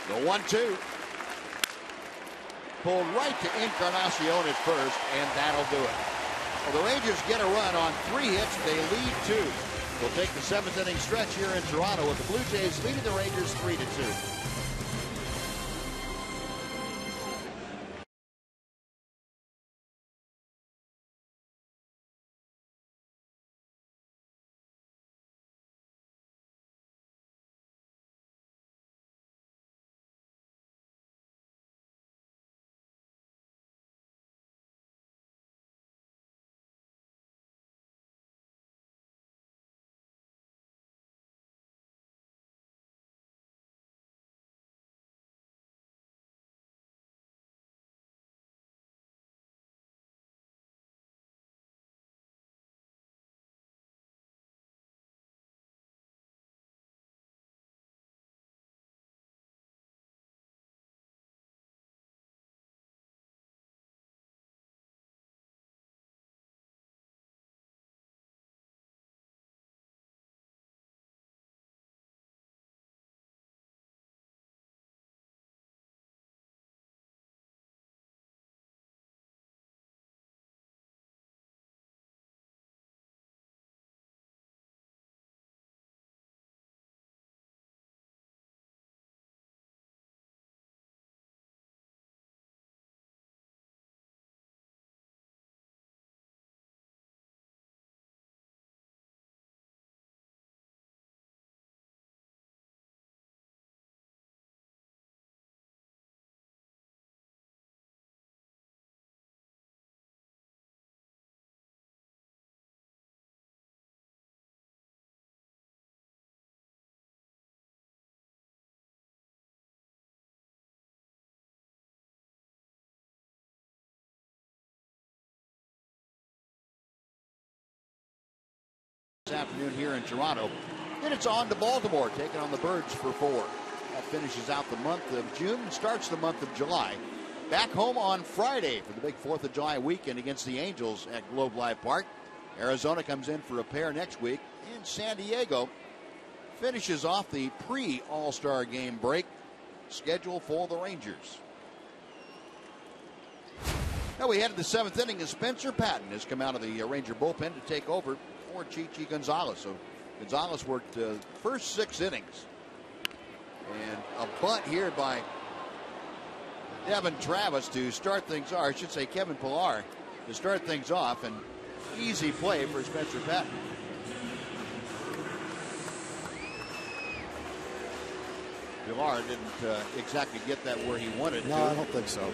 The 1-2. Pulled right to Encarnacion at first, and that'll do it. Well, the Rangers get a run on 3 hits. They lead 2. We'll take the 7th inning stretch here in Toronto with the Blue Jays leading the Rangers 3-2. This afternoon here in Toronto. Then it's on to Baltimore, taking on the Birds for 4. That finishes out the month of June and starts the month of July. Back home on Friday for the big 4th of July weekend against the Angels at Globe Life Park. Arizona comes in for a pair next week. And San Diego finishes off the pre-All-Star game break scheduled for the Rangers. Now we head to the 7th inning, and Spencer Patton has come out of the Ranger bullpen to take over for Chichi Gonzalez. So Gonzalez worked first 6 innings. And a bunt here by Devin Travis to start things off. I should say Kevin Pillar to start things off. And easy play for Spencer Patton. Pillar didn't exactly get that where he wanted to. No, I don't think so.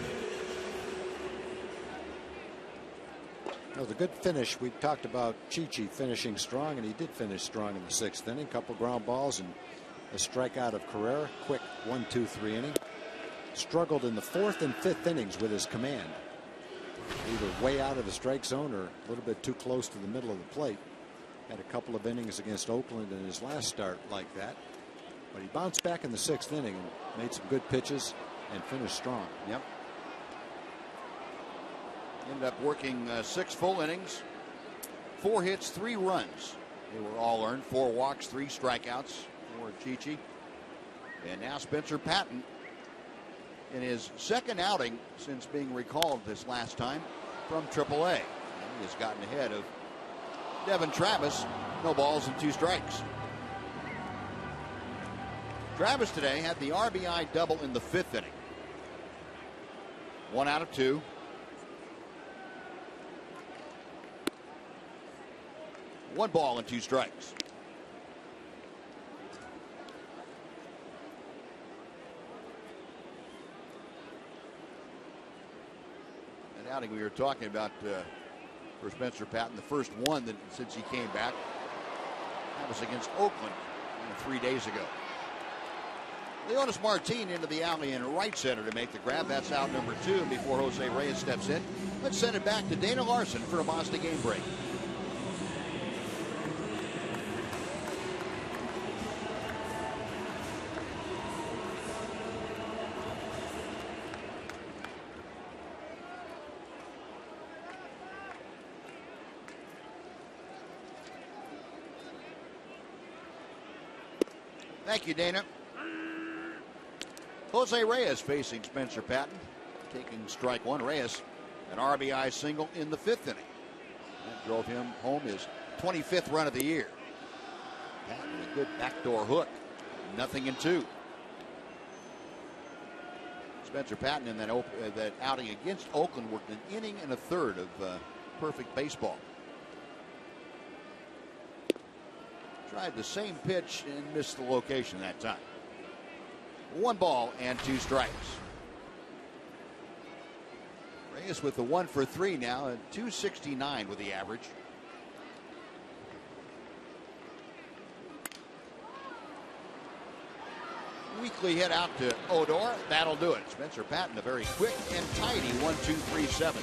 It was a good finish. We talked about Chichi finishing strong, and he did finish strong in the 6th inning. Couple ground balls and a strikeout of Carrera. Quick 1-2-3 inning. Struggled in the 4th and 5th innings with his command. Either way out of the strike zone or a little bit too close to the middle of the plate. Had a couple of innings against Oakland in his last start like that. But he bounced back in the 6th inning and made some good pitches. and finish strong. Yep. Ended up working 6 full innings, 4 hits, 3 runs. They were all earned. 4 walks, 3 strikeouts for Chichi. And now Spencer Patton in his second outing since being recalled this last time from AAA. And he has gotten ahead of Devin Travis. No balls and 2 strikes. Travis today had the RBI double in the 5th inning. 1 out of 2. One ball and 2 strikes. An outing we were talking about for Spencer Patton, the first one that since he came back. That was against Oakland 3 days ago. Leonis Martin into the alley in right center to make the grab. That's out number 2. And before Jose Reyes steps in, let's send it back to Dana Larson for a Mazda game break. Thank you, Dana. Jose Reyes facing Spencer Patton, taking strike 1. Reyes, an RBI single in the 5th inning. That drove him home his 25th run of the year. Patton, a good backdoor hook. 0-2. Spencer Patton in that outing against Oakland worked an inning and a third of perfect baseball. Tried the same pitch and missed the location that time. 1 ball and 2 strikes. Reyes with the 1 for 3 now, at 269 with the average. Weakly hit out to Odor. That'll do it. Spencer Patton, a very quick and tidy 1-2-3-7.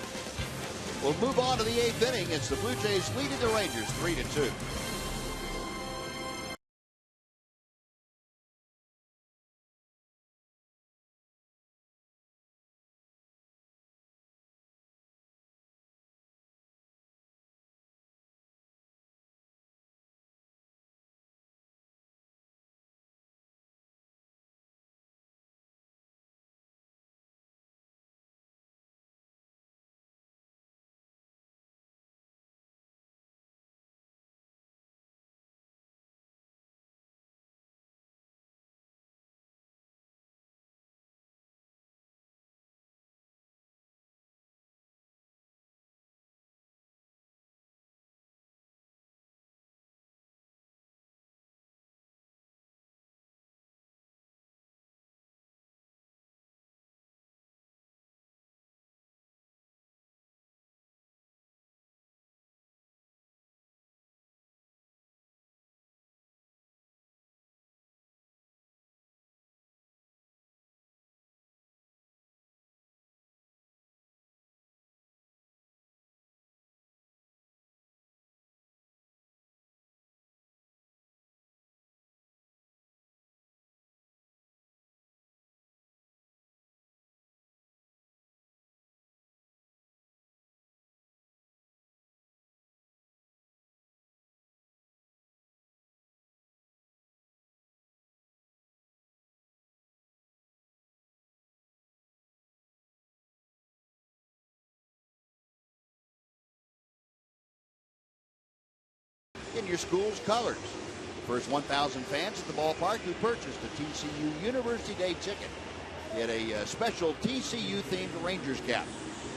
We'll move on to the 8th inning. It's the Blue Jays leading the Rangers 3-2. In your school's colors. The first 1,000 fans at the ballpark who purchased a TCU University Day ticket get a special TCU-themed Rangers cap.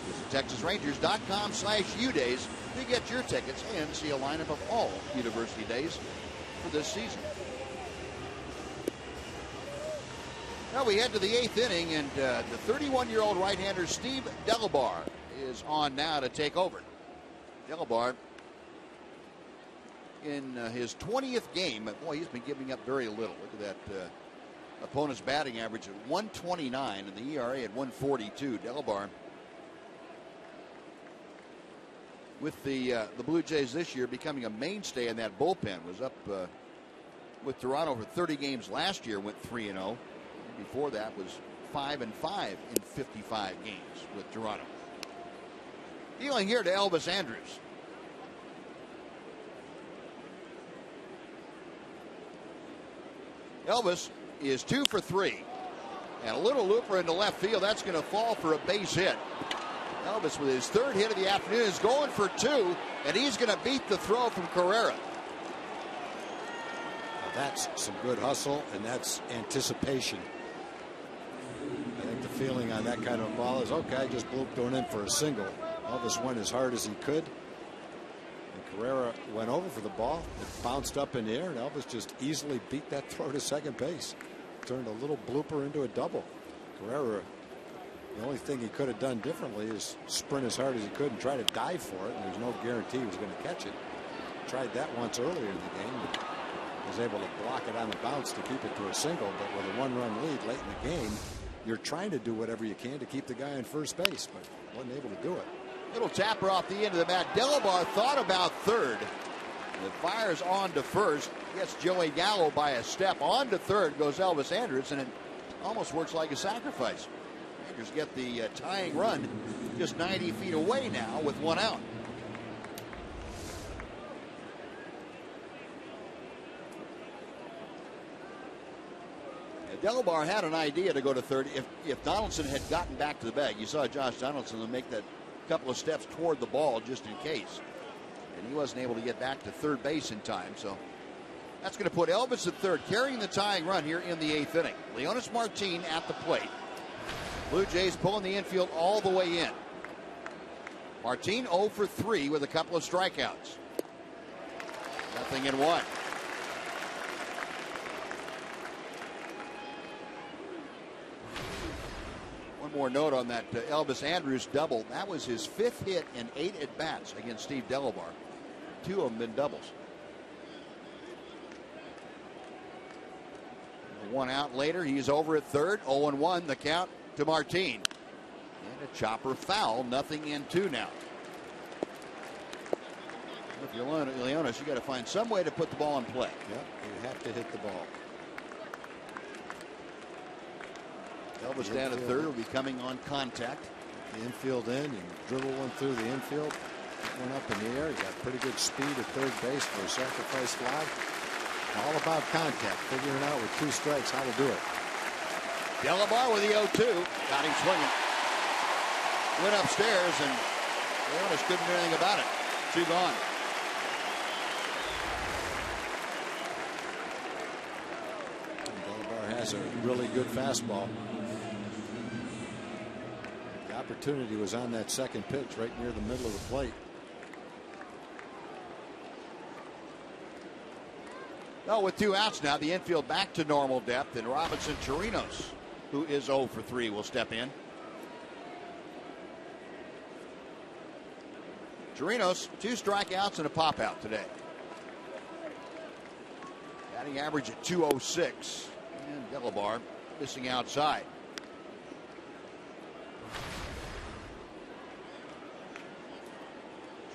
Visit TexasRangers.com/UDays to get your tickets and see a lineup of all University Days for this season. Now we head to the 8th inning, and the 31-year-old right-hander Steve Delabar is on now to take over. Delabar in his 20th game. Boy, he's been giving up very little. Look at that opponent's batting average at 129 and the ERA at 142. Delabar with the Blue Jays this year becoming a mainstay in that bullpen. Was up with Toronto for 30 games last year, went 3-0. Before that was 5-5 in 55 games with Toronto. Dealing here to Elvis Andrus. Elvis is 2 for 3. And a little looper into left field. That's going to fall for a base hit. Elvis, with his 3rd hit of the afternoon, is going for 2, and he's going to beat the throw from Carrera. Now that's some good hustle, and that's anticipation. I think the feeling on that kind of ball is, okay, I just blooped one in for a single. Elvis went as hard as he could. And Carrera went over for the ball. It bounced up in the air, and Elvis just easily beat that throw to second base. Turned a little blooper into a double. Carrera, the only thing he could have done differently is sprint as hard as he could and try to dive for it. And there's no guarantee he was going to catch it. Tried that once earlier in the game, but was able to block it on the bounce to keep it to a single. But with a 1-run lead late in the game, you're trying to do whatever you can to keep the guy in first base, but wasn't able to do it. Little tapper off the end of the bat. Delabar thought about third. It fires on to first. Gets Joey Gallo by a step. On to third goes Elvis Andrus, and it almost works like a sacrifice. Rangers get the tying run just 90 feet away now with 1 out. Delabar had an idea to go to third if Donaldson had gotten back to the bag. You saw Josh Donaldson make that couple of steps toward the ball just in case. And he wasn't able to get back to third base in time. So that's going to put Elvis at third, carrying the tying run here in the 8th inning. Leonys Martin at the plate. Blue Jays pulling the infield all the way in. Martin 0 for 3 with a couple of strikeouts. 0-1. One more note on that Elvis Andrus double. That was his 5th hit in 8 at-bats against Steve Delabar. 2 of them been doubles. 1 out later, he's over at third. 0-1 the count to Martin. And a chopper foul. 0-2 now. If you're Leonys, you got to find some way to put the ball in play. Yep, you have to hit the ball. Elvis down at third will be coming on contact. The infield in, you dribble one through the infield, get one up in the air. You got pretty good speed at third base for a sacrifice fly. All about contact, figuring out with 2 strikes how to do it. Delabar with the 0-2, got him swinging. Went upstairs, and Leonys couldn't do anything about it. 2 gone. Delabar has a really good fastball. Opportunity was on that second pitch right near the middle of the plate. Well, with 2 outs now, the infield back to normal depth, and Robinson Chirinos, who is 0 for 3, will step in. Chirinos, 2 strikeouts and a pop out today. Batting average at .206, and Delabar missing outside.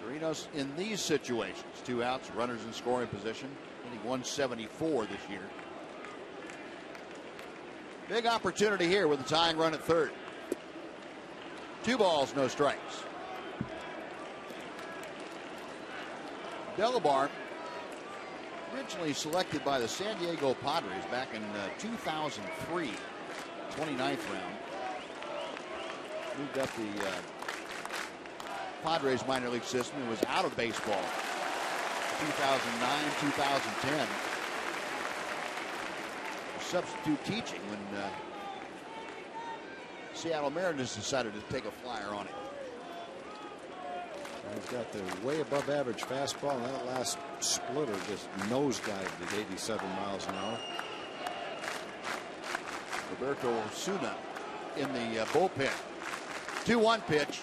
Chirinos in these situations, 2 outs, runners in scoring position, hitting .174 this year. Big opportunity here with the tying run at third. 2 balls, no strikes. Delabar, originally selected by the San Diego Padres back in 2003, 29th round. Moved up the Padres minor league system and was out of baseball 2009, 2010. Substitute teaching when Seattle Mariners decided to take a flyer on him. He's got the way above average fastball, and that last splitter just nosedived at 87 miles an hour. Roberto Osuna in the bullpen. 2-1 pitch.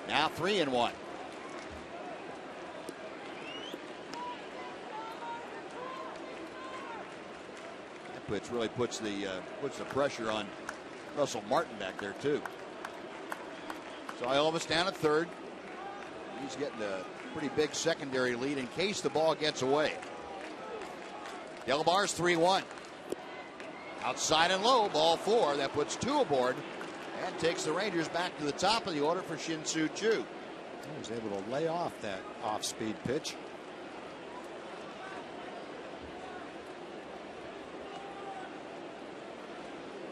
Now 3-1. That pitch really puts the pressure on Russell Martin back there too. So Elvis down at third. He's getting a pretty big secondary lead in case the ball gets away. Delabar's 3-1. Outside and low, ball 4. That puts 2 aboard and takes the Rangers back to the top of the order for Shin-Soo Choo. He was able to lay off that off-speed pitch.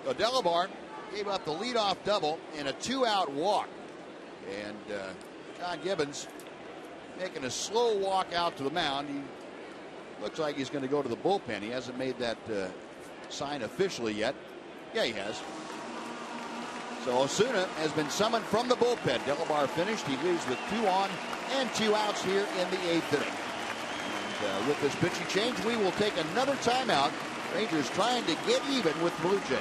Delabar gave up the leadoff double in a 2-out walk. And John Gibbons making a slow walk out to the mound. He looks like he's going to go to the bullpen. He hasn't made that sign officially yet. Yeah, he has. So Osuna has been summoned from the bullpen. Delabar finished. He leaves with 2 on and 2 outs here in the 8th inning. And with this pitching change, we will take another timeout. Rangers trying to get even with Blue Jays.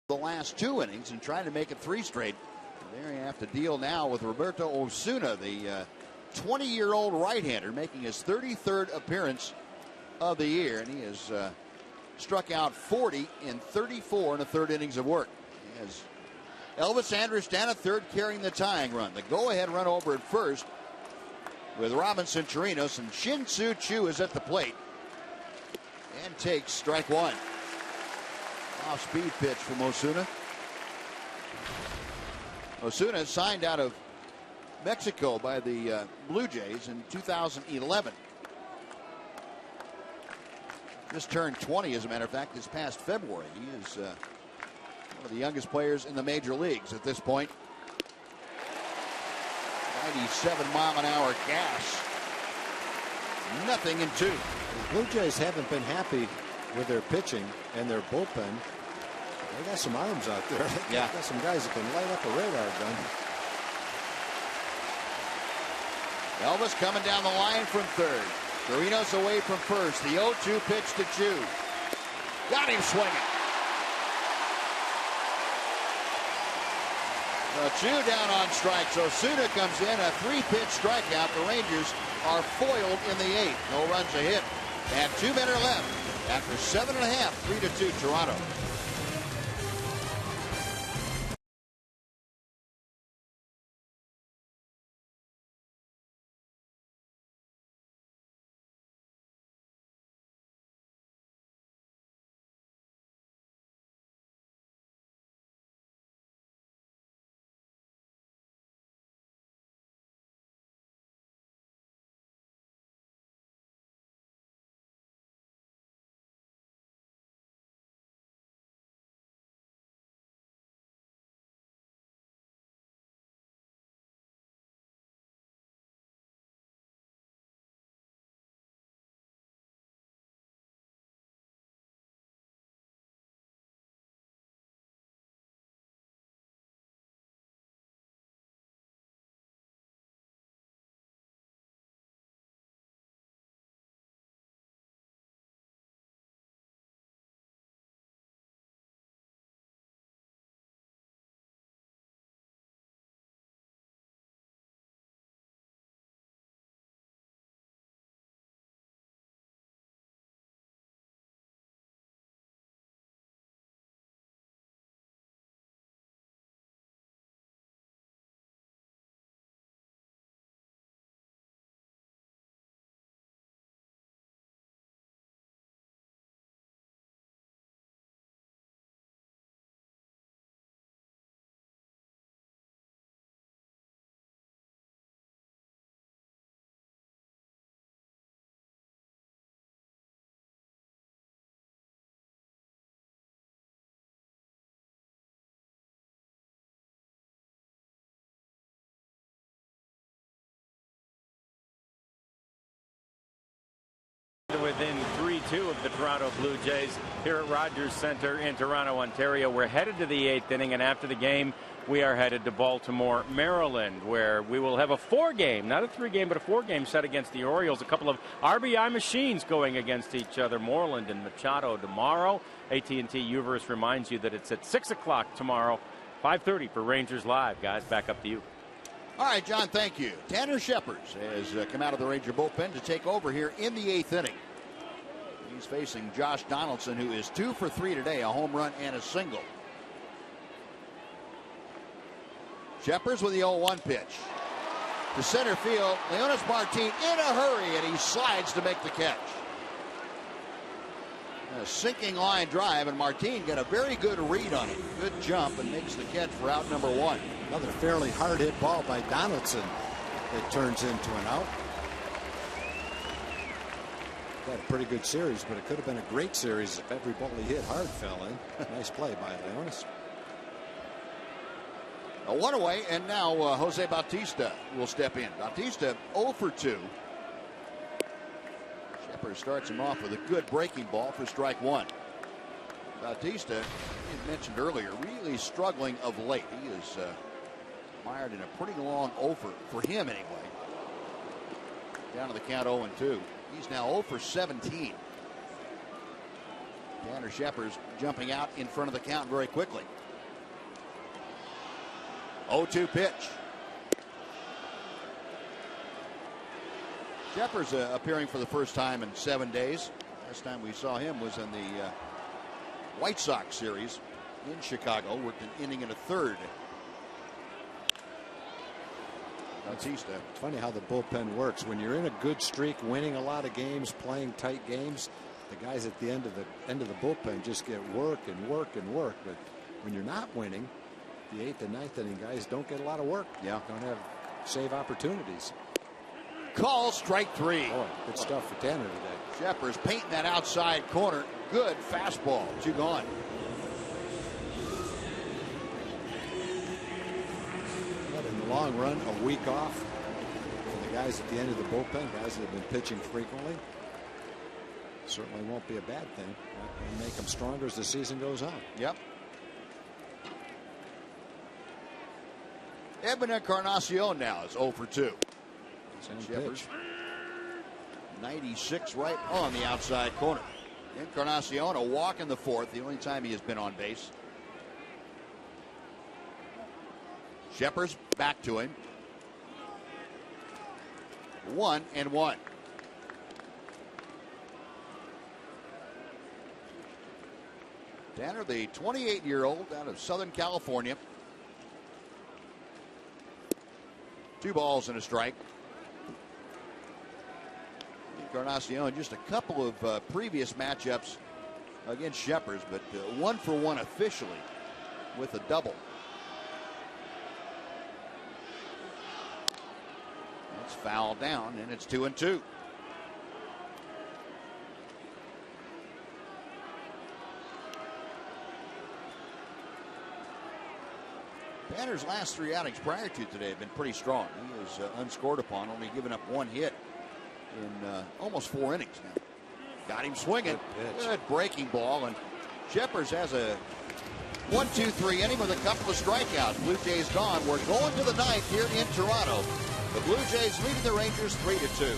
The last 2 innings and trying to make it 3 straight. And there you have to deal now with Roberto Osuna, the 20-year-old right-hander, making his 33rd appearance of the year. And he has struck out 40 in 34 1/3 innings of work. He has Elvis Andrus down at third, carrying the tying run. The go-ahead run over at first with Robinson Chirinos, and Shin-Soo Choo is at the plate and takes strike 1. Off-speed pitch from Osuna. Osuna signed out of Mexico by the Blue Jays in 2011. Just turned 20, as a matter of fact, this past February. He is one of the youngest players in the major leagues at this point. 97-mile-an-hour gas. Nothing in 2. The Blue Jays haven't been happy with their pitching and their bullpen. They got some arms out there. Yeah. Got some guys that can light up a radar gun. Elvis coming down the line from third. Chirinos away from first. The 0-2 pitch to Choo. Got him swinging. Choo down on strikes. Osuna comes in, a 3-pitch strikeout. The Rangers are foiled in the 8th. No runs a hit. And 2 men are left after 7.5, 3-2 Toronto. 2 of the Toronto Blue Jays here at Rogers Center in Toronto, Ontario. We're headed to the 8th inning, and after the game, we are headed to Baltimore, Maryland, where we will have a 4-game, not a 3-game, but a 4-game set against the Orioles. A couple of RBI machines going against each other, Moreland and Machado tomorrow. AT&T Uverse reminds you that it's at 6 o'clock tomorrow, 5:30 for Rangers Live. Guys, back up to you. All right, John, thank you. Tanner Shepard has come out of the Ranger bullpen to take over here in the 8th inning. He's facing Josh Donaldson, who is 2 for 3 today, a home run and a single. Shepard with the 0-1 pitch. To center field, Leonis Martin in a hurry, and he slides to make the catch. A sinking line drive, and Martin got a very good read on it. Good jump, and makes the catch for out number 1. Another fairly hard hit ball by Donaldson that turns into an out. Had a pretty good series, but it could have been a great series if every ball he hit hard fell in. Nice play by Leonis. A 1 away, and now Jose Bautista will step in. Bautista 0 for 2. Shepard starts him off with a good breaking ball for strike 1. Bautista, you mentioned earlier, really struggling of late. He is mired in a pretty long 0 for him anyway. Down to the count 0-2. He's now 0 for 17. Tanner Shepard's jumping out in front of the count very quickly. 0-2 pitch. Shepard's appearing for the first time in 7 days. Last time we saw him was in the White Sox series in Chicago. Worked an inning and a third. Bautista. It's funny how the bullpen works. When you're in a good streak, winning a lot of games, playing tight games, the guys at the end of the bullpen just get work and work and work. But when you're not winning, the 8th and 9th inning guys don't get a lot of work. Yeah. Don't have save opportunities. Call strike 3. Boy, good stuff for Tanner today. Shepard's painting that outside corner. Good fastball. 2 gone. But in the long run, a week off for the guys at the end of the bullpen, guys that have been pitching frequently, certainly won't be a bad thing. It'll make them stronger as the season goes on. Yep. Edwin Encarnacion now is 0 for 2. Same pitch. 96 right on the outside corner. Encarnacion a walk in the 4th, the only time he has been on base. Shepard's back to him. 1-1. Tanner, the 28-year-old out of Southern California. 2 balls and a strike. Encarnacion, just a couple of previous matchups against Shepard, but 1 for 1 officially with a double. That's fouled down, and it's 2-2. Tanner's last 3 outings prior to today have been pretty strong. He is unscored upon, only giving up 1 hit in almost 4 innings now. Got him swinging. Good breaking ball, and Shepard has a 1-2-3 inning with a couple of strikeouts. Blue Jays gone. We're going to the 9th here in Toronto. The Blue Jays leading the Rangers 3-2.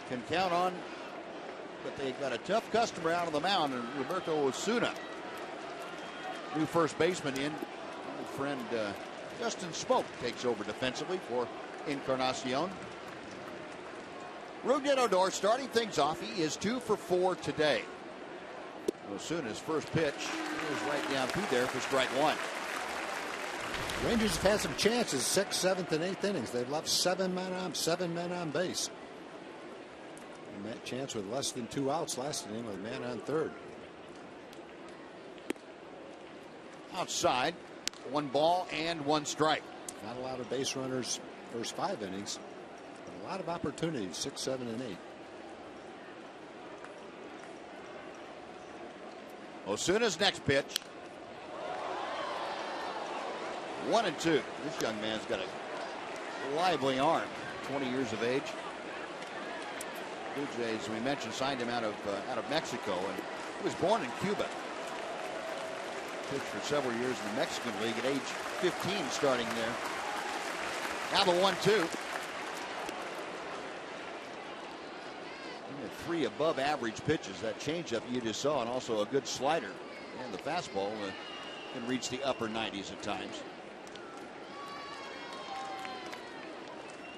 can count on, but they've got a tough customer out on the mound, and Roberto Osuna, new first baseman in. Old friend Justin Smoke takes over defensively for Encarnacion. Rougned Odor starting things off. He is 2 for 4 today. Osuna's first pitch is right down through there for strike one. Rangers have had some chances, 6th, 7th, and 8th innings. They've left 7 men on base. And that chance with less than 2 outs last inning with a man on third. Outside, 1 ball and 1 strike. Not a lot of base runners first 5 innings, but a lot of opportunities, 6, 7, and 8. Osuna's next pitch. 1-2. This young man's got a lively arm. 20 years of age. Blue Jays, we mentioned, signed him out of Mexico, and he was born in Cuba. Pitched for several years in the Mexican League at age 15, starting there. Now the 1-2. He had 3 above average pitches. That changeup you just saw, and also a good slider. And the fastball can reach the upper 90s at times.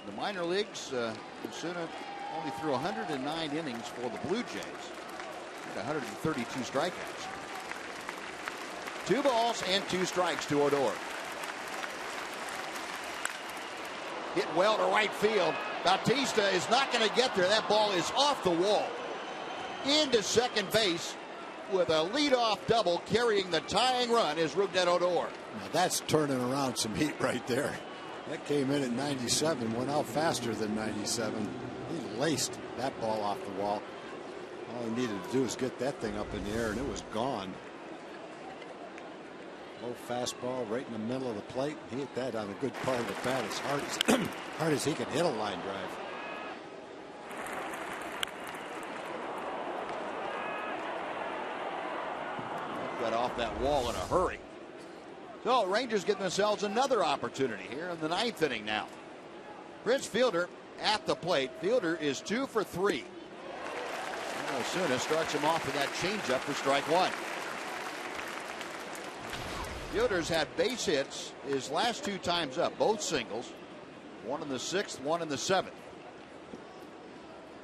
The minor leagues, Osuna only threw 109 innings for the Blue Jays. Had 132 strikeouts. 2 balls and 2 strikes to Odor. Hit well to right field. Bautista is not going to get there. That ball is off the wall. Into second base with a leadoff double, carrying the tying run is Rougned Odor. Now that's turning around some heat right there. That came in at 97, went out faster than 97. He laced that ball off the wall. All he needed to do was get that thing up in the air, and it was gone. Low fastball right in the middle of the plate. He hit that on a good part of the bat as hard as he can hit a line drive. Got off that wall in a hurry. So Rangers get themselves another opportunity here in the 9th inning now. Prince Fielder at the plate. Fielder is 2 for 3. Osuna starts him off with that changeup for strike one. Fielder's had base hits his last 2 times up, both singles. 1 in the 6th, 1 in the 7th.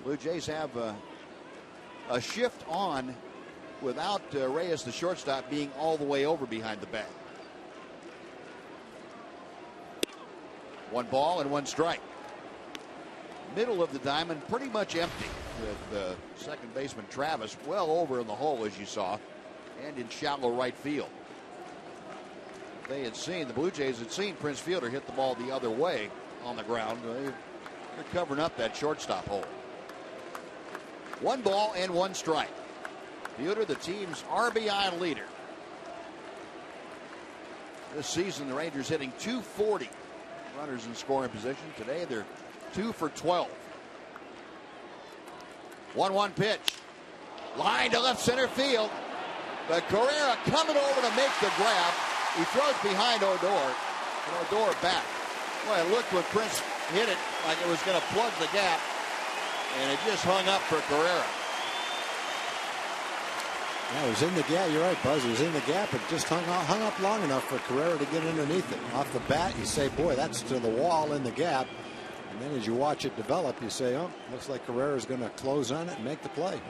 Blue Jays have a shift on without Reyes, the shortstop, being all the way over behind the bat. 1 ball and 1 strike. Middle of the diamond pretty much empty, with second baseman Travis well over in the hole, as you saw, and in shallow right field. The Blue Jays had seen Prince Fielder hit the ball the other way on the ground. They're covering up that shortstop hole. 1 ball and 1 strike. Fielder, the team's RBI leader. This season, the Rangers hitting .240 runners in scoring position. Today, they're 2 for 12. 1-1 pitch. Line to left center field. But Correa coming over to make the grab. He throws behind Odor, and Odor back. Boy, it looked when Prince hit it like it was going to plug the gap, and it just hung up for Correa. Yeah, it was in the gap. You're right, Buzz. It was in the gap. It just hung up long enough for Correa to get underneath it. Off the bat, you say, boy, that's to the wall in the gap. And then as you watch it develop, you say, oh, looks like Correa's going to close on it and make the play.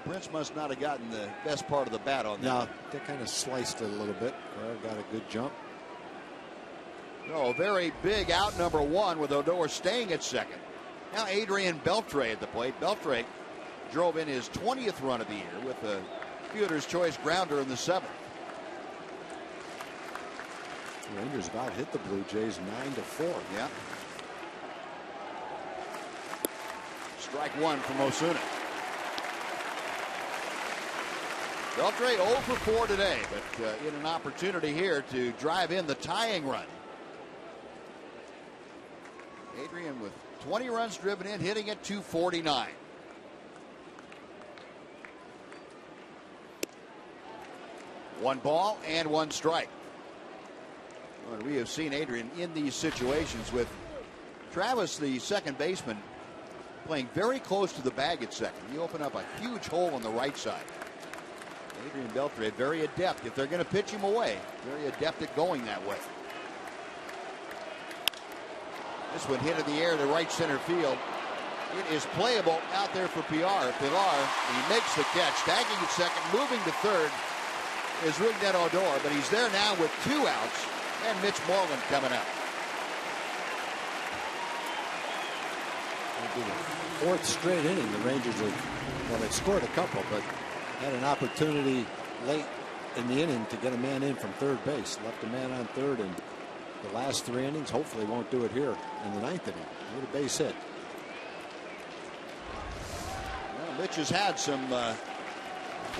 Prince must not have gotten the best part of the bat on that. No, they kind of sliced it a little bit. Correa got a good jump. No, very big out number 1 with Odor staying at second. Now Adrian Beltre at the plate. Beltre drove in his 20th run of the year with a Fielder's choice grounder in the 7th. The Rangers about hit the Blue Jays 9-4. Yeah. Strike 1 from Osuna. Beltre 0 for 4 today, but in an opportunity here to drive in the tying run. Adrian with 20 runs driven in, hitting at .249. One ball and 1 strike. Well, we have seen Adrian in these situations with Travis, the second baseman, playing very close to the bag at second. He opened up a huge hole on the right side. Adrian Beltre, very adept. If they're going to pitch him away, very adept at going that way. This one hit in the air to right center field. It is playable out there for Pilar. He makes the catch, tagging at second, moving to third is Rougned Odor, but he's there now with 2 outs, and Mitch Moreland coming up. It'll be the 4th straight inning. The Rangers they've scored a couple, but had an opportunity late in the inning to get a man in from third base. Left a man on third in the last 3 innings. Hopefully won't do it here in the 9th inning with a base hit. Well, Mitch has had some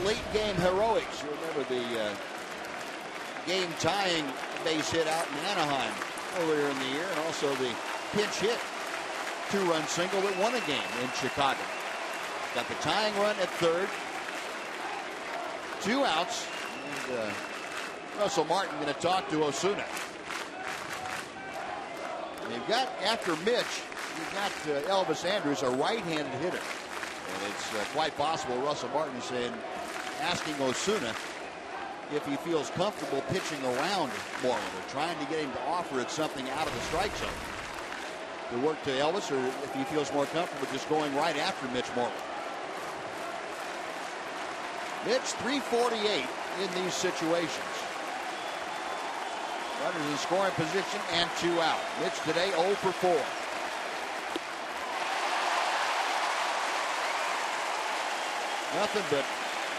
late game heroics. You remember the game tying base hit out in Anaheim earlier in the year, and also the pinch hit 2-run single that won a game in Chicago. Got the tying run at third, 2 outs, and Russell Martin going to talk to Osuna. You've got, after Mitch, you've got Elvis Andrus, a right-handed hitter. And it's quite possible Russell Martin is asking Osuna if he feels comfortable pitching around Moreland, or trying to get him to offer it something out of the strike zone to work to Elvis, or if he feels more comfortable just going right after Mitch Moreland. Mitch, .348 in these situations. Runners in scoring position and 2 out. Mitch today 0 for 4. Nothing but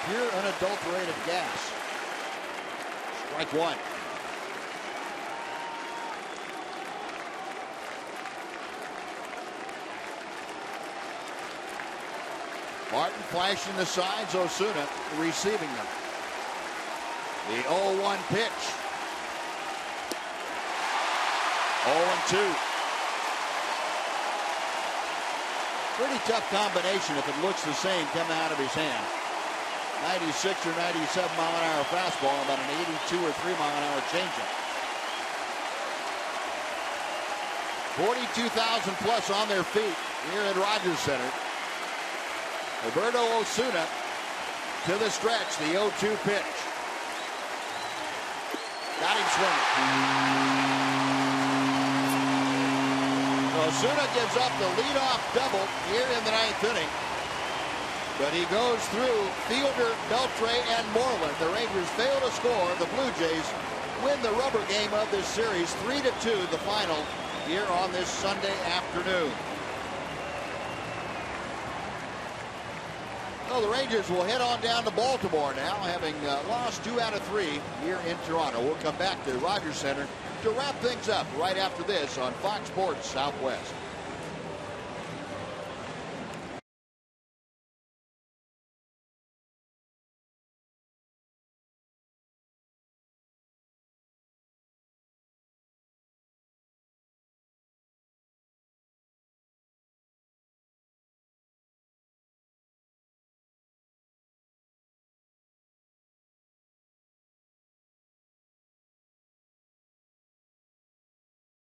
pure unadulterated gas. Strike 1. Martin flashing the sides, Osuna receiving them. The 0-1 pitch. 0-2. Pretty tough combination if it looks the same coming out of his hand. 96 or 97 mile an hour fastball, about an 82 or 3 mile an hour changeup. 42,000 plus on their feet here at Rogers Center. Roberto Osuna to the stretch, the 0-2 pitch. Got him swinging. Osuna gives up the leadoff double here in the 9th inning. But he goes through Fielder, Beltre, and Moreland. The Rangers fail to score. The Blue Jays win the rubber game of this series, 3-2, the final here on this Sunday afternoon. Well, the Rangers will head on down to Baltimore now, having lost 2 out of 3 here in Toronto. We'll come back to Rogers Center to wrap things up right after this on Fox Sports Southwest.